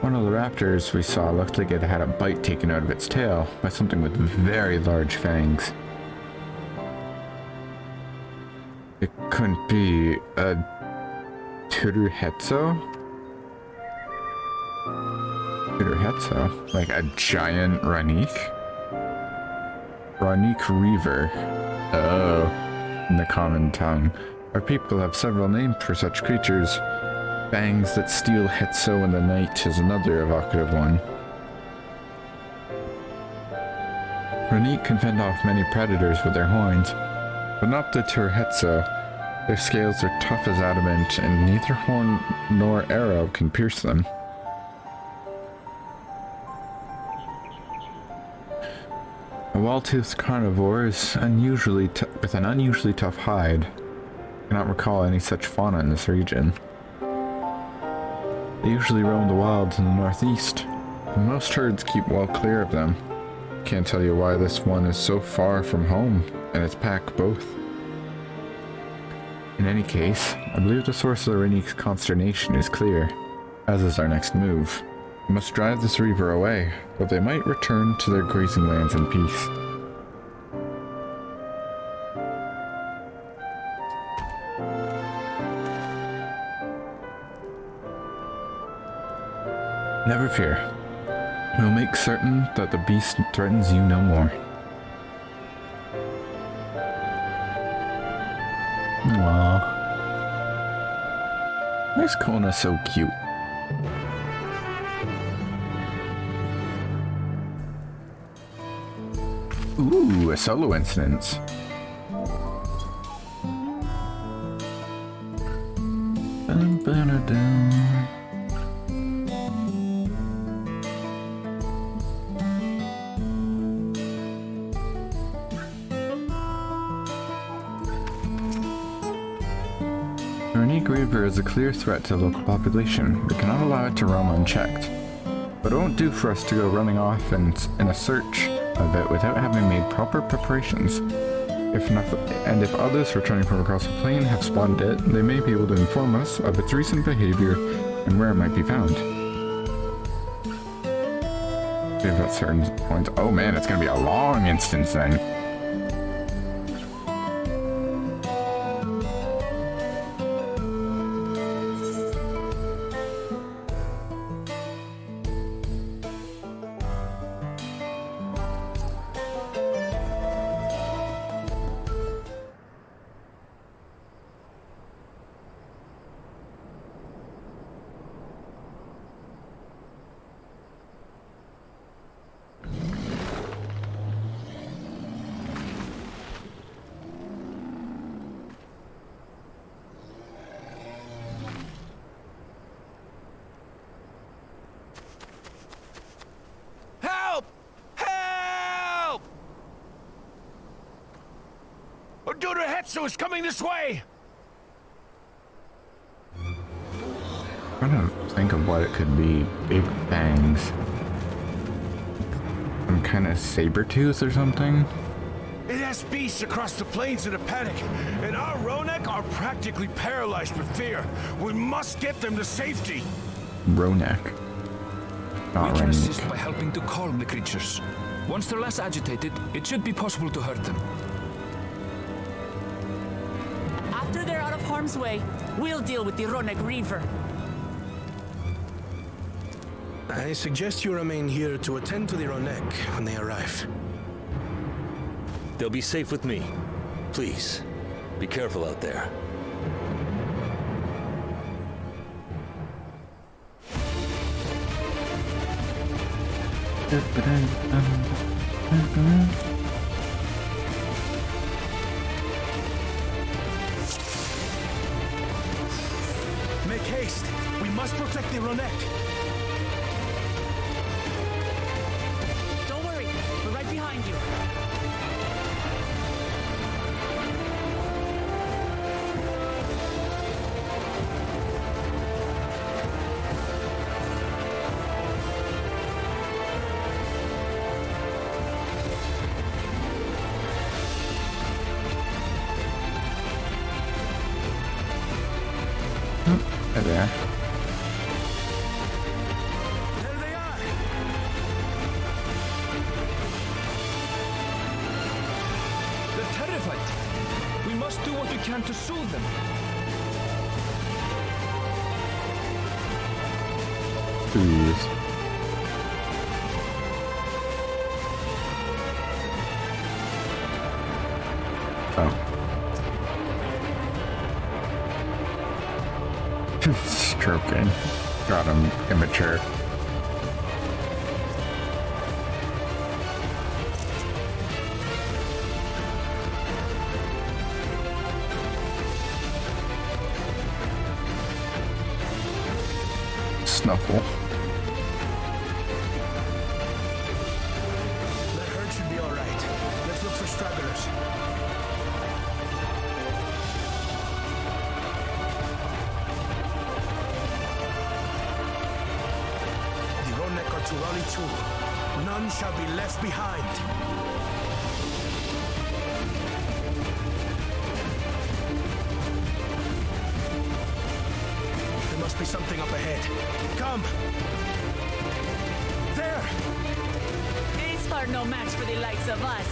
One of the raptors we saw looked like it had a bite taken out of its tail by something with very large fangs. It couldn't be a Tturuhhetso? Tturuhhetso? Like a giant Renique? Renique Reaver. Oh, in the common tongue. Our people have several names for such creatures. Fangs that steal Hetso in the night is another evocative one. Renique can fend off many predators with their horns, but not the Tturuhhetso. Their scales are tough as adamant, and neither horn nor arrow can pierce them. A wall-toothed carnivore is with an unusually tough hide. I cannot recall any such fauna in this region. They usually roam the wilds in the northeast, and most herds keep well clear of them. Can't tell you why this one is so far from home, and its pack both. In any case, I believe the source of the Renique's consternation is clear, as is our next move. We must drive this reaver away, but they might return to their grazing lands in peace. Never fear. We'll make certain that the beast threatens you no more. Aww. Why is Kona so cute? Ooh, a solo instance. The unique river is a clear threat to the local population. We cannot allow it to roam unchecked. But it won't do for us to go running off in a search of it without having made proper preparations. If others returning from across the plain have spotted it, they may be able to inform us of its recent behavior and where it might be found. We've got certain points. Oh man, it's gonna be a long instance then. Tturuhhetso is coming this way! I'm trying to think of what it could be. Big fangs. Some kind of saber tooth or something? It has beasts across the plains in a panic, and our Ronek are practically paralyzed with fear. We must get them to safety. Ronek. Not We can Ronek. assist by helping to calm the creatures. Once they're less agitated, it should be possible to hurt them. After they're out of harm's way, we'll deal with the Ronek Reaver. I suggest you remain here to attend to the Ronek when they arrive. They'll be safe with me. Please, be careful out there. Make haste! We must protect the Ronek! Don't worry, we're right behind you. Hey there. There they are! They're terrified. We must do what we can to soothe them. Please. Oh. Stroking. Got him immature. Snuffle. That herd should be all right. Let's look for stragglers. The Ronek are to rally too. None shall be left behind. There must be something up ahead. Come! There! These are no match for the likes of us.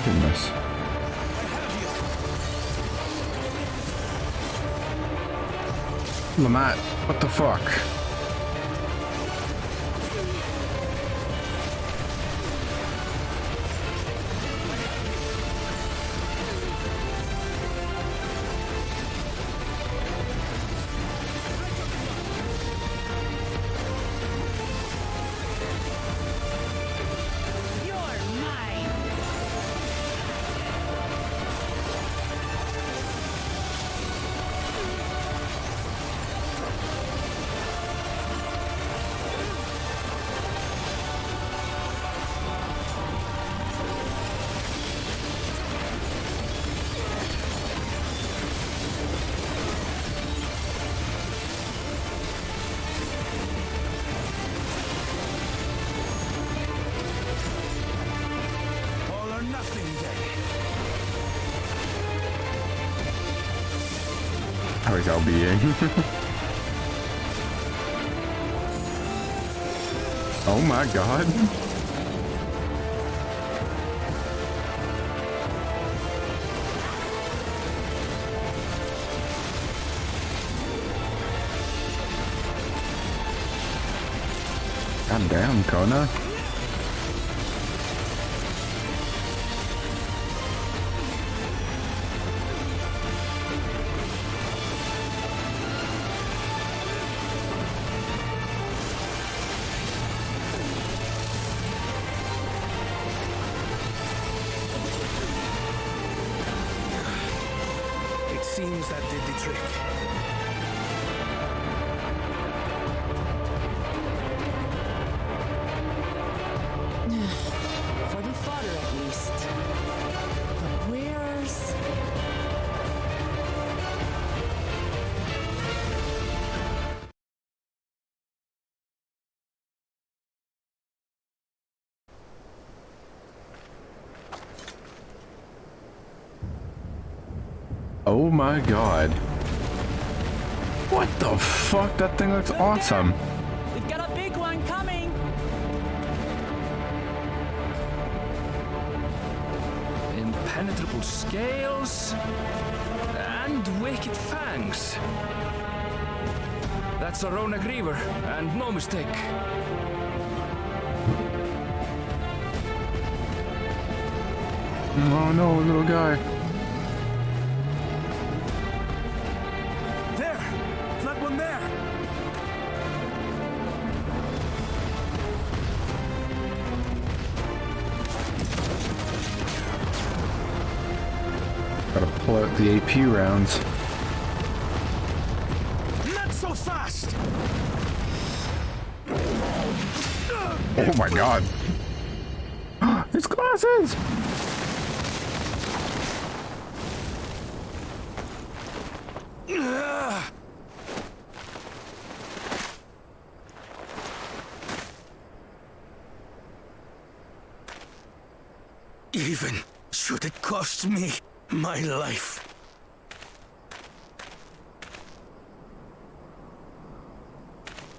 Goodness. Lamont, what the fuck? How is our being? Oh my god. God damn, Kona. Seems that did the trick. For the fodder, at least. But where's... Oh my god. What the fuck? That thing looks awesome. We've got a big one coming. Impenetrable scales and wicked fangs. That's a Ronak Reaver, and no mistake. Oh no, little guy. Gotta pull out the AP rounds. Not so fast! Oh my god. His glasses! Even should it cost me my life.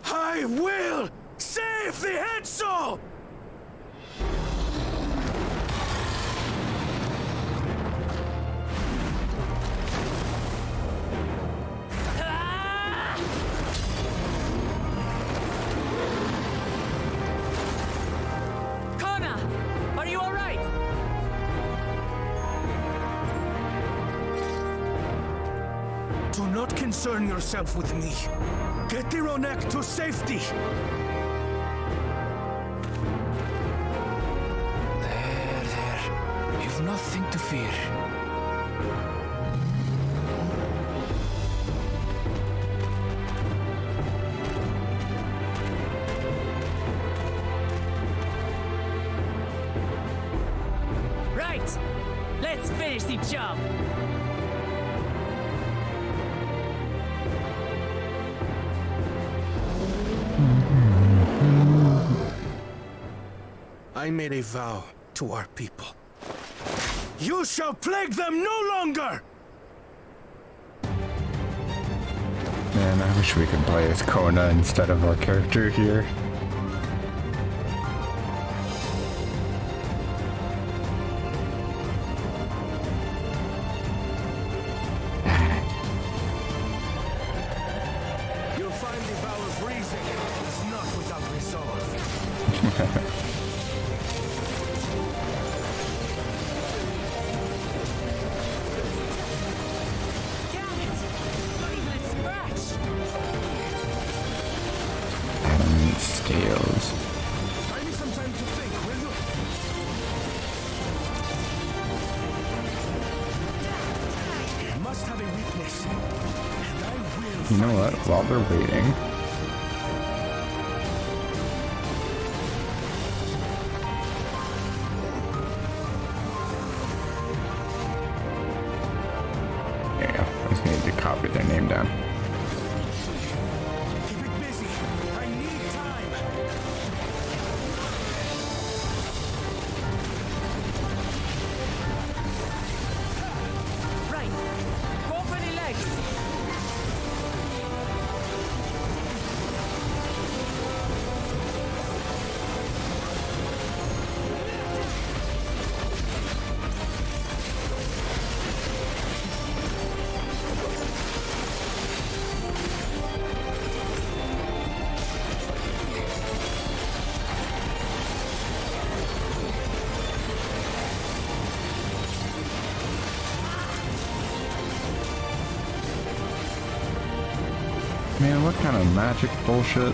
I will save the Tturuhhetso! Kona, are you all right? Do not concern yourself with me. Get the Ronek to safety! There. You've nothing to fear. Right. Let's finish the job. I made a vow to our people. You shall plague them no longer! Man, I wish we could play as Kona instead of our character here. Scales. Give me some time to think, will you? It must have a weakness, and I will. You know what? While they're waiting, yeah, I just need to copy their name down. Keep it busy. I need time. Right. Go for the legs. Man, what kind of magic bullshit?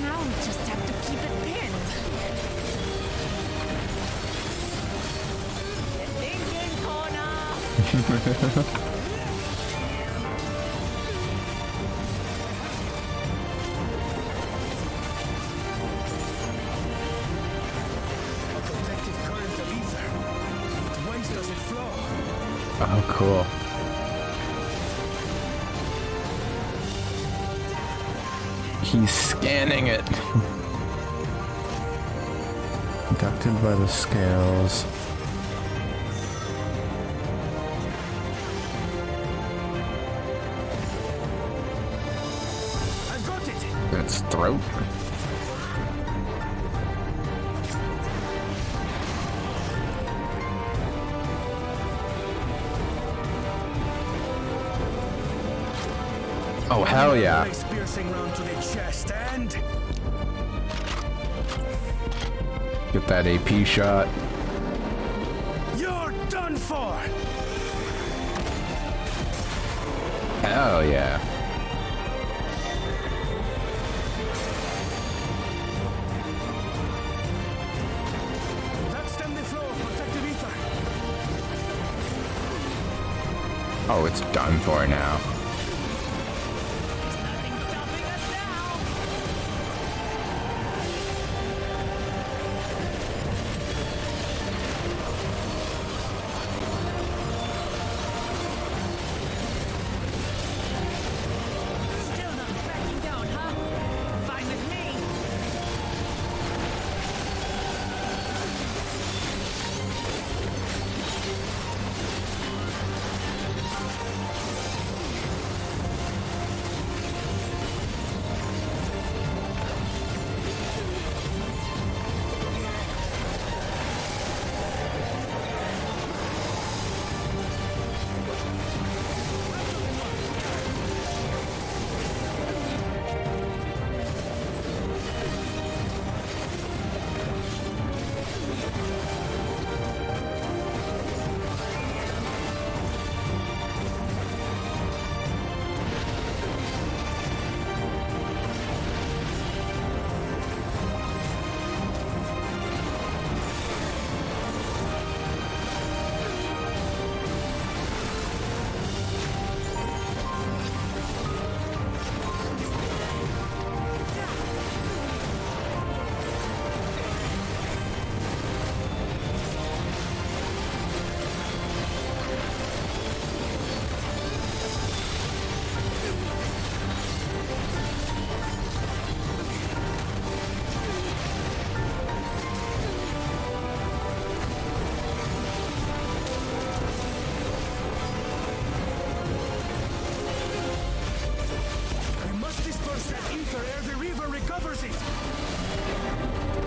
Now we just have to keep it pinned. Thinking corner. A protective current of ether. Whence does it flow? Oh, cool. He's scanning it. Conducted by the scales. I've got it. In its throat. Oh, hell yeah. Place piercing round to the chest and Get that AP shot. you're done for. Hell yeah. That stemmed the flow of protective ether. Oh, it's done for now. Nothing stopping us now. Still not backing down, huh? Fine with me.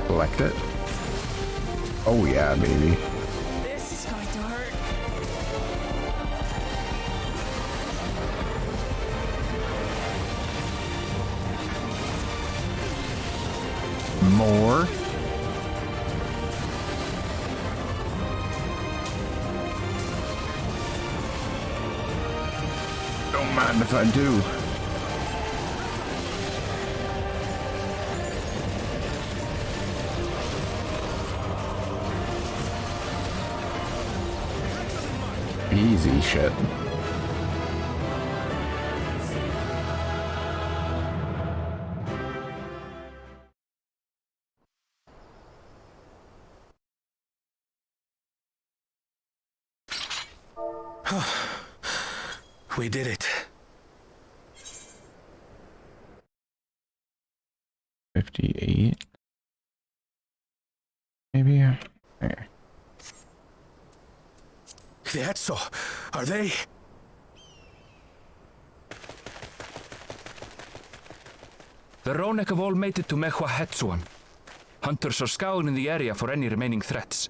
Collect it. Oh yeah, baby. This is going to hurt. More. Don't mind if I do. Easy shit. We did it. 58. Maybe. There. Tturuhhetso, are they? The Ronek have all made it to Tturuhhetso. Hunters are scouring the area for any remaining threats,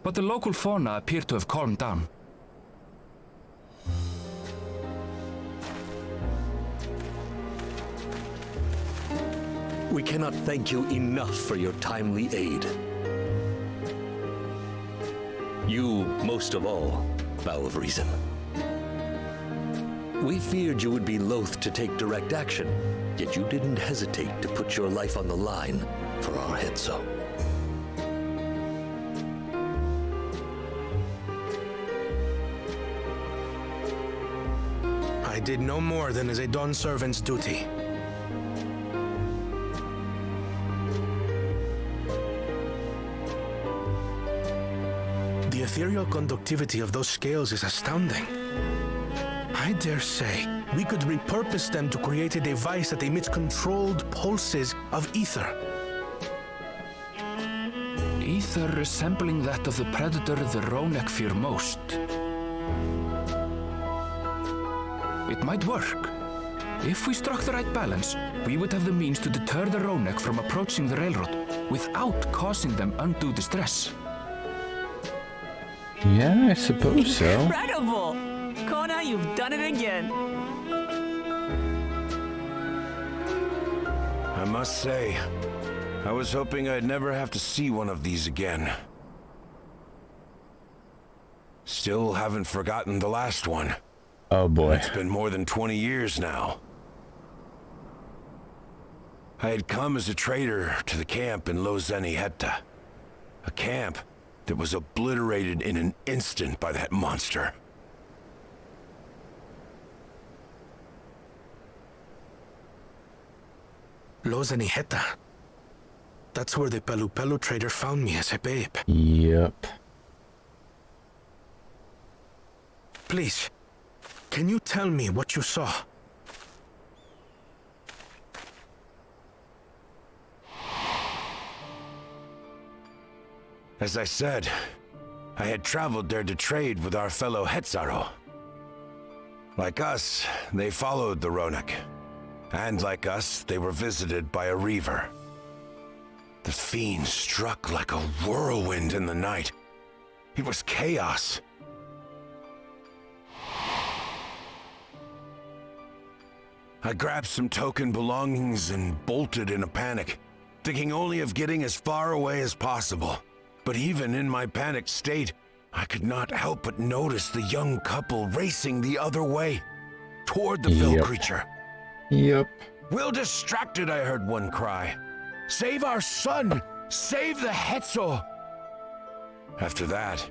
but the local fauna appear to have calmed down. We cannot thank you enough for your timely aid. You, most of all, Bow of Reason. We feared you would be loath to take direct action, yet you didn't hesitate to put your life on the line for our Hetso. I did no more than is a Dawn servant's duty. The ethereal conductivity of those scales is astounding. I dare say we could repurpose them to create a device that emits controlled pulses of ether. Ether resembling that of the predator the Ronek fear most. It might work. If we struck the right balance, we would have the means to deter the Ronek from approaching the railroad without causing them undue distress. Yeah, I suppose so. Incredible! Kona, you've done it again. I must say, I was hoping I'd never have to see one of these again. Still haven't forgotten the last one. Oh boy. It's been more than 20 years now. I had come as a trader to the camp in Tturuhhetso. A camp that was obliterated in an instant by that monster. Tturuhhetso. That's where the Pelu trader found me as a babe. Yep. Please, can you tell me what you saw? As I said, I had traveled there to trade with our fellow Hetzaro. Like us, they followed the Ronek. And like us, they were visited by a reaver. The fiend struck like a whirlwind in the night. It was chaos. I grabbed some token belongings and bolted in a panic, thinking only of getting as far away as possible. But even in my panicked state, I could not help but notice the young couple racing the other way, toward the fell creature. Yep. Well distracted, I heard one cry. Save our son! Save the Hetso! After that,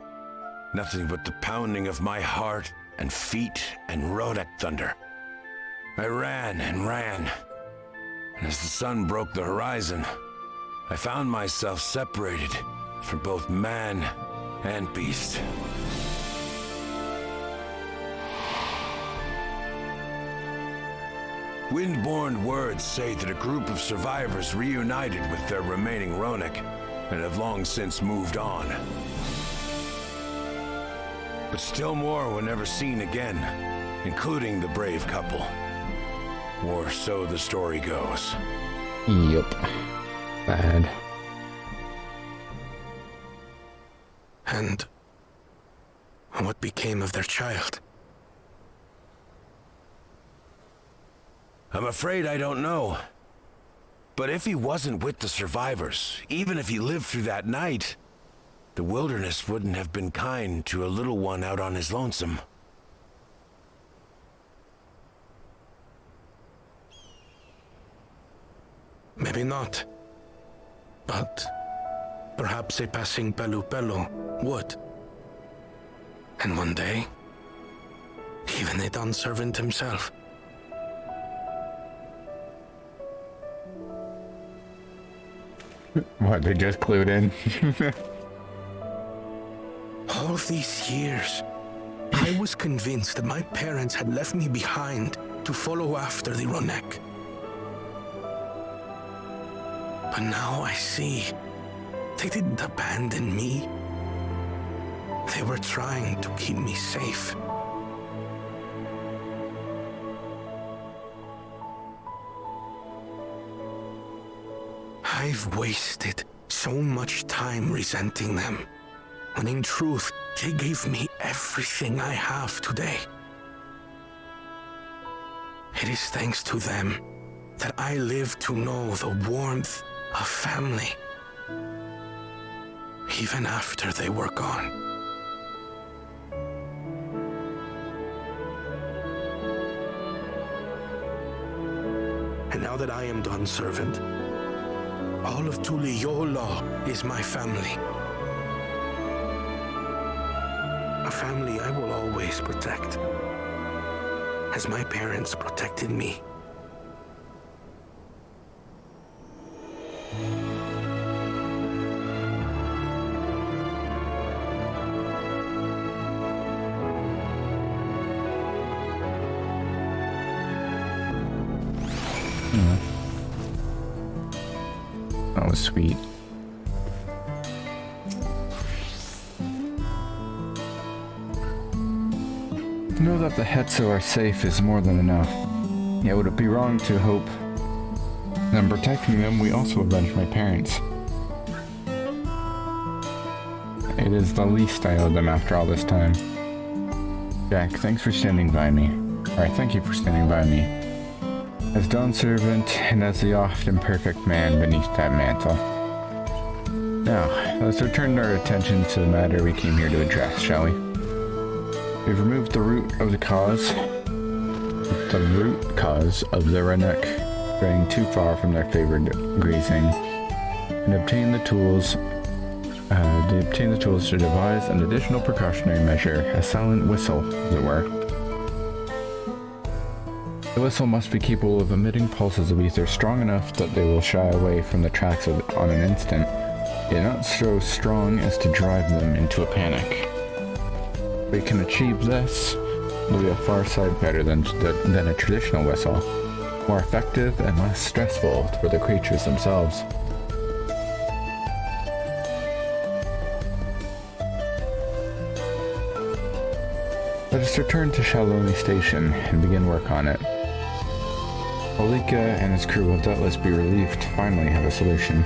nothing but the pounding of my heart and feet and Ronek thunder. I ran and ran, and as the sun broke the horizon, I found myself separated from both man and beast. Windborne words say that a group of survivors reunited with their remaining Ronek and have long since moved on. But still more were never seen again, including the brave couple. Or so the story goes. Yup. Bad. And what became of their child? I'm afraid I don't know. But if he wasn't with the survivors, even if he lived through that night, the wilderness wouldn't have been kind to a little one out on his lonesome. Maybe not. But perhaps a passing Pelu would. And one day, even a Dawn servant himself. What, they just clued in? All these years, I was convinced that my parents had left me behind to follow after the Ronek. But now I see, they didn't abandon me. They were trying to keep me safe. I've wasted so much time resenting them, when in truth, they gave me everything I have today. It is thanks to them that I live to know the warmth of family, even after they were gone. And now that I am Dawn servant, all of Tturuhhetso is my family. A family I will always protect, as my parents protected me. That was sweet. To know that the Hetso are safe is more than enough. Yet would it be wrong to hope that in protecting them we also avenge my parents? It is the least I owe them after all this time. Jack, thanks for standing by me. Alright, thank you for standing by me. As Dawn servant and as the often perfect man beneath that mantle. Now, let's return our attention to the matter we came here to address, shall we? We've removed the root of the cause of the Ronek straying too far from their favored grazing, and obtained the tools. They obtained the tools to devise an additional precautionary measure, a silent whistle, as it were. The whistle must be capable of emitting pulses of ether strong enough that they will shy away from the tracks on an instant, yet not so strong as to drive them into a panic. If we can achieve this, it will be a far sight better than a traditional whistle, more effective and less stressful for the creatures themselves. Let us return to Shaloni Station and begin work on it. Olika and his crew will doubtless be relieved to finally have a solution.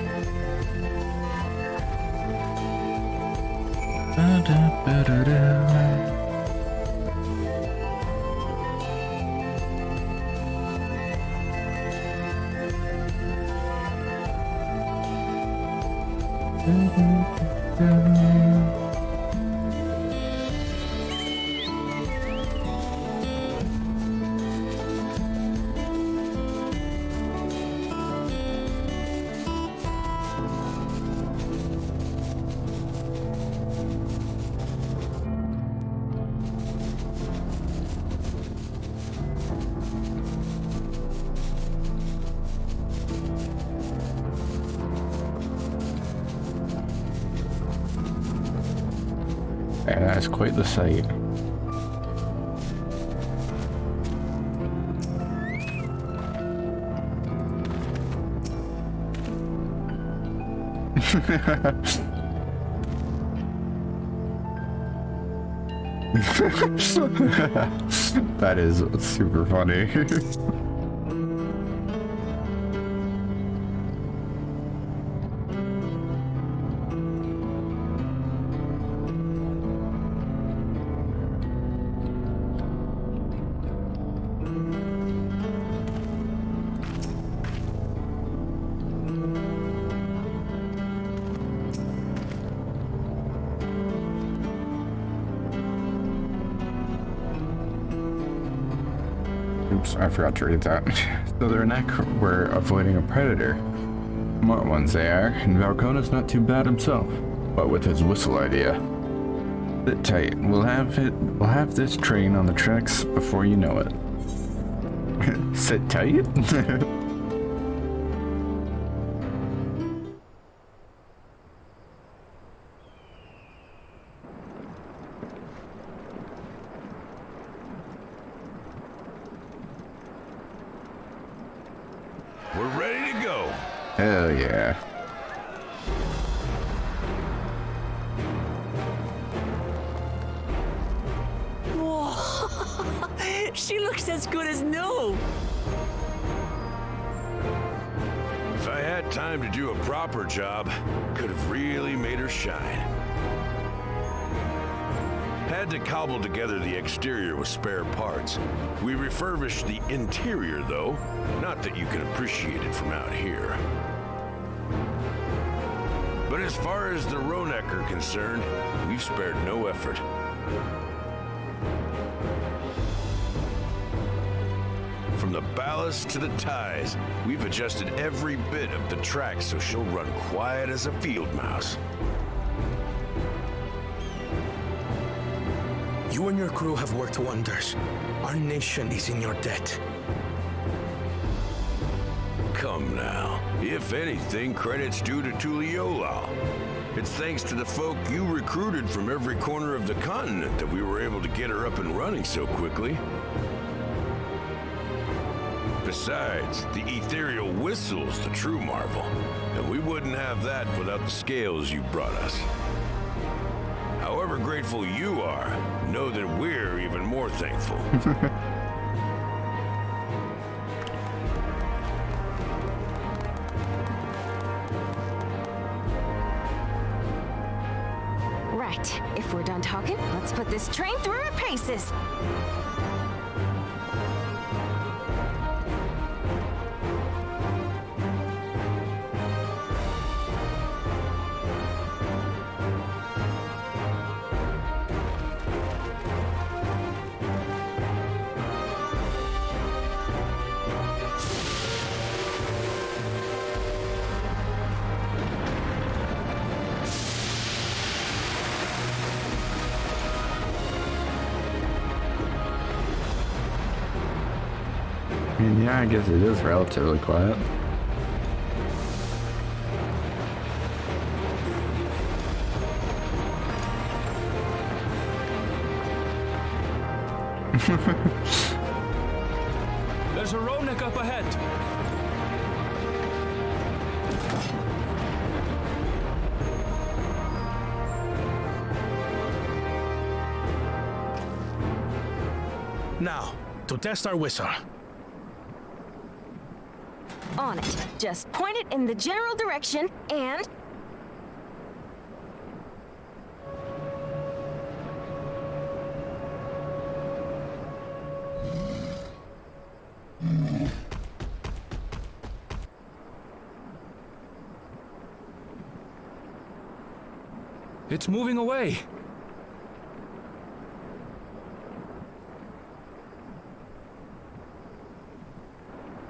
And that's quite the sight. That is super funny. Oops, I forgot to read that. So the Renek were avoiding a predator. Smart ones they are, and Valkona's not too bad himself. But with his whistle idea. Sit tight. We'll have this train on the tracks before you know it. Sit tight? We're ready to go. Hell yeah. Whoa! She looks as good as new. If I had time to do a proper job, could have really made her shine. Had to cobble together the exterior with spare parts. We refurbished the interior, though. Not that you can appreciate it from out here. But as far as the Ronek are concerned, we've spared no effort. From the ballast to the ties, we've adjusted every bit of the track so she'll run quiet as a field mouse. You and your crew have worked wonders. Our nation is in your debt. Come now. If anything, credit's due to Tturuhhetso. It's thanks to the folk you recruited from every corner of the continent that we were able to get her up and running so quickly. Besides, the ethereal whistle's the true marvel, and we wouldn't have that without the scales you brought us. However grateful you are, know that we're even more thankful. Right, if we're done talking, let's put this train through her paces. I mean, yeah, I guess it is relatively quiet. There's a Ronek up ahead. Now, to test our whistle. On it. Just point it in the general direction and... It's moving away.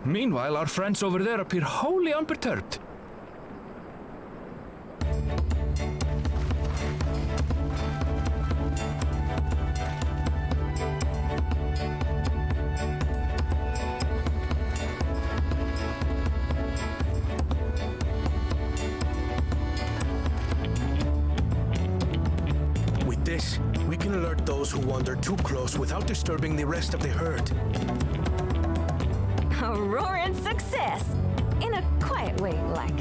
Meanwhile, our friends over there appear wholly unperturbed. With this, we can alert those who wander too close without disturbing the rest of the herd. A roaring success! In a quiet way, like.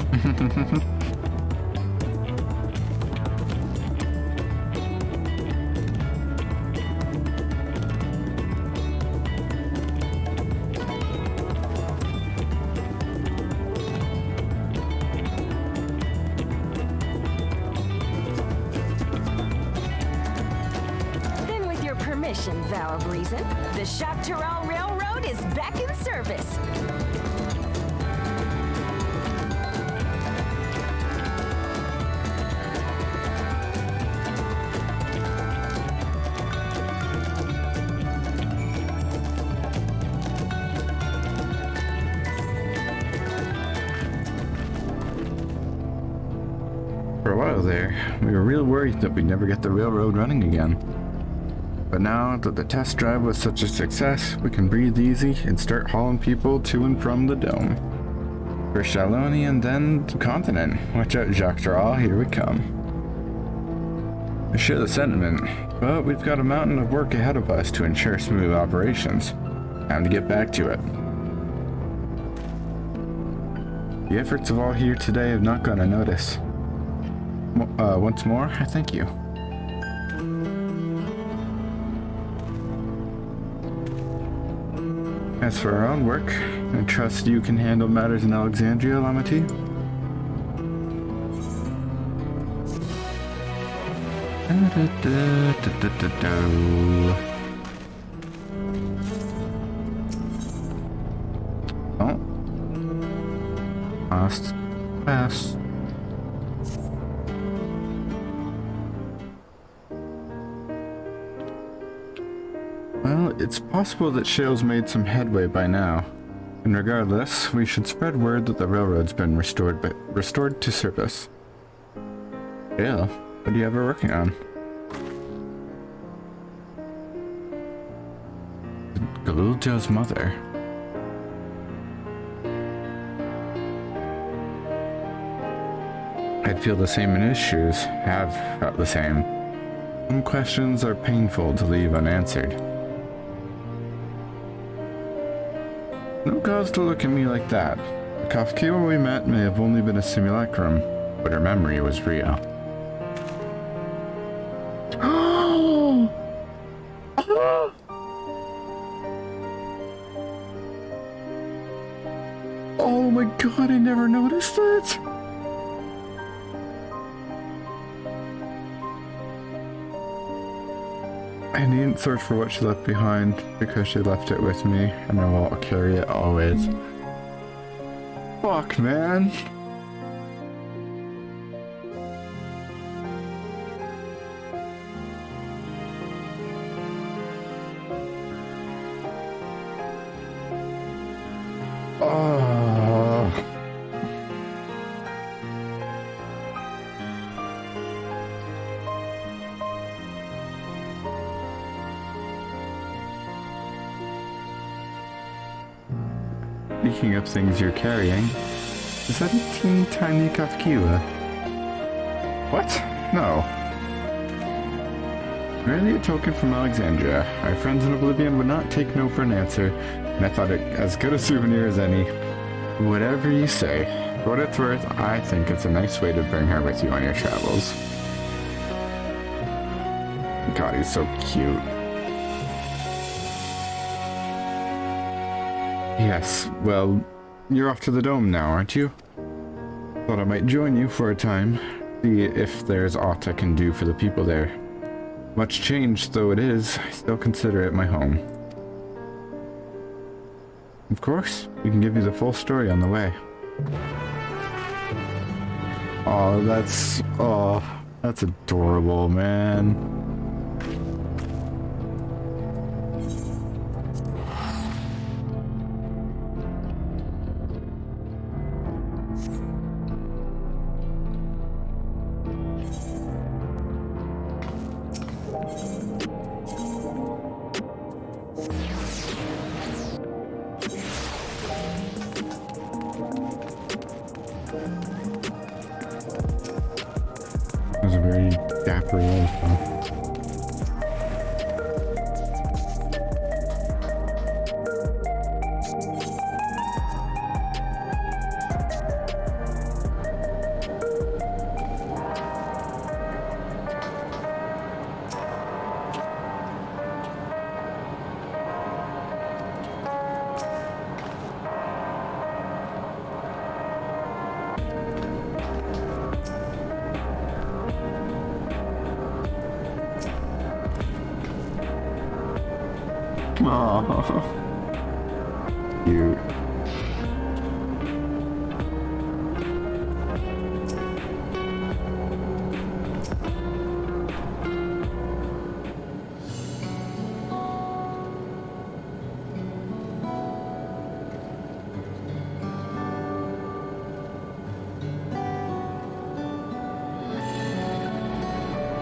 Then with your permission, Vow of Reason, the Shaktaral Railroad is back in service. a while there, we were real worried that we'd never get the railroad running again. But now that the test drive was such a success, we can breathe easy and start hauling people to and from the dome. First Shaloni and then the continent. Watch out, Jacques Dural, here we come. I share the sentiment, but we've got a mountain of work ahead of us to ensure smooth operations. Time to get back to it. The efforts of all here today have not gone unnoticed. Once more, I thank you. As for our own work, I trust you can handle matters in Alexandria, Lamati? Oh. Pass. Well, it's possible that Shale's made some headway by now. And regardless, we should spread word that the railroad's been restored to service. Shale, what are you ever working on? Galulja's mother. I'd feel the same in his shoes, have felt the same. Some questions are painful to leave unanswered. No cause to look at me like that. The Kafkiwa we met may have only been a simulacrum, but her memory was real. Oh my god, I never noticed that! I needn't search for what she left behind because she left it with me, and I will carry it always. Fuck, man. Oh. Speaking of things you're carrying, is that a teeny tiny Kafkiwa? What? No. Merely a token from Alexandria. Our friends in Oblivion would not take no for an answer, and I thought it as good a souvenir as any. Whatever you say. For what it's worth, I think it's a nice way to bring her with you on your travels. God, he's so cute. Yes, well, you're off to the dome now, aren't you? Thought I might join you for a time, see if there's aught I can do for the people there. Much changed though it is, I still consider it my home. Of course, we can give you the full story on the way. Oh, that's adorable, man. It was a very dapper wolf. Aww. Cute.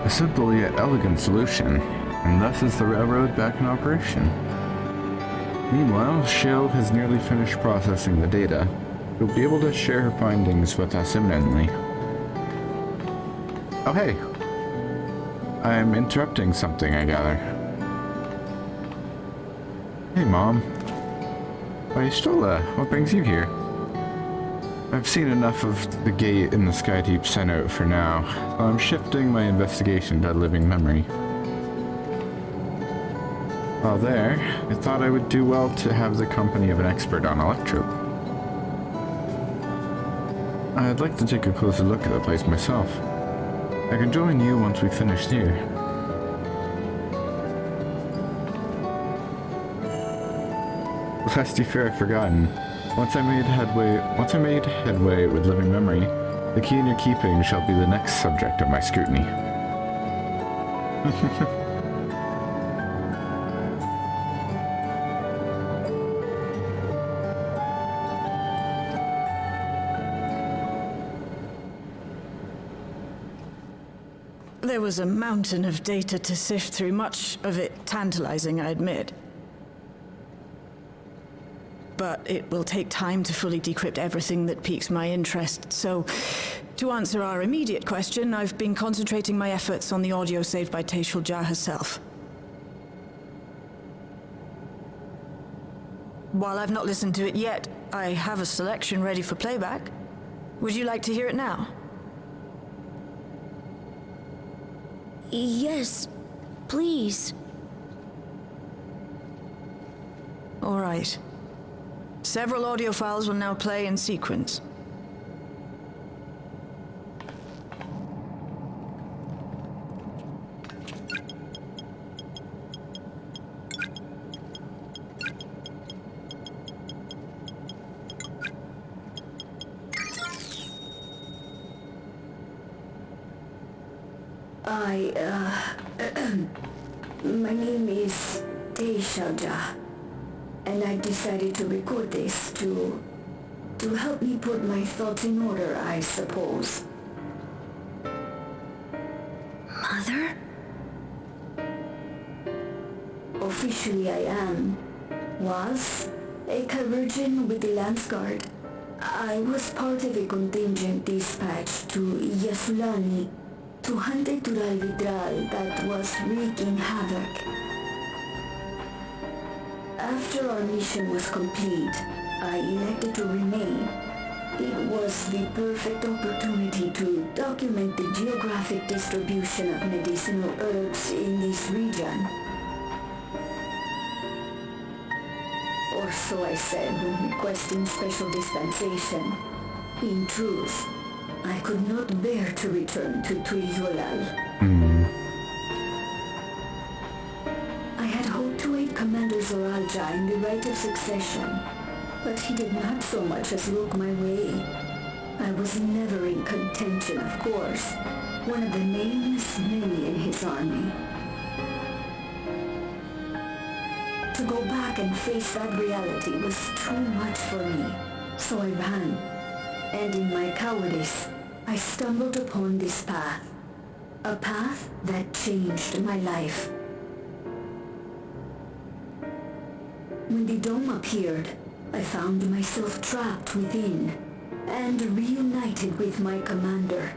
A simple yet elegant solution, and thus is the railroad back in operation. Meanwhile, Shield has nearly finished processing the data. She'll be able to share her findings with us imminently. Oh hey! I'm interrupting something, I gather. Hey Mom. Why, Stola, what brings you here? I've seen enough of the gate in the Skydeep sent out for now, so I'm shifting my investigation to living memory. While there, I thought I would do well to have the company of an expert on electrope. I'd like to take a closer look at the place myself. I can join you once we finish here. Lest you fear I've forgotten. Once I made headway with living memory, the key in your keeping shall be the next subject of my scrutiny. There was a mountain of data to sift through, much of it tantalizing, I admit. But it will take time to fully decrypt everything that piques my interest, so to answer our immediate question, I've been concentrating my efforts on the audio saved by Tturuhhetso herself. While I've not listened to it yet, I have a selection ready for playback. Would you like to hear it now? Yes, please. All right. Several audio files will now play in sequence. My name is Tturuhhetso, and I decided to record this to help me put my thoughts in order, I suppose. Mother? Officially I was a chirurgeon with the Lance Guard. I was part of a contingent dispatched to Yasulani to hunt a Tturuhhetso that was wreaking havoc. After our mission was complete, I elected to remain. It was the perfect opportunity to document the geographic distribution of medicinal herbs in this region. Or so I said when requesting special dispensation. In truth, I could not bear to return to Tturuhhetso. I had hoped to aid Commander Zoralja in the right of succession, but he did not so much as look my way. I was never in contention, of course, one of the nameless many in his army. To go back and face that reality was too much for me, so I ran. And in my cowardice, I stumbled upon this path. A path that changed my life. When the dome appeared, I found myself trapped within and reunited with my commander.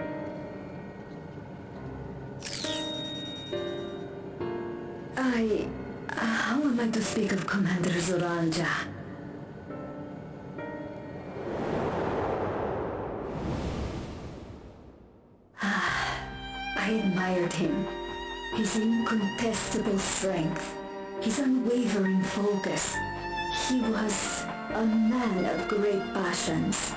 How am I to speak of Commander Zoralja? I admired him. His incontestable strength, his unwavering focus. He was a man of great passions.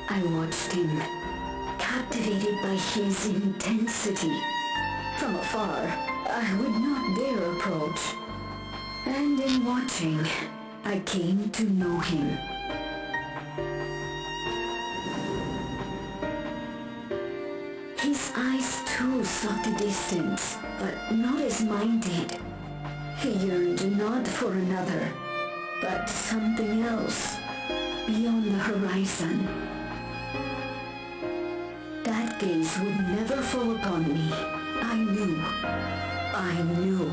I watched him, captivated by his intensity. From afar, I would not dare approach. And in watching, I came to know him. His eyes too sought the distance, but not as mine did. He yearned not for another, but something else, beyond the horizon. that gaze would never fall upon me. I knew. I knew.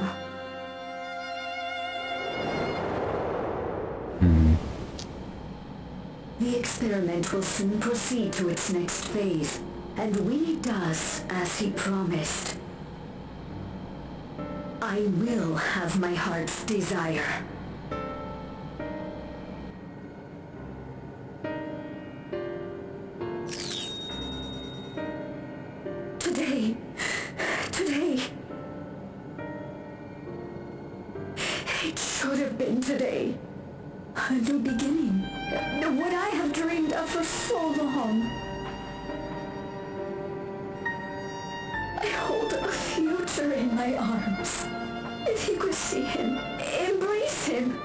The experiment will soon proceed to its next phase, and when it does, as he promised, I will have my heart's desire. Today. It should have been today. A new beginning. What I have dreamed of for so long. I hold a future in my arms. If you could see him, embrace him.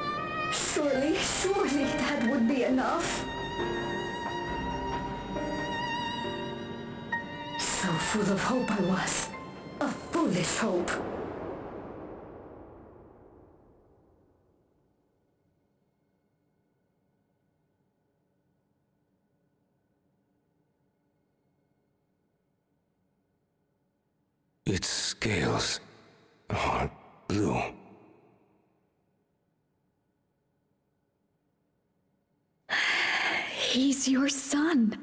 Surely that would be enough. So full of hope I was. A foolish hope. Its scales are blue. He's your son.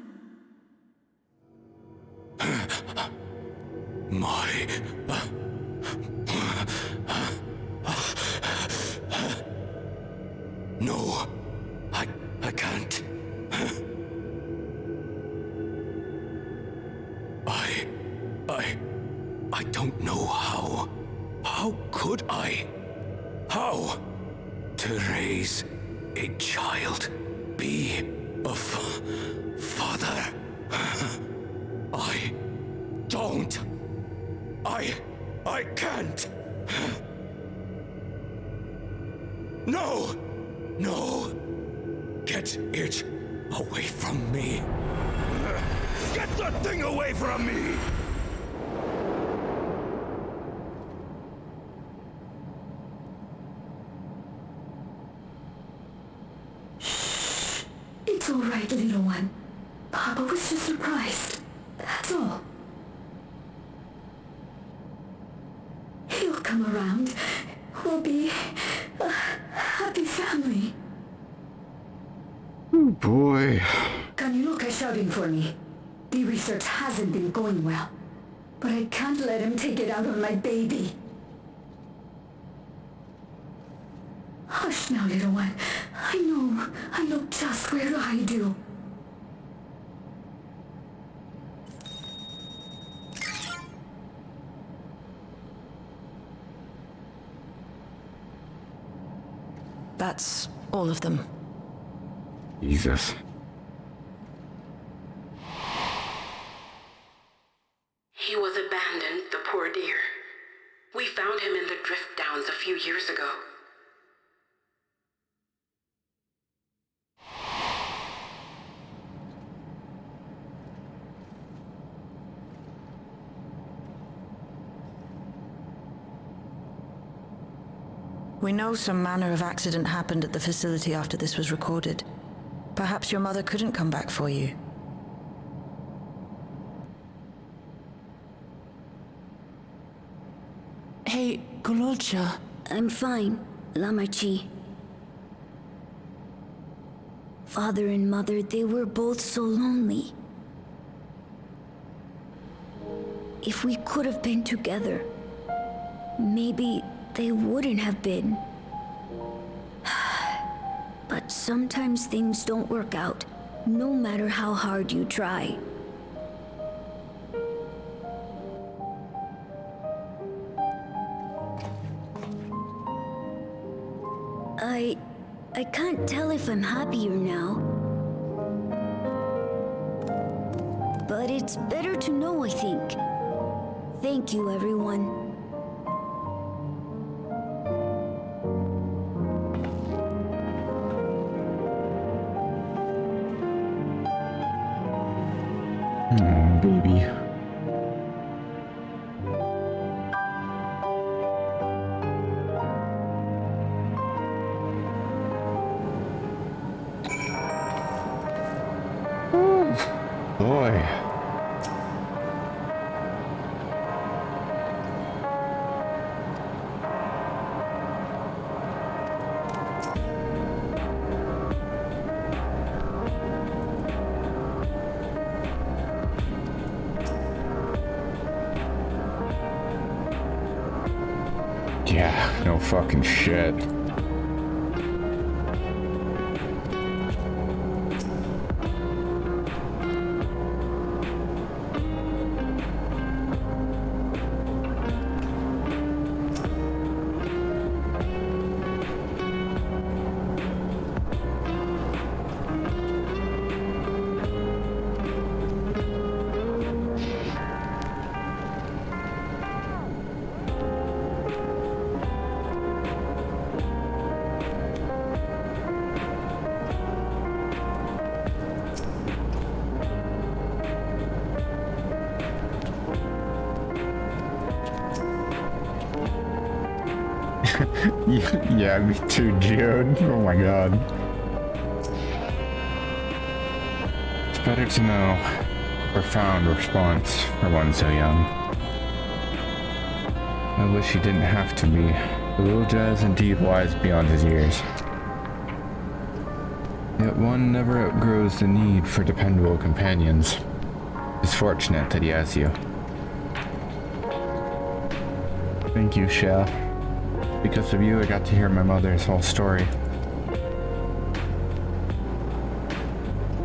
No, I can't. I don't know how. How could I? How? To raise a child, be a father. I don't. I can't. No! Get it away from me. Get that thing away from me! It's all right, little one. Papa was just surprised. That's all. He'll come around. We'll be a happy family. Oh boy. Kanilokka shouting for me. The research hasn't been going well, but I can't let him take it out on my baby. Hush now, little one. I know just where I do. That's all of them. Jesus. He was abandoned, the poor dear. We found him in the drift downs a few years ago. We know some manner of accident happened at the facility after this was recorded. Perhaps your mother couldn't come back for you. Hey, Gololcha. I'm fine, Lamachi. Father and mother, they were both so lonely. If we could have been together, maybe they wouldn't have been. But sometimes things don't work out, no matter how hard you try. I can't tell if I'm happier now. But it's better to know, I think. Thank you, everyone. Baby. Boy. Yeah, no fucking shit. Yeah, me too, Geode. Oh my god. It's better to know a profound response for one so young. I wish he didn't have to be. The little jazz indeed wise beyond his years. Yet one never outgrows the need for dependable companions. It's fortunate that he has you. Thank you, Shell. Because of you, I got to hear my mother's whole story.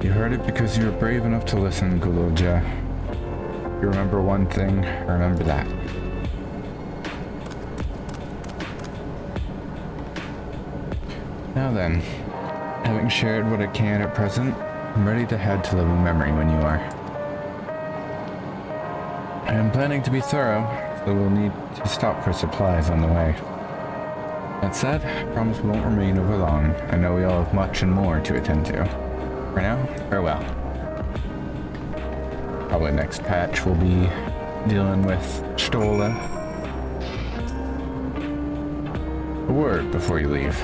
You heard it because you were brave enough to listen, Gululja. You remember one thing, remember that. Now then, having shared what I can at present, I'm ready to head to living memory when you are. I am planning to be thorough, so we'll need to stop for supplies on the way. That said, I promise we won't remain over long. I know we all have much and more to attend to. For now, farewell. Probably next patch we'll be dealing with Stola. A word before you leave.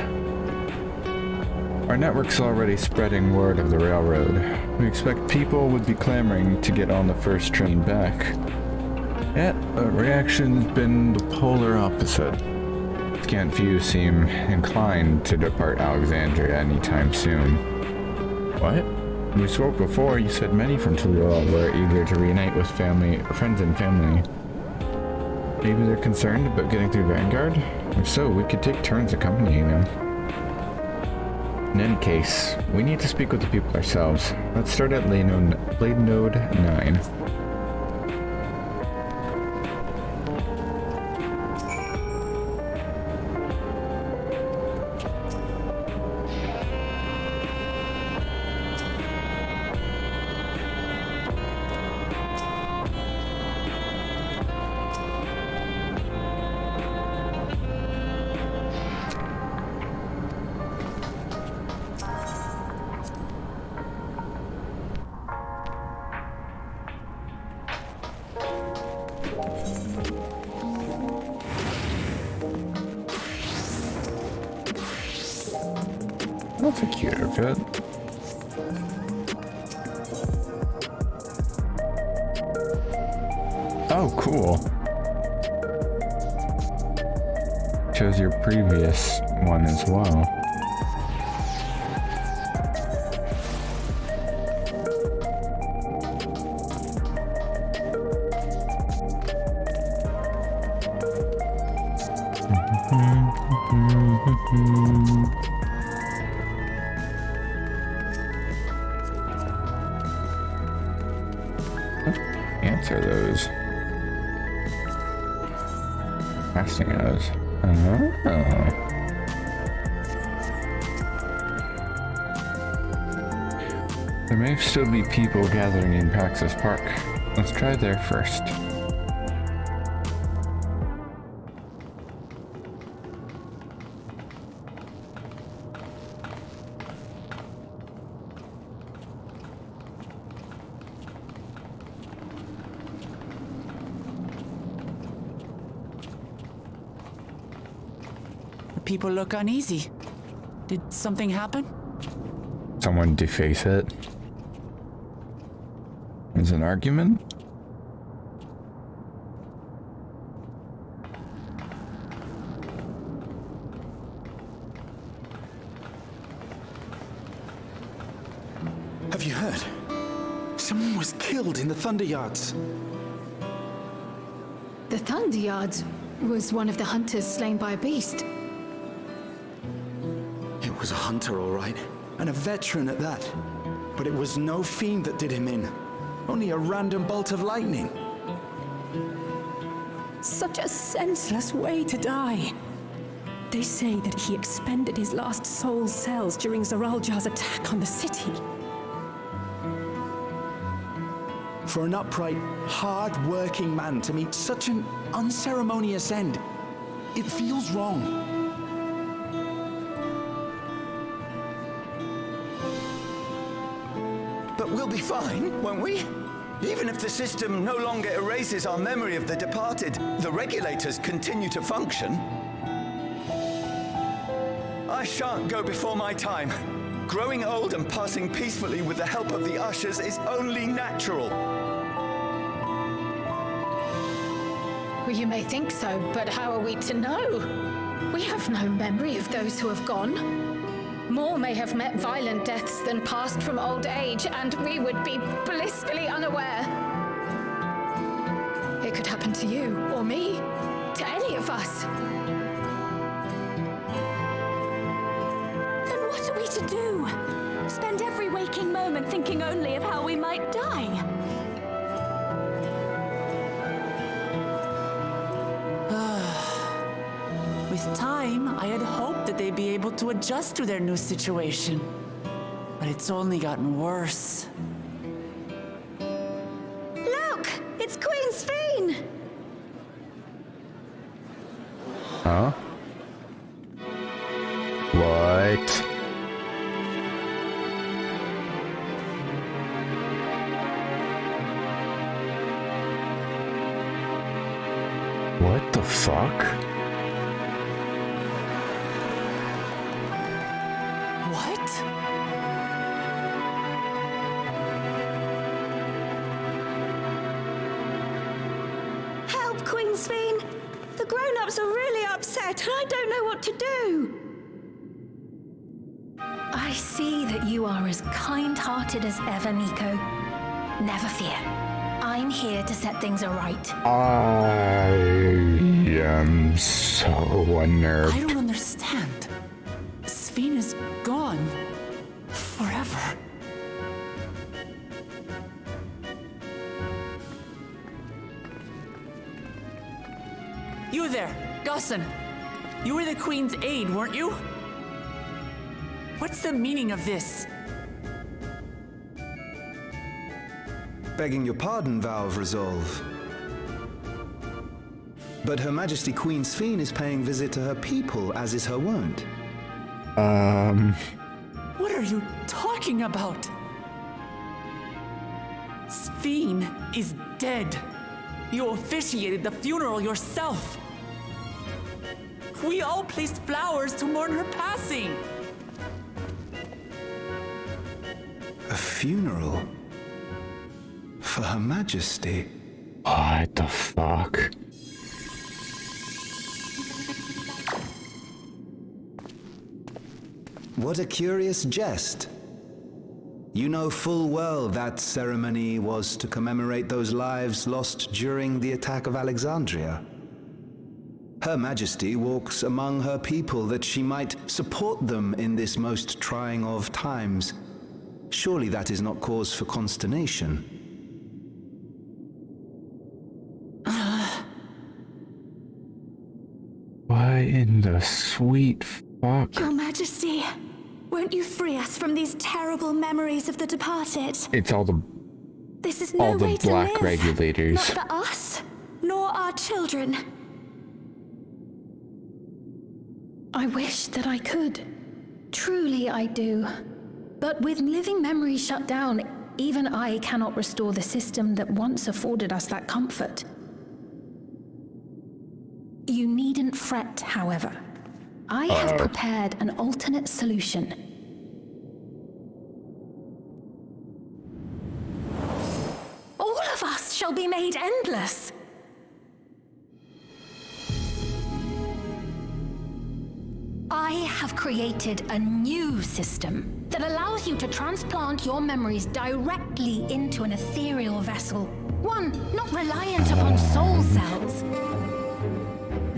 Our network's already spreading word of the railroad. We expect people would be clamoring to get on the first train back. Yet, the reaction's been the polar opposite. Scant few seem inclined to depart Alexandria anytime soon. What? When we spoke before, you said many from Tturuhhetso were eager to reunite with friends and family. Maybe they're concerned about getting through Vanguard? If so, we could take turns accompanying them. In any case, we need to speak with the people ourselves. Let's start at Blade Node 9. That's a cute outfit. Oh, cool. Shows your previous one as well. Answer those. Casting those. There may still be people gathering in Praxis Park. Let's try there first. People look uneasy. Did something happen? Someone deface it? Is it an argument? Have you heard? Someone was killed in the Thunder Yards. The Thunder Yards? was one of the hunters slain by a beast. It was a hunter, all right. And a veteran at that. But it was no fiend that did him in. Only a random bolt of lightning. Such a senseless way to die. They say that he expended his last soul cells during Zoraljar's attack on the city. For an upright, hard-working man to meet such an unceremonious end, it feels wrong. But we'll be fine, won't we? Even if the system no longer erases our memory of the departed, the regulators continue to function. I shan't go before my time. Growing old and passing peacefully with the help of the ushers is only natural. Well, you may think so, but how are we to know? We have no memory of those who have gone. More may have met violent deaths than passed from old age, and we would be blissfully unaware. It could happen to you, or me, to any of us. Then what are we to do? Spend every waking moment thinking only of how we might die? With time, I had hoped that they'd be able to adjust to their new situation. But it's only gotten worse. Look! It's Queen Sphene! Huh? What? What the fuck? What? Help, Queen Sphene! The grown-ups are really upset, and I don't know what to do! I see that you are as kind-hearted as ever, Nico. Never fear. I'm here to set things aright. I am so unnerved. I don't understand. Sphene is gone. Forever. You there, Gusson. You were the Queen's aide, weren't you? What's the meaning of this? Begging your pardon, Vow of Resolve. But Her Majesty Queen Sphene is paying visit to her people, as is her wont. What are you talking about? Sphene is dead. You officiated the funeral yourself. We all placed flowers to mourn her passing. A funeral? For Her Majesty? What the fuck? What a curious jest. You know full well that ceremony was to commemorate those lives lost during the attack of Alexandria. Her Majesty walks among her people that she might support them in this most trying of times. Surely that is not cause for consternation. Why in the sweet fuck? Your Majesty, won't you free us from these terrible memories of the departed? It's all the This is no way to black live. regulators. Not for us, nor our children. I wish that I could. Truly I do. But with living memory shut down, even I cannot restore the system that once afforded us that comfort. You needn't fret, however. I have prepared an alternate solution. All of us shall be made endless. I have created a new system that allows you to transplant your memories directly into an ethereal vessel. One not reliant upon soul cells.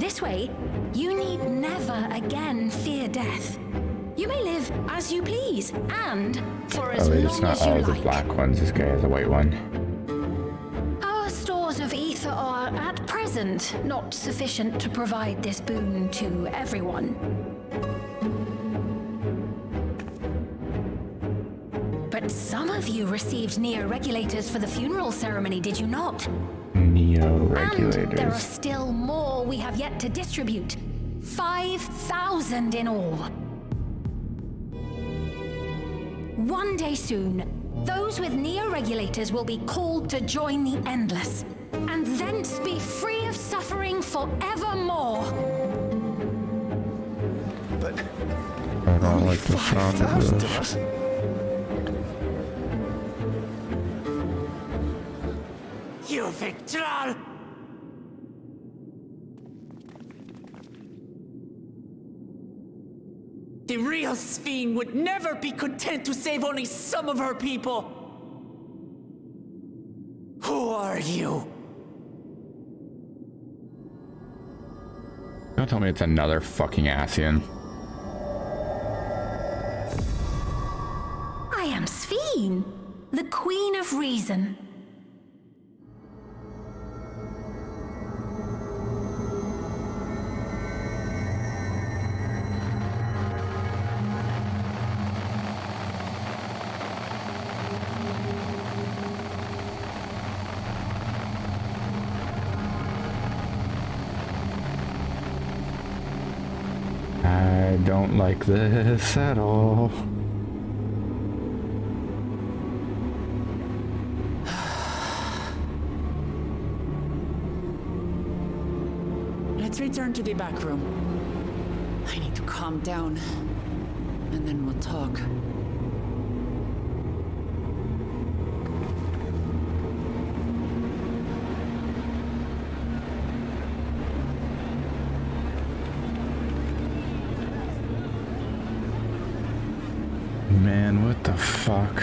This way, you need never again fear death. You may live as you please, and for as long It's not as you all the like. black ones as gay as the white one. Our stores of ether are, at present, not sufficient to provide this boon to everyone. But some of you received neo-regulators for the funeral ceremony, did you not? Neo-regulators. And there are still more we have yet to distribute. 5,000 in all. One day soon, those with neo-regulators will be called to join the Endless, and thence be free of suffering forevermore. But I don't like the sound of this. Yuweyawata! The real Sphene would never be content to save only some of her people. Who are you? Don't tell me it's another fucking Ascian. I am Sphene, the Queen of Reason. I don't like this at all. Let's return to the back room. I need to calm down, and then we'll talk. Man, what the fuck?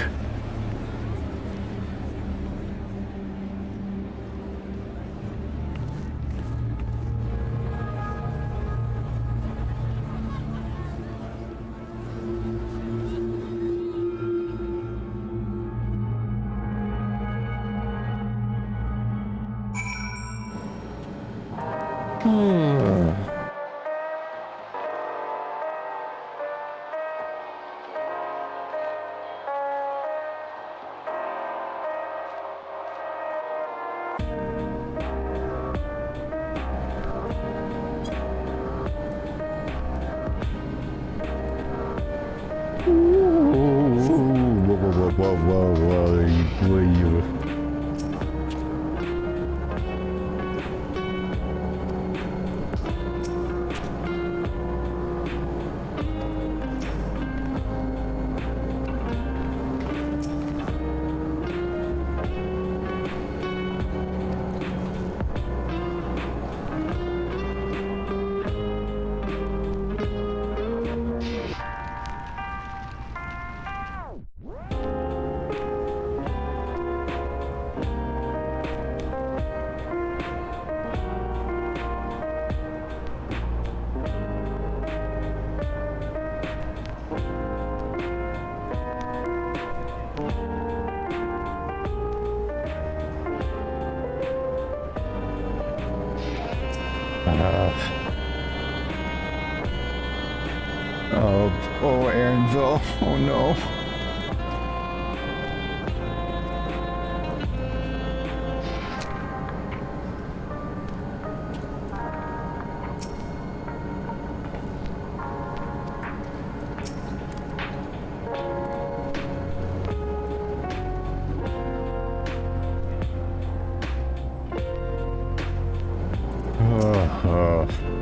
Oh, Aaronville. Oh no.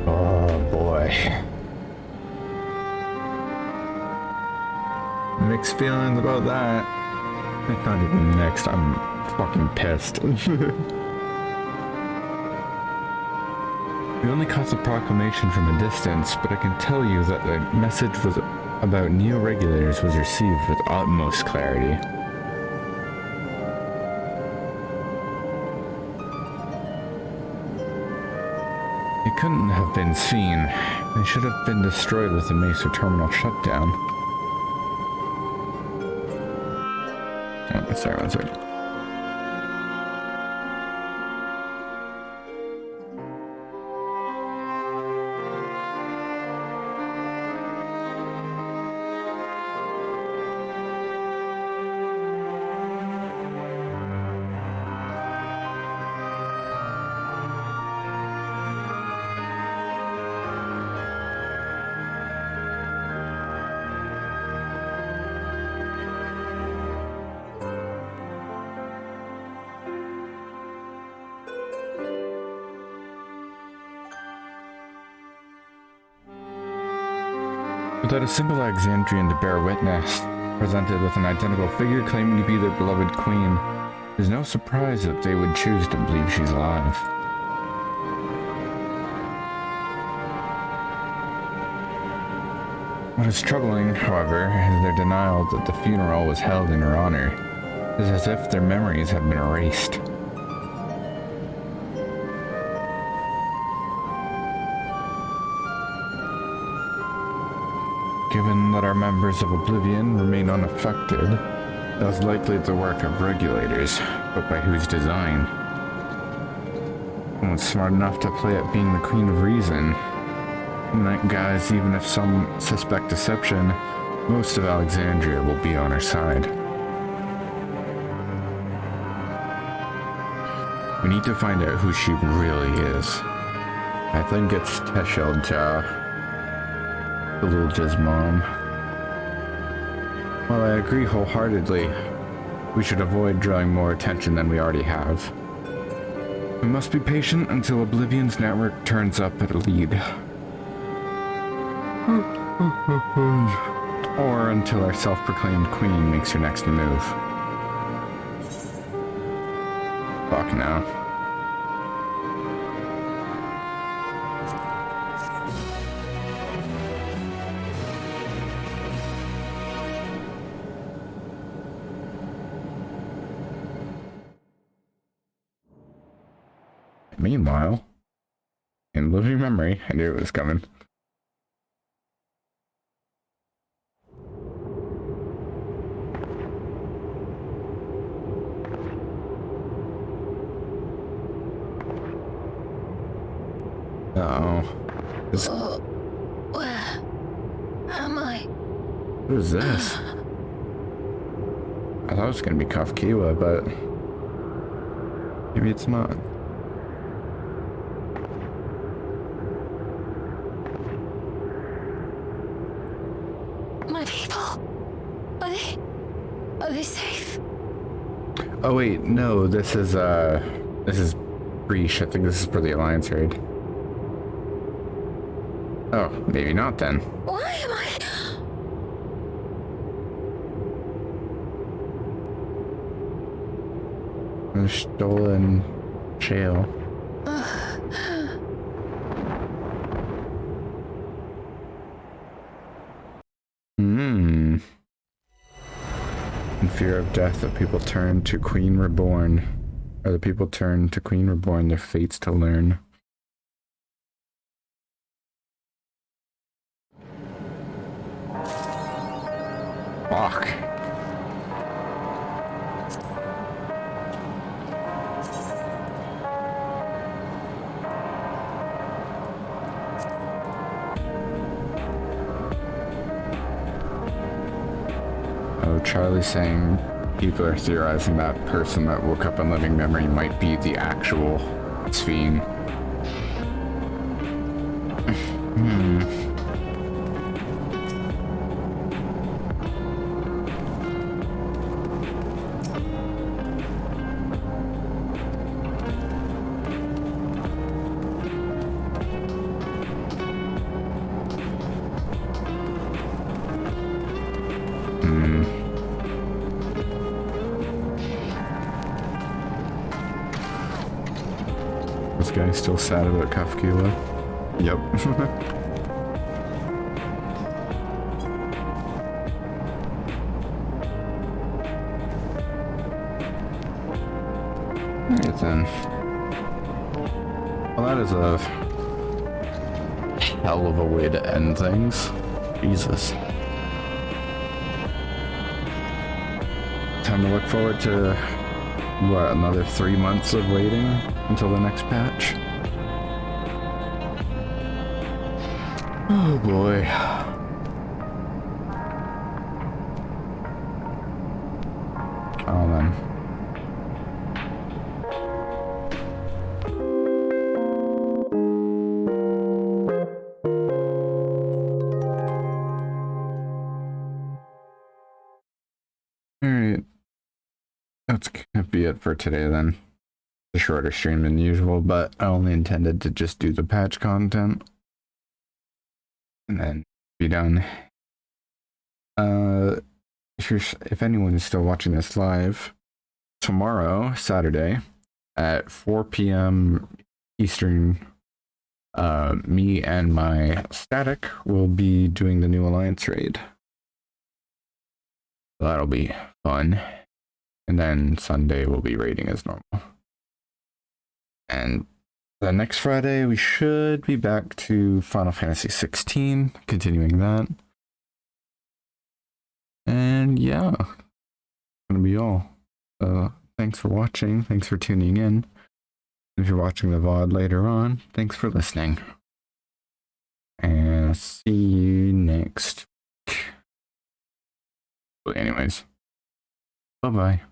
Oh boy. Mixed feelings about that. It's not even mixed, I'm fucking pissed. We only caught the proclamation from a distance, but I can tell you that the message was about neo-regulators was received with utmost clarity. They couldn't have been seen. They should have been destroyed with the Mesa terminal shutdown. Oh, sorry, one second. Without a single Alexandrian to bear witness, presented with an identical figure claiming to be their beloved queen, it is no surprise that they would choose to believe she's alive. What is troubling, however, is their denial that the funeral was held in her honor. It is as if their memories have been erased. Given that our members of Oblivion remain unaffected, it was likely the work of regulators, but by whose design? Someone smart enough to play at being the Queen of Reason. And that, guys, even if some suspect deception, most of Alexandria will be on our side. We need to find out who she really is. I think it's Tturuhhetso. Tturuhhetso's mom. While I agree wholeheartedly, we should avoid drawing more attention than we already have. We must be patient until Oblivion's network turns up at a lead. Or until our self-proclaimed queen makes her next move. Fuck now. Meanwhile, in living memory, I knew it was coming. Uh-oh. Where am I? What is this? I thought it was gonna be Kafkiwa, but maybe it's not. My people. Are they safe? Oh wait, no, this is Breach. I think this is for the Alliance raid. Oh, maybe not then. Why am I? A stolen jail. In fear of death, the people turn to Queen Reborn. Or the people turn to Queen Reborn, their fates to learn. Fuck. Oh, Charlie's saying people are theorizing that person that woke up in living memory might be the actual Fiend. This guy's still sad about Kafkiwa. Yep. Alright then. Well, that is a hell of a way to end things. Jesus. Time to look forward to, what, another 3 months of waiting until the next patch? Oh boy. Oh man. Alright. That's gonna be it for today then. A shorter stream than usual, but I only intended to just do the patch content and then be done. If anyone is still watching this live, tomorrow, Saturday, at 4 p.m. Eastern, me and my static will be doing the new Alliance raid. So that'll be fun. And then Sunday we'll be raiding as normal. And the next Friday we should be back to Final Fantasy XVI, continuing that. And yeah, that's gonna be all. Thanks for watching, thanks for tuning in. If you're watching the VOD later on, thanks for listening. And see you next week. But anyways, bye-bye.